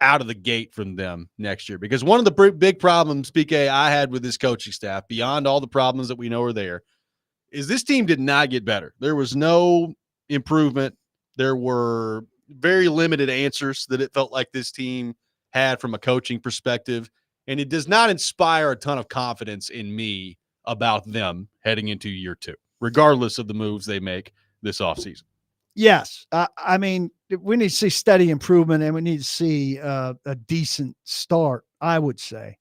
out of the gate from them next year? Because one of the big problems, PK, I had with this coaching staff, beyond all the problems that we know are there, is this team did not get better. There was no improvement. There were very limited answers that it felt like this team had from a coaching perspective. And it does not inspire a ton of confidence in me about them heading into year two, regardless of the moves they make this offseason. Yes. I mean, we need to see steady improvement, and we need to see a decent start, I would say.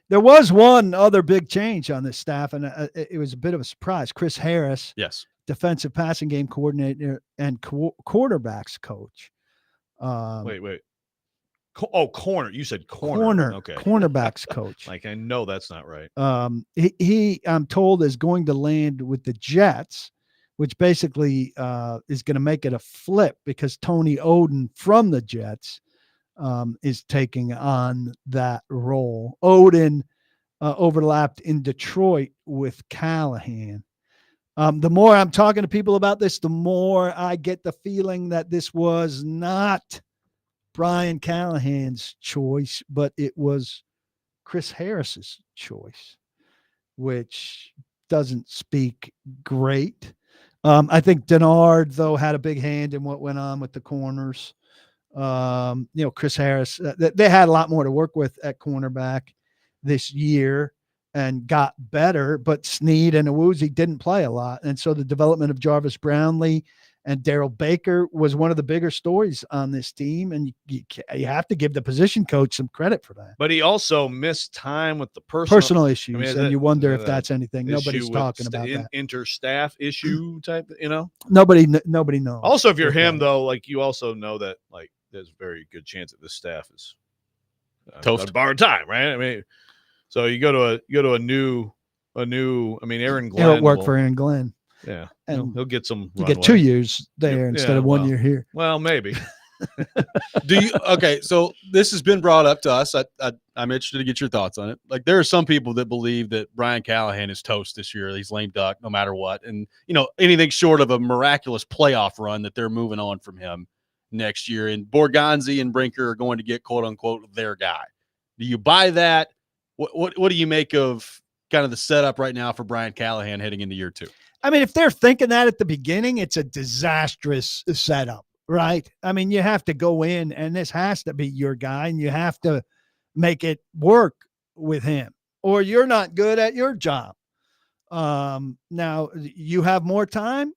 There was one other big change on this staff, and it was a bit of a surprise. Chris Harris, yes, defensive passing game coordinator and quarterbacks coach. Wait. Corner. You said corner. Corner. Okay. Cornerbacks coach. Like, I know that's not right. He I'm told, is going to land with the Jets, which basically is going to make it a flip because Tony Oden from the Jets is taking on that role. Oden overlapped in Detroit with Callahan. The more I'm talking to people about this, the more I get the feeling that this was not Brian Callahan's choice, but it was Chris Harris's choice, which doesn't speak great. I think Denard, though, had a big hand in what went on with the corners. Chris Harris, they had a lot more to work with at cornerback this year and got better, but Snead and Awuzie didn't play a lot. And so the development of Jarvis Brownlee and Daryl Baker was one of the bigger stories on this team. And you have to give the position coach some credit for that. But he also missed time with the personal issues. And you wonder if that's anything. Nobody's talking about that. Interstaff issue type, Nobody knows. Also, if you're him, though, like, you also know that, like, there's a very good chance that this staff is toast on borrowed time, right? I mean, so you go to a new. I mean, Aaron Glenn. It'll work for Aaron Glenn. Yeah, and he'll get some. You get 2 years there instead of 1 year here. Well, maybe. Okay, so this has been brought up to us. I'm interested to get your thoughts on it. Like, there are some people that believe that Brian Callahan is toast this year. He's lame duck no matter what. And, anything short of a miraculous playoff run that they're moving on from him next year. And Borgonzi and Brinker are going to get, quote unquote, their guy. Do you buy that? What do you make of kind of the setup right now for Brian Callahan heading into year two? I mean, if they're thinking that at the beginning, it's a disastrous setup. right? I mean, you have to go in, and this has to be your guy, and you have to make it work with him, or you're not good at your job. Now you have more time.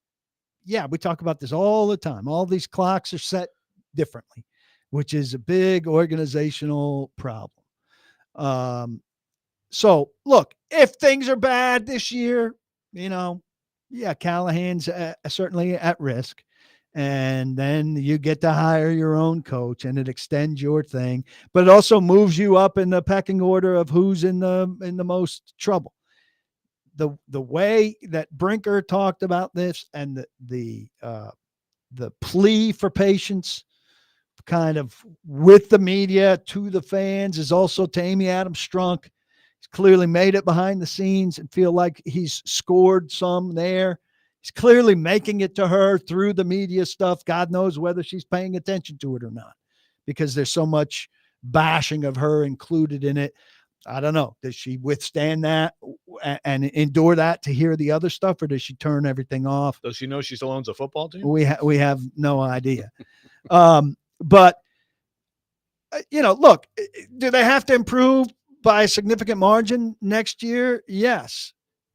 Yeah, we talk about this all the time. All these clocks are set differently, which is a big organizational problem. So look, if things are bad this year, yeah, Callahan's certainly at risk. And then you get to hire your own coach, and it extends your thing, but it also moves you up in the pecking order of who's in the most trouble. The way that Brinker talked about this, and the plea for patience, kind of with the media to the fans, is also to Amy Adams Strunk. He's clearly made it behind the scenes and feel like he's scored some there. He's clearly making it to her through the media stuff. God knows whether she's paying attention to it or not, because there's so much bashing of her included in it. I don't know. Does she withstand that and endure that to hear the other stuff, or does she turn everything off? Does she know she still owns a football team? We have no idea. But look, do they have to improve by a significant margin next year? Yes.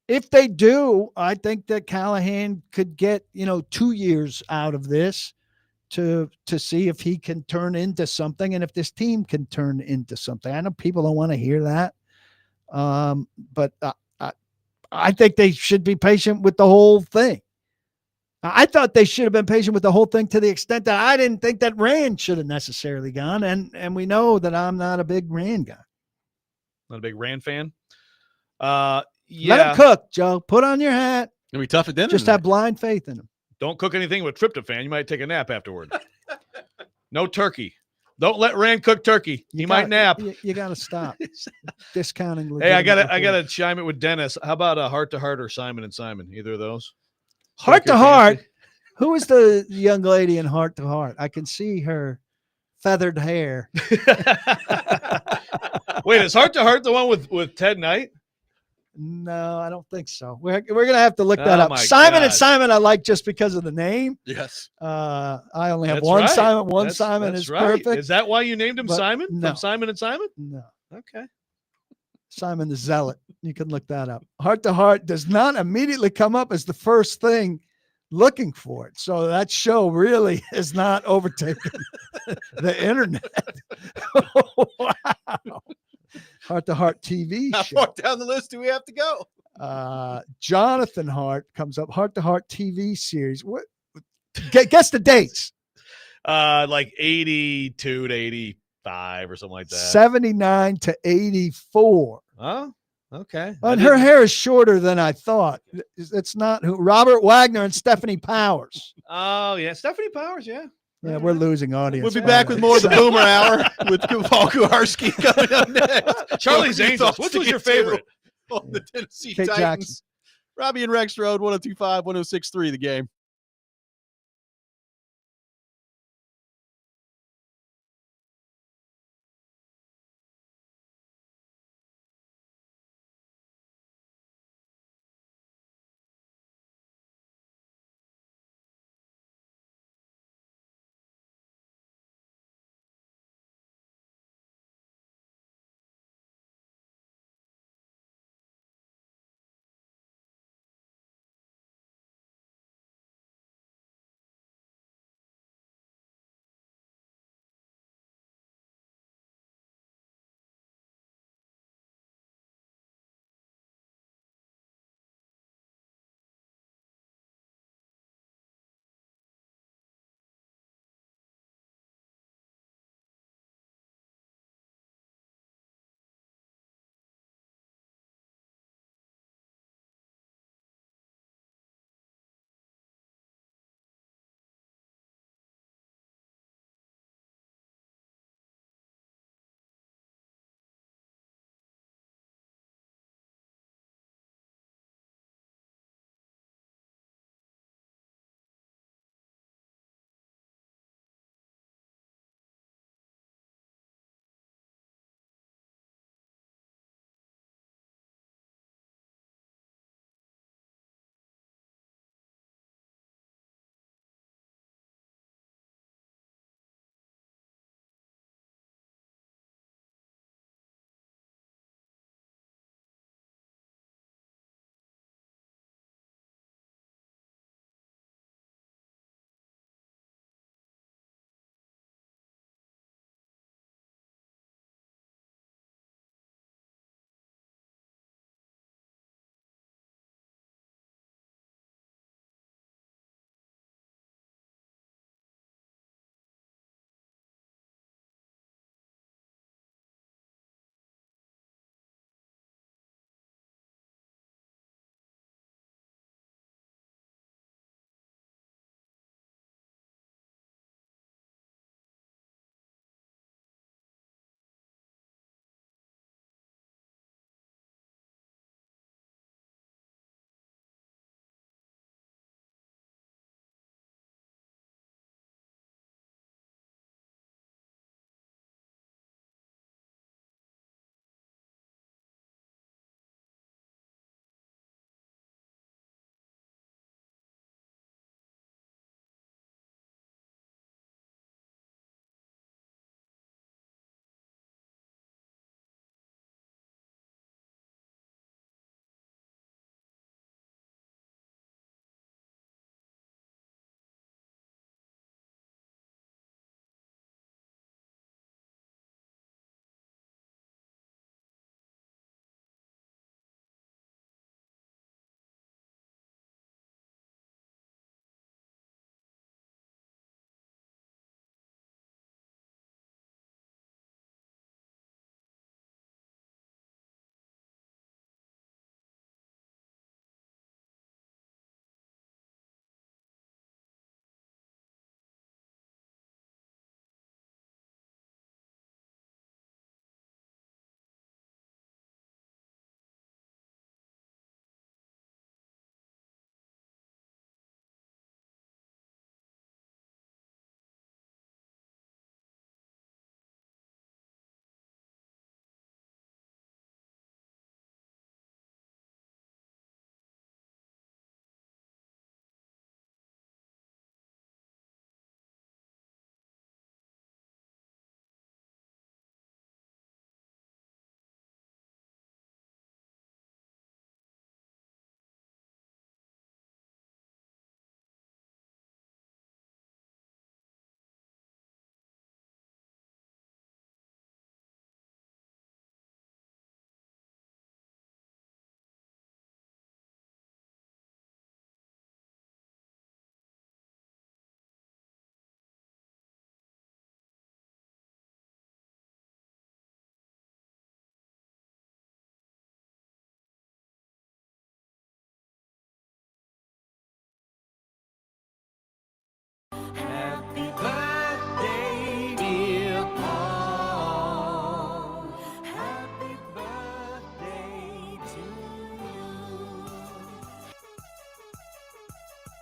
If they do, I think that Callahan could get 2 years out of this to see if he can turn into something, and if this team can turn into something. I know people don't want to hear that, but I think they should be patient with the whole thing. I thought they should have been patient with the whole thing, to the extent that I didn't think that Rand should have necessarily gone, and we know that I'm not a big Rand guy. Not a big Rand fan. Let Yeah. him cook, Joe. Put on your hat. It'll be tough at dinner. Just have blind faith in him. Don't cook anything with tryptophan. You might take a nap afterward. No turkey. Don't let Rand cook turkey. He might nap. You got to stop discounting. Hey, I gotta chime it with Dennis. How about a Heart to Heart or Simon and Simon? Either of those? Heart to Heart. Who is the young lady in Heart to Heart? I can see her feathered hair. Wait, is Heart to Heart the one with Ted Knight? No, I don't think so. We're gonna have to look that up. Simon and Simon, I like just because of the name. Yes. I only have That's one right. Simon. One That's Simon is right. perfect. Is that why you named him But Simon? no. From Simon and Simon? No, Okay. Simon the Zealot. You can look that up. Heart to Heart does not immediately come up as the first thing looking for it. So that show really has not overtaken the internet. Wow. Heart to Heart TV How show. far down the list do we have to go? Jonathan Hart comes up. Heart to Heart TV series. What? Guess the dates. Like 82 to 85 or something like that. 79 to 84. Oh, okay. And her hair is shorter than I thought. It's not who. Robert Wagner and Stephanie Powers. Oh, yeah. Stephanie Powers, yeah. Yeah, we're losing audience. We'll be back with more of the Boomer Hour with Paul Kuharski coming up next. Charlie's Angels. Which was your favorite? On the Tennessee Kate Titans. Jackson. Robby and Rexrode, 102.5, 106.3, The Game.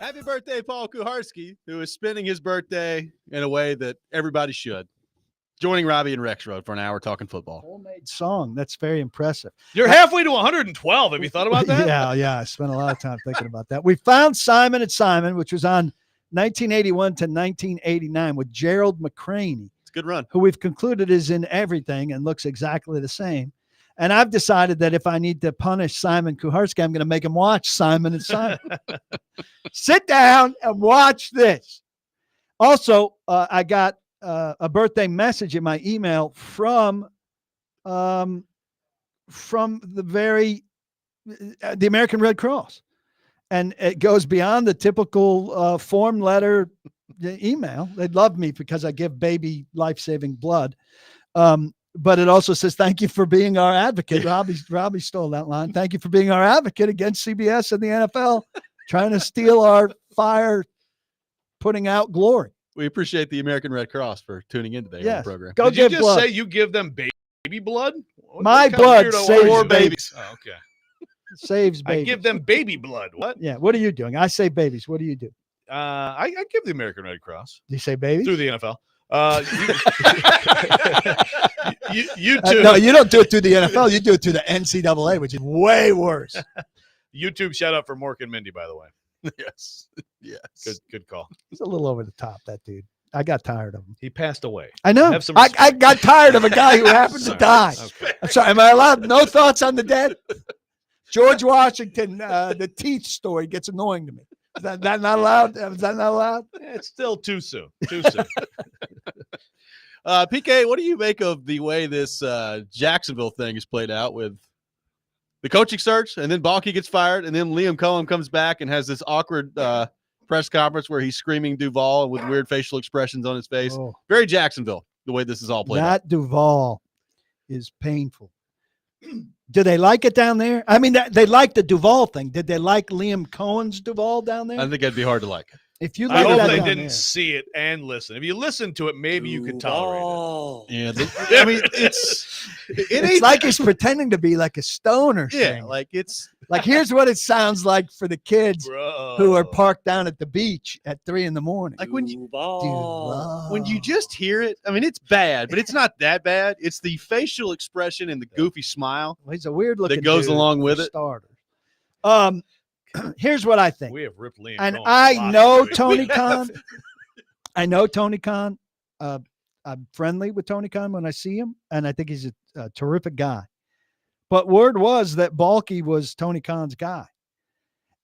Happy birthday, Paul Kuharski, who is spending his birthday in a way that everybody should. Joining Robby and Rexrode for an hour talking football. Homemade song. That's very impressive. You're halfway to 112. Have you thought about that? Yeah. I spent a lot of time thinking about that. We found Simon & Simon, which was on 1981 to 1989 with Gerald McCraney. It's a good run. Who we've concluded is in everything and looks exactly the same. And I've decided that if I need to punish Simon Kuharski, I'm going to make him watch Simon & Simon. Sit down and watch this. Also, I got a birthday message in my email from the American Red Cross, and it goes beyond the typical form letter email. They love me because I give baby life-saving blood, but it also says thank you for being our advocate. Robby stole that line. Thank you for being our advocate against CBS and the NFL trying to steal our fire, putting out glory. We appreciate the American Red Cross for tuning in today on the program. Did you just say you give them baby blood? My blood saves babies. Oh, okay. Saves babies. I give them baby blood. What? Yeah. What are you doing? I say babies. What do you do? I give the American Red Cross. Do you say babies? Through the NFL. You too. No, you don't do it through the NFL. You do it through the NCAA, which is way worse. YouTube shout out for Mork and Mindy, by the way. Yes. Good call. He's a little over the top, that dude. I got tired of him. He passed away. I know. I got tired of a guy who happened to die. Okay. I'm sorry. Am I allowed? No thoughts on the dead? George Washington, the teeth story gets annoying to me. Is that not allowed? Is that not allowed? It's still too soon. Too soon. PK, what do you make of the way this Jacksonville thing is played out with the coaching search, and then Balky gets fired, and then Liam Cohen comes back and has this awkward press conference where he's screaming Duval with weird facial expressions on his face? Oh. Very Jacksonville, the way this is all played out. That Duval is painful. Do they like it down there? I mean, they like the Duval thing. Did they like Liam Cohen's Duval down there? I think that'd be hard to like. If you I look hope at they that didn't there. see it and listen. If you listen to it, maybe you could tolerate it. Yeah, I mean, It's like he's pretending to be like a stoner. Yeah, like it's like here's what it sounds like for the kids Bro. who are parked down at the beach at 3 a.m. like when you Duval. when you just hear it. I mean, it's bad, but it's not that bad. It's the facial expression and the goofy smile Well, he's a weird looking that goes dude along for with it. starters. Here's what I think. We have ripped Liam And Cohen I a lot know this week. Tony Khan. I know Tony Khan. I'm friendly with Tony Khan when I see him, and I think he's a terrific guy. But word was that Balky was Tony Khan's guy.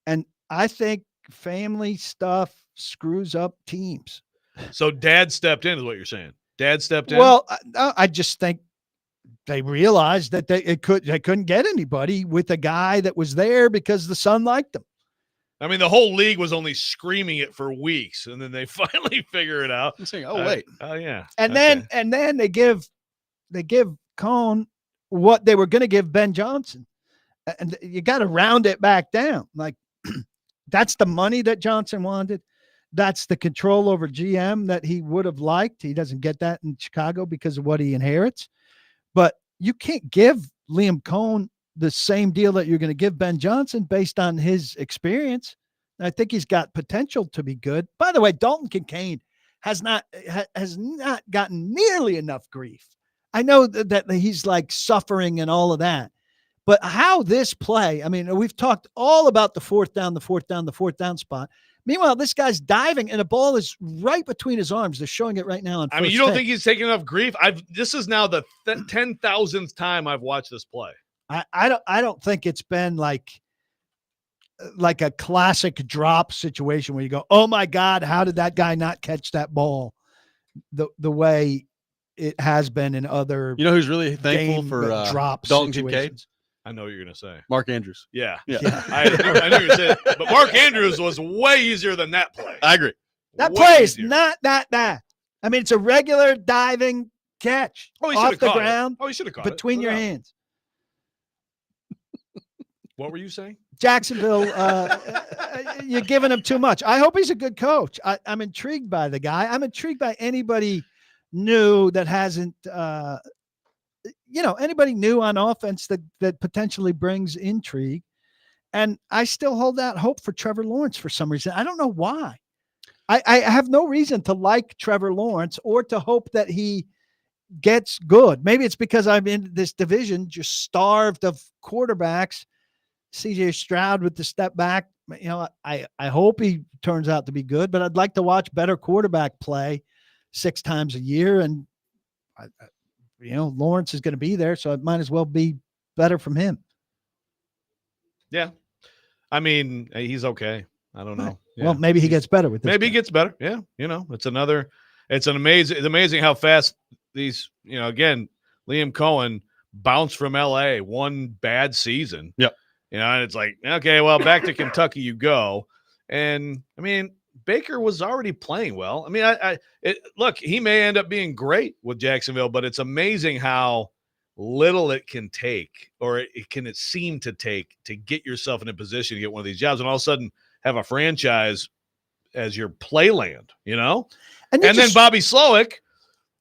And I think family stuff screws up teams. So dad stepped in is what you're saying. Dad stepped in? Well, I just think they realized that they couldn't get anybody with a guy that was there because the son liked him. I mean, the whole league was only screaming it for weeks, and then they finally figure it out. I'm saying, oh wait, Oh yeah. And Okay. then they give Cohn what they were going to give Ben Johnson. And you got to round it back down. Like that's the money that Johnson wanted. That's the control over GM that he would have liked. He doesn't get that in Chicago because of what he inherits. But you can't give Liam Cohn the same deal that you're going to give Ben Johnson based on his experience. I think he's got potential to be good. By the way, Dalton Kincaid has not gotten nearly enough grief. I know that he's like suffering and all of that, but how this play, I mean, we've talked all about the fourth down spot. Meanwhile, this guy's diving and the ball is right between his arms. They're showing it right now. I mean, you don't think he's taking enough grief? This is now the 10,000th time I've watched this play. I don't think it's been like a classic drop situation where you go, oh my God, how did that guy not catch that ball the way it has been in other, you know who's really thankful for drop Dalton situations. Kincaid? I know what you're going to say. Mark Andrews. Yeah. Yeah. I knew you were going to say it. But Mark Andrews was way easier than that play. I agree. That Way play is easier. not that bad. I mean, it's a regular diving catch Oh, he off should've the caught it. ground Oh, he should have caught it. between No your doubt. hands. What were you saying? Jacksonville, you're giving him too much. I hope he's a good coach. I'm intrigued by the guy. I'm intrigued by anybody new that hasn't, anybody new on offense that potentially brings intrigue. And I still hold out hope for Trevor Lawrence for some reason. I don't know why. I have no reason to like Trevor Lawrence or to hope that he gets good. Maybe it's because I'm in this division just starved of quarterbacks. CJ Stroud with the step back. I hope he turns out to be good, but I'd like to watch better quarterback play 6 times a year. And, Lawrence is going to be there, so it might as well be better from him. Yeah. I mean, he's okay. I don't know. Right. Yeah. Well, maybe he gets better with this. Maybe he gets better. Yeah. It's amazing how fast these, again, Liam Cohen bounced from LA, one bad season. Yep. And it's like, okay, well, back to Kentucky you go. And I mean, Baker was already playing well. I mean, look, he may end up being great with Jacksonville, but it's amazing how little it can take, or it seem to take, to get yourself in a position to get one of these jobs, and all of a sudden have a franchise as your playland, And then Bobby Slowick,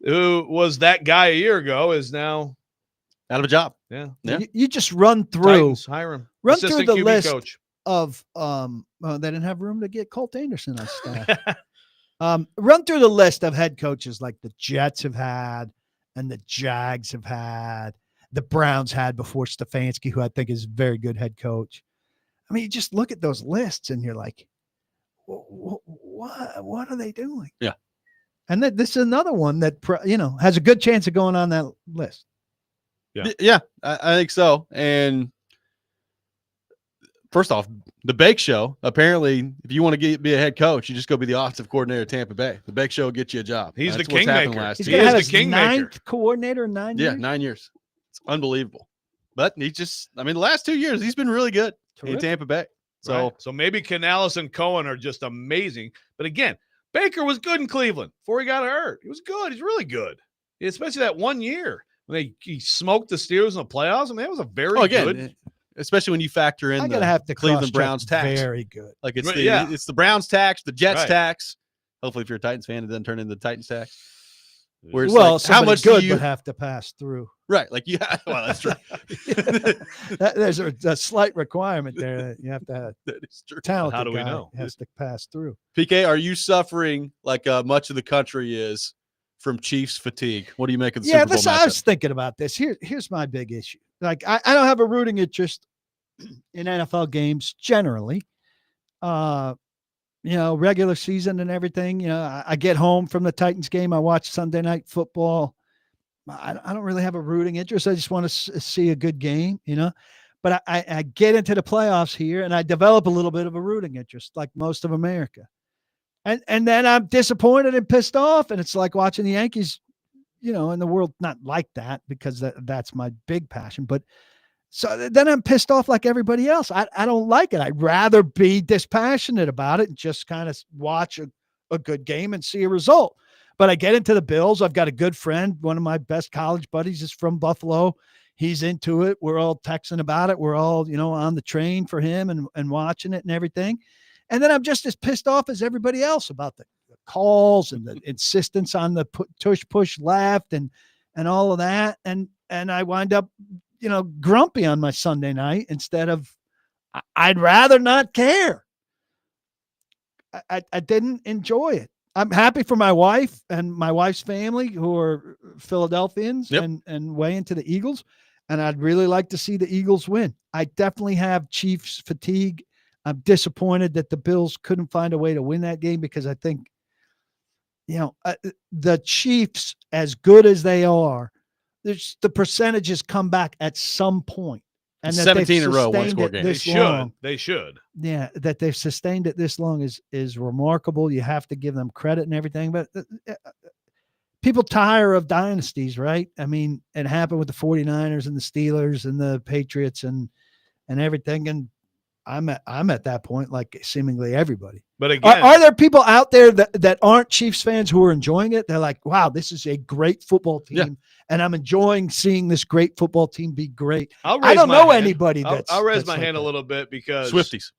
who was that guy a year ago, is now out of a job. Yeah. You just run through Titans, hire him. Run through the QB list coach. of they didn't have room to get Colt Anderson on staff. Run through the list of head coaches like the Jets have had and the Jags have had, the Browns had before Stefanski, who I think is a very good head coach. I mean, you just look at those lists and you're like, what are they doing? Yeah. And this is another one that, has a good chance of going on that list. Yeah, I think so. And first off, the Bake Show, apparently, if you want to be a head coach, you just go be the offensive coordinator at Tampa Bay. The Bake Show will get you a job. He's That's the what's happened kingmaker. last He's year. going to have He is the his kingmaker. 9th coordinator in 9 years. Yeah, 9 years. It's unbelievable. But the last 2 years, he's been really good in Tampa Bay. So, Right. So maybe Canales and Cohen are just amazing. But again, Baker was good in Cleveland before he got hurt. He was good. He's really good, especially that 1 year when he smoked the Steelers in the playoffs. I mean, that was a very good. Especially when you factor in the Cleveland Browns tax. Very good. Like it's the Browns tax, the Jets tax. Hopefully, if you're a Titans fan, it doesn't turn into the Titans tax. Where it's how much good do you would have to pass through? Right, well, that's true. There's a slight requirement there that you have to have. That is true. Talented How do we guy know? has to pass through. PK, are you suffering like much of the country is from Chiefs fatigue? What do you make of the Super Bowl matchup? I was thinking about this. Here's my big issue. Like I don't have a rooting interest in NFL games generally. Regular season and everything. I get home from the Titans game. I watch Sunday Night Football. I don't really have a rooting interest. I just want to see a good game, But I get into the playoffs here and I develop a little bit of a rooting interest, like most of America. And then I'm disappointed and pissed off. And it's like watching the Yankees, in the world, not like that because that's my big passion. But so then I'm pissed off like everybody else. I don't like it. I'd rather be dispassionate about it and just kind of watch a good game and see a result. But I get into the Bills. I've got a good friend. One of my best college buddies is from Buffalo. He's into it. We're all texting about it. We're all, on the train for him and watching it and everything. And then I'm just as pissed off as everybody else about the calls and the insistence on the push left and all of that. And I wind up, grumpy on my Sunday night instead of I'd rather not care. I didn't enjoy it. I'm happy for my wife and my wife's family who are Philadelphians and way into the Eagles. And I'd really like to see the Eagles win. I definitely have Chiefs fatigue. I'm disappointed that the Bills couldn't find a way to win that game because I think, the Chiefs, as good as they are, the percentages come back at some point. And 17 in a row, one score game. They should. Yeah, that they've sustained it this long is remarkable. You have to give them credit and everything. But people tire of dynasties, right? I mean, it happened with the 49ers and the Steelers and the Patriots and everything. And I'm at that point, like seemingly everybody. But again, are there people out there that aren't Chiefs fans who are enjoying it? They're like, wow, this is a great football team. And I'm enjoying seeing this great football team be great. I don't know anybody I'll raise my hand a little bit because Swifties.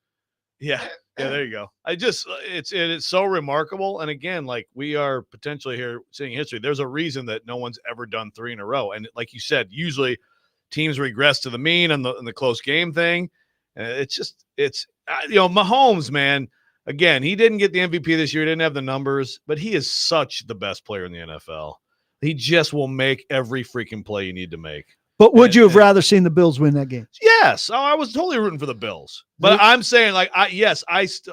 Yeah, there you go. It's so remarkable. And again, like we are potentially here seeing history. There's a reason that no one's ever done 3 in a row. And like you said, usually teams regress to the mean and the close game thing. Mahomes, man. Again, he didn't get the MVP this year. He didn't have the numbers, but he is such the best player in the NFL. He just will make every freaking play you need to make. But would you have rather seen the Bills win that game? Yes. Oh, I was totally rooting for the Bills. But I'm saying, like, I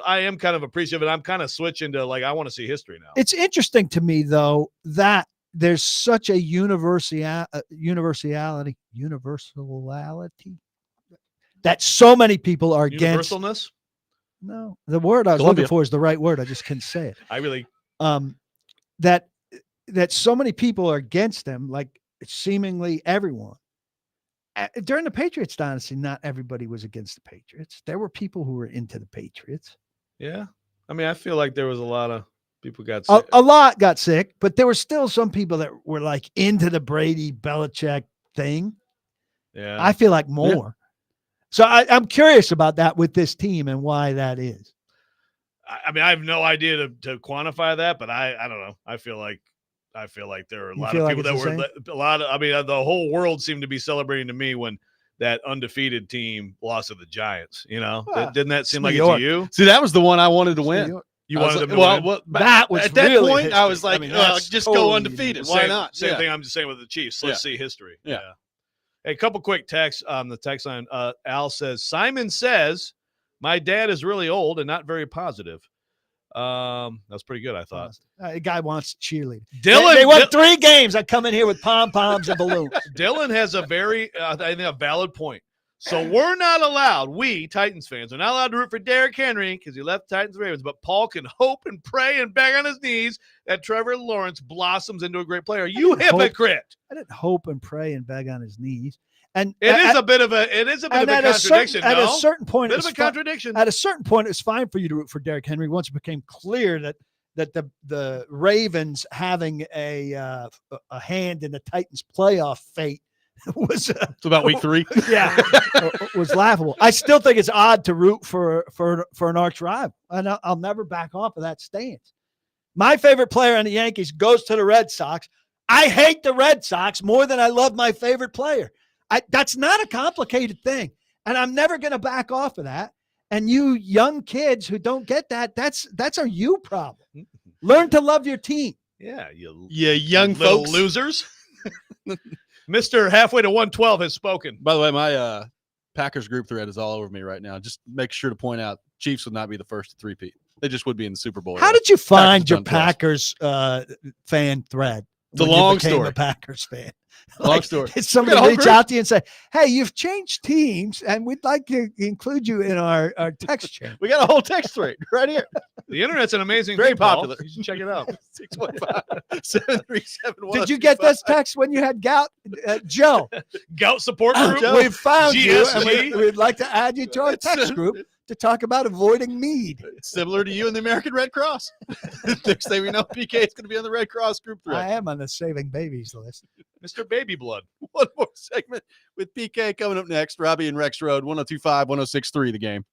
am kind of appreciative, and I'm kind of switching to, like, I want to see history now. It's interesting to me, though, that there's such a universality that so many people are against. Universalness? No, the word I was looking for is the right word. I just couldn't say it. I really that so many people are against them, like seemingly everyone. During the Patriots dynasty, not everybody was against the Patriots. There were people who were into the Patriots. Yeah. I mean, I feel like there was a lot of people got sick. A lot got sick, but there were still some people that were like into the Brady Belichick thing. Yeah. I feel like more. Yeah. So I'm curious about that with this team and why that is. I mean, I have no idea to quantify that, but I don't know. I feel like there are a lot of people that were the whole world seemed to be celebrating to me when that undefeated team lost to the Giants. Didn't that seem like it to you? See, that was the one I wanted to win. You wanted them to win? Well, that was at that really point, history. I was like, just totally go undefeated. Why not? Same thing I'm just saying with the Chiefs. Let's see history. Yeah. Hey, a couple quick texts on the text line. Al says, Simon says, my dad is really old and not very positive. That's pretty good, I thought. A guy wants cheerleading. Dylan, they won 3 games. I come in here with pom-poms and balloons. Dylan has a very, I think, a valid point. So we're not allowed, we Titans fans are not allowed to root for Derrick Henry because he left Titans Ravens, but Paul can hope and pray and beg on his knees that Trevor Lawrence blossoms into a great player. You hypocrite. I didn't hope and pray and beg on his knees. And it is a bit of a contradiction. At a certain point, At a certain point, it's fine for you to root for Derrick Henry once it became clear that the Ravens having a hand in the Titans' playoff fate was it's about week 3. Yeah, was laughable. I still think it's odd to root for an arch rival, and I'll never back off of that stance. My favorite player on the Yankees goes to the Red Sox. I hate the Red Sox more than I love my favorite player. That's not a complicated thing, and I'm never going to back off of that. And you young kids who don't get that, that's a you problem. Learn to love your team. Yeah, you young folks, losers. Mr. Halfway to 112 has spoken. By the way, my Packers group thread is all over me right now. Just make sure to point out Chiefs would not be the first to three-peat. They just would be in the Super Bowl. How did you find your Packers fan thread? It's a long story. A Packers fan. Long story. Did somebody reach out to you and say, hey, you've changed teams and we'd like to include you in our text chain? We got a whole text thread right here. The internet's an amazing Very thing, popular. Paul. You should check it out. 615-737-1025. Did you get this text when you had gout? Joe. Gout support group? We've found GSG. you and we'd like to add you to our text group to talk about avoiding mead. It's similar to you and the American Red Cross. Next thing we know, PK is going to be on the Red Cross group thread. I am on the Saving Babies list. Mr. Baby Blood. One more segment with PK coming up next. Robby and Rexrode, 102.5, 106.3 The Game.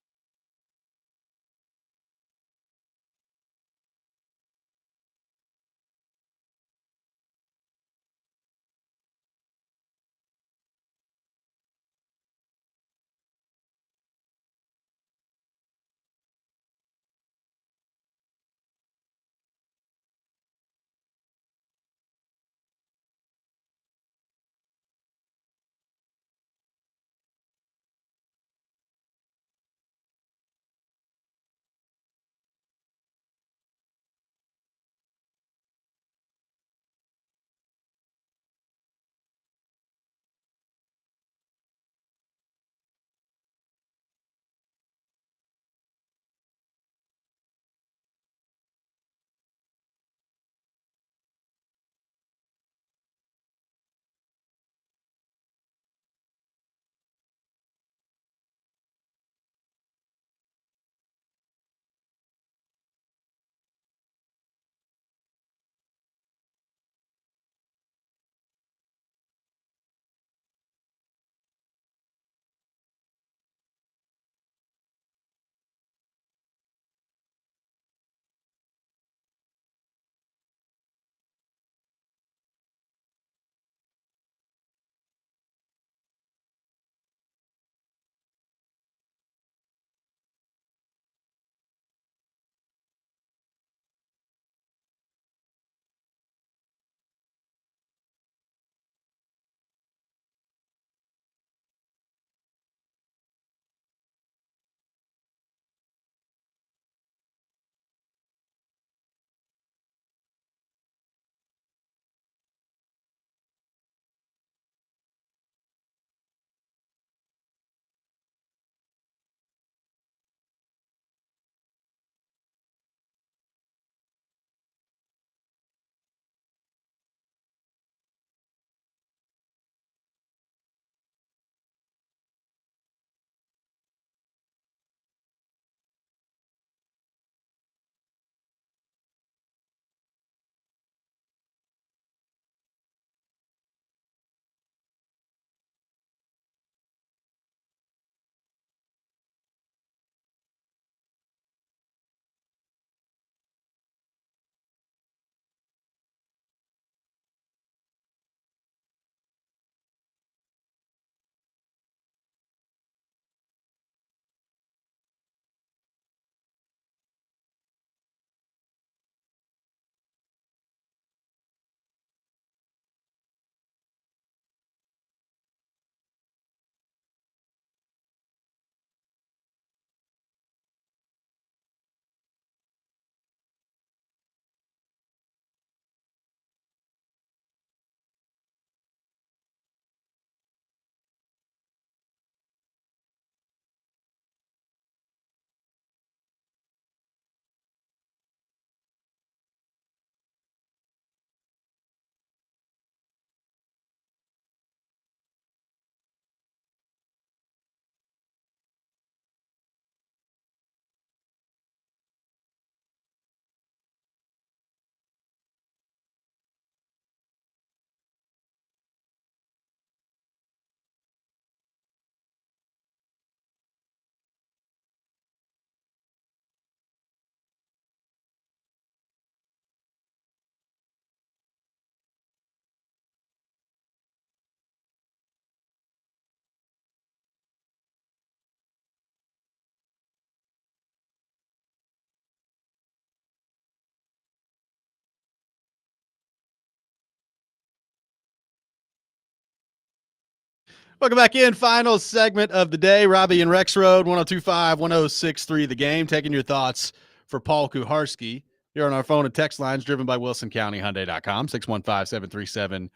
Welcome back in. Final segment of the day. Robby and Rexrode, 102.5-1063 The Game. Taking your thoughts for Paul Kuharski here on our phone and text lines driven by WilsonCountyHyundai.com, 615-737-1025.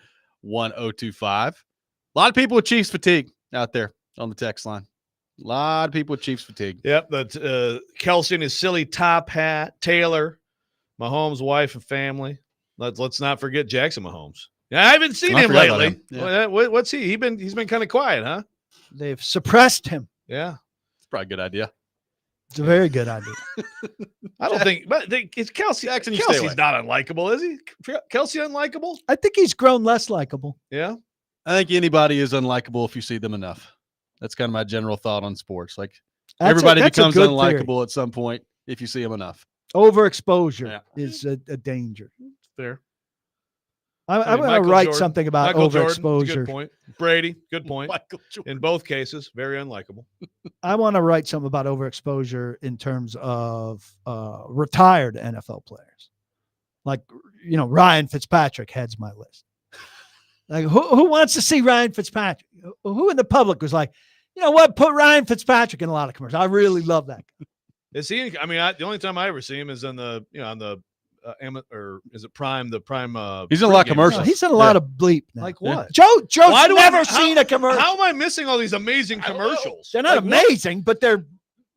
A lot of people with Chiefs fatigue out there on the text line. A lot of people with Chiefs fatigue. Yep, that's Kelsey and his silly top hat, Taylor, Mahomes' wife and family. Let's not forget Jackson Mahomes. I haven't seen him lately. Him. Yeah. What's he? He's been kind of quiet, huh? They've suppressed him. Yeah, It's probably a good idea. It's a very good idea. I don't think. But it's Kelsey. Jackson, you stay away. Kelsey's not unlikable, is he? Kelsey unlikable? I think he's grown less likable. Yeah. I think anybody is unlikable if you see them enough. That's kind of my general thought on sports. Like That's everybody that's becomes good unlikable theory. at some point if you see them enough. Overexposure is a danger. Fair. I'm going to Michael write Jordan. something about Michael Jordan, that's a overexposure. good point. Brady, good point. Michael Jordan. In both cases, very unlikable. I want to write something about overexposure in terms of retired NFL players. Like, Ryan Fitzpatrick heads my list. Like, who wants to see Ryan Fitzpatrick? Who in the public was like, you know what, put Ryan Fitzpatrick in a lot of commercials. I really love that guy. Is he? The only time I ever see him is on the or is it Prime? The Prime. He's in a lot of pregame commercials. He's in a lot of bleep now. Like what? Joe's Why do never how- seen a commercial. How am I missing all these amazing commercials? They're not Like, what? amazing, but they're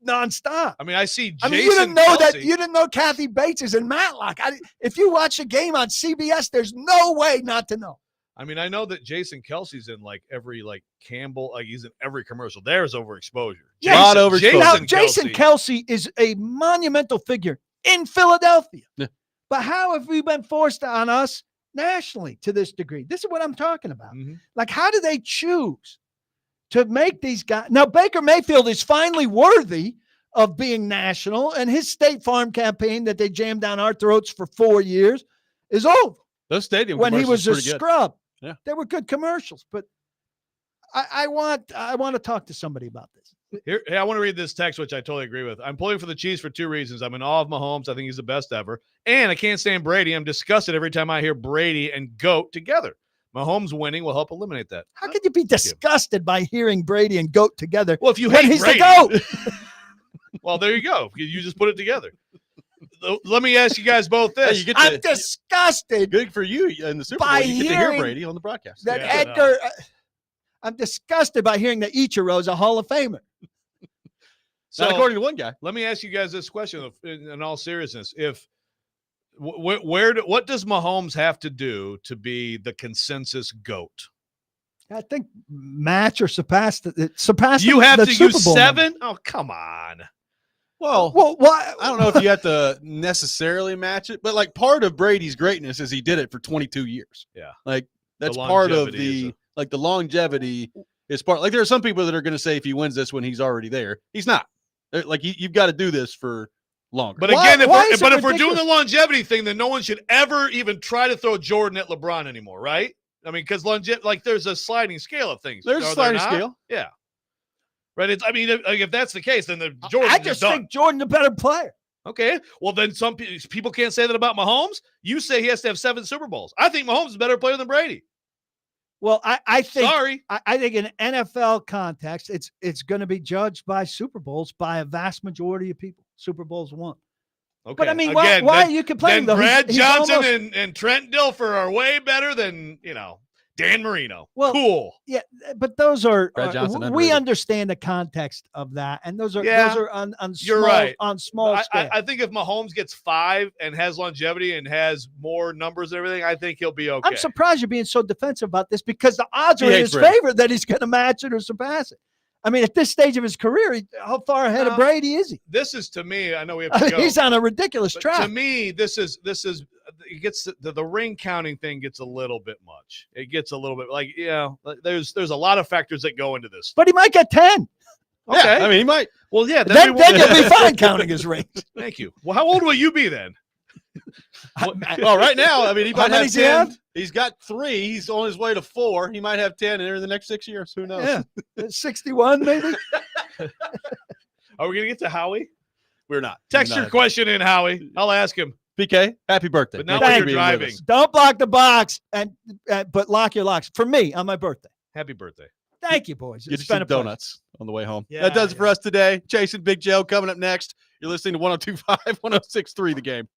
nonstop. I mean, I see. Jason I mean, you didn't know Kelsey. that. You didn't know Kathy Bates is in Matlock. If you watch a game on CBS, there's no way not to know. I mean, I know that Jason Kelsey's in like every Campbell. Like he's in every commercial. There's overexposure. Yeah. A lot of overexposure. Now, Jason Kelsey is a monumental figure in Philadelphia. Yeah. But how have we been forced on us nationally to this degree? This is what I'm talking about. Mm-hmm. Like, how do they choose to make these guys? Now, Baker Mayfield is finally worthy of being national, and his State Farm campaign that they jammed down our throats for 4 years is over. Those stadium When he commercials was a pretty good. scrub, Yeah. they were good commercials. But I want to talk to somebody about this. Here, hey, I want to read this text, which I totally agree with. I'm pulling for the Chiefs for two reasons. I'm in awe of Mahomes. I think he's the best ever. And I can't stand Brady. I'm disgusted every time I hear Brady and GOAT together. Mahomes winning will help eliminate that. How could you be disgusted by hearing Brady and GOAT together? Well, if you when hate he's Brady, the GOAT. well, there you go. You just put it together. Let me ask you guys both Hey, this. you get I'm disgusted good for you in the Super Bowl. by You get to hear hearing Brady on the broadcast. that Yeah, Edgar. I'm disgusted by hearing that Ichiro's a Hall of Famer. Not according to one guy. Let me ask you guys this question in all seriousness. What does Mahomes have to do to be the consensus GOAT? I think match or surpass surpass. You have the to Super use Bowl 7? number. Oh, come on. Well, why? I don't know if you have to necessarily match it, but like part of Brady's greatness is he did it for 22 years. Yeah. Like that's The part of longevity the longevity is part. Like there are some people that are going to say if he wins this when he's already there, he's not. Like you've got to do this for longer. But Why- again, why is it if we're doing ridiculous? the longevity thing, then no one should ever even try to throw Jordan at LeBron anymore, right? I mean, because there's a sliding scale of things. There's a Are there sliding not? scale. Yeah. Right. if that's the case, then the Jordan's I just done. think Jordan's a better player. Okay. Well, then some people can't say that about Mahomes. You say he has to have 7 Super Bowls. I think Mahomes is a better player than Brady. Well, I think Sorry. I think in NFL context, it's going to be judged by Super Bowls by a vast majority of people. Super Bowls won. Okay. But I mean, Again, why then- are you complaining Then though? Brad He's Johnson almost- and Trent Dilfer are way better than, Dan Marino. Well, cool. Yeah, but those are Brad Johnson we underrated. understand the context of that, and those are on You're small right. on small scale. I think if Mahomes gets 5 and has longevity and has more numbers and everything, I think he'll be okay. I'm surprised you're being so defensive about this because the odds are He in hates his Brady. favor that he's going to match it or surpass it. I mean, at this stage of his career, how far ahead of Brady is he? This is, to me, I know we have to go. He's on a ridiculous But track. to me, this is it gets the ring counting thing gets a little bit much. It gets a little bit there's a lot of factors that go into this. But he might get 10. Yeah, Okay. I mean, he might. Well, yeah, Then you'll be fine counting his rings. Thank you. Well, how old will you be then? Well, right now, I mean, he How might many have does he 10. have? He's got 3. He's on his way to 4. He might have 10 in the next 6 years. Who knows? Yeah, 61 maybe. Are we gonna get to Howie? We're not. Text your question in, Howie. I'll ask him. PK, happy birthday. But not Thank when you you're for being with driving. us. Don't block the box, but lock your locks for me on my birthday. Happy birthday. Thank you, boys. Get It's you some been a pleasure. donuts on the way home. Yeah, That does it for us today. Chasing Big Joe coming up next. You're listening to 102.5, 106.3 The Game.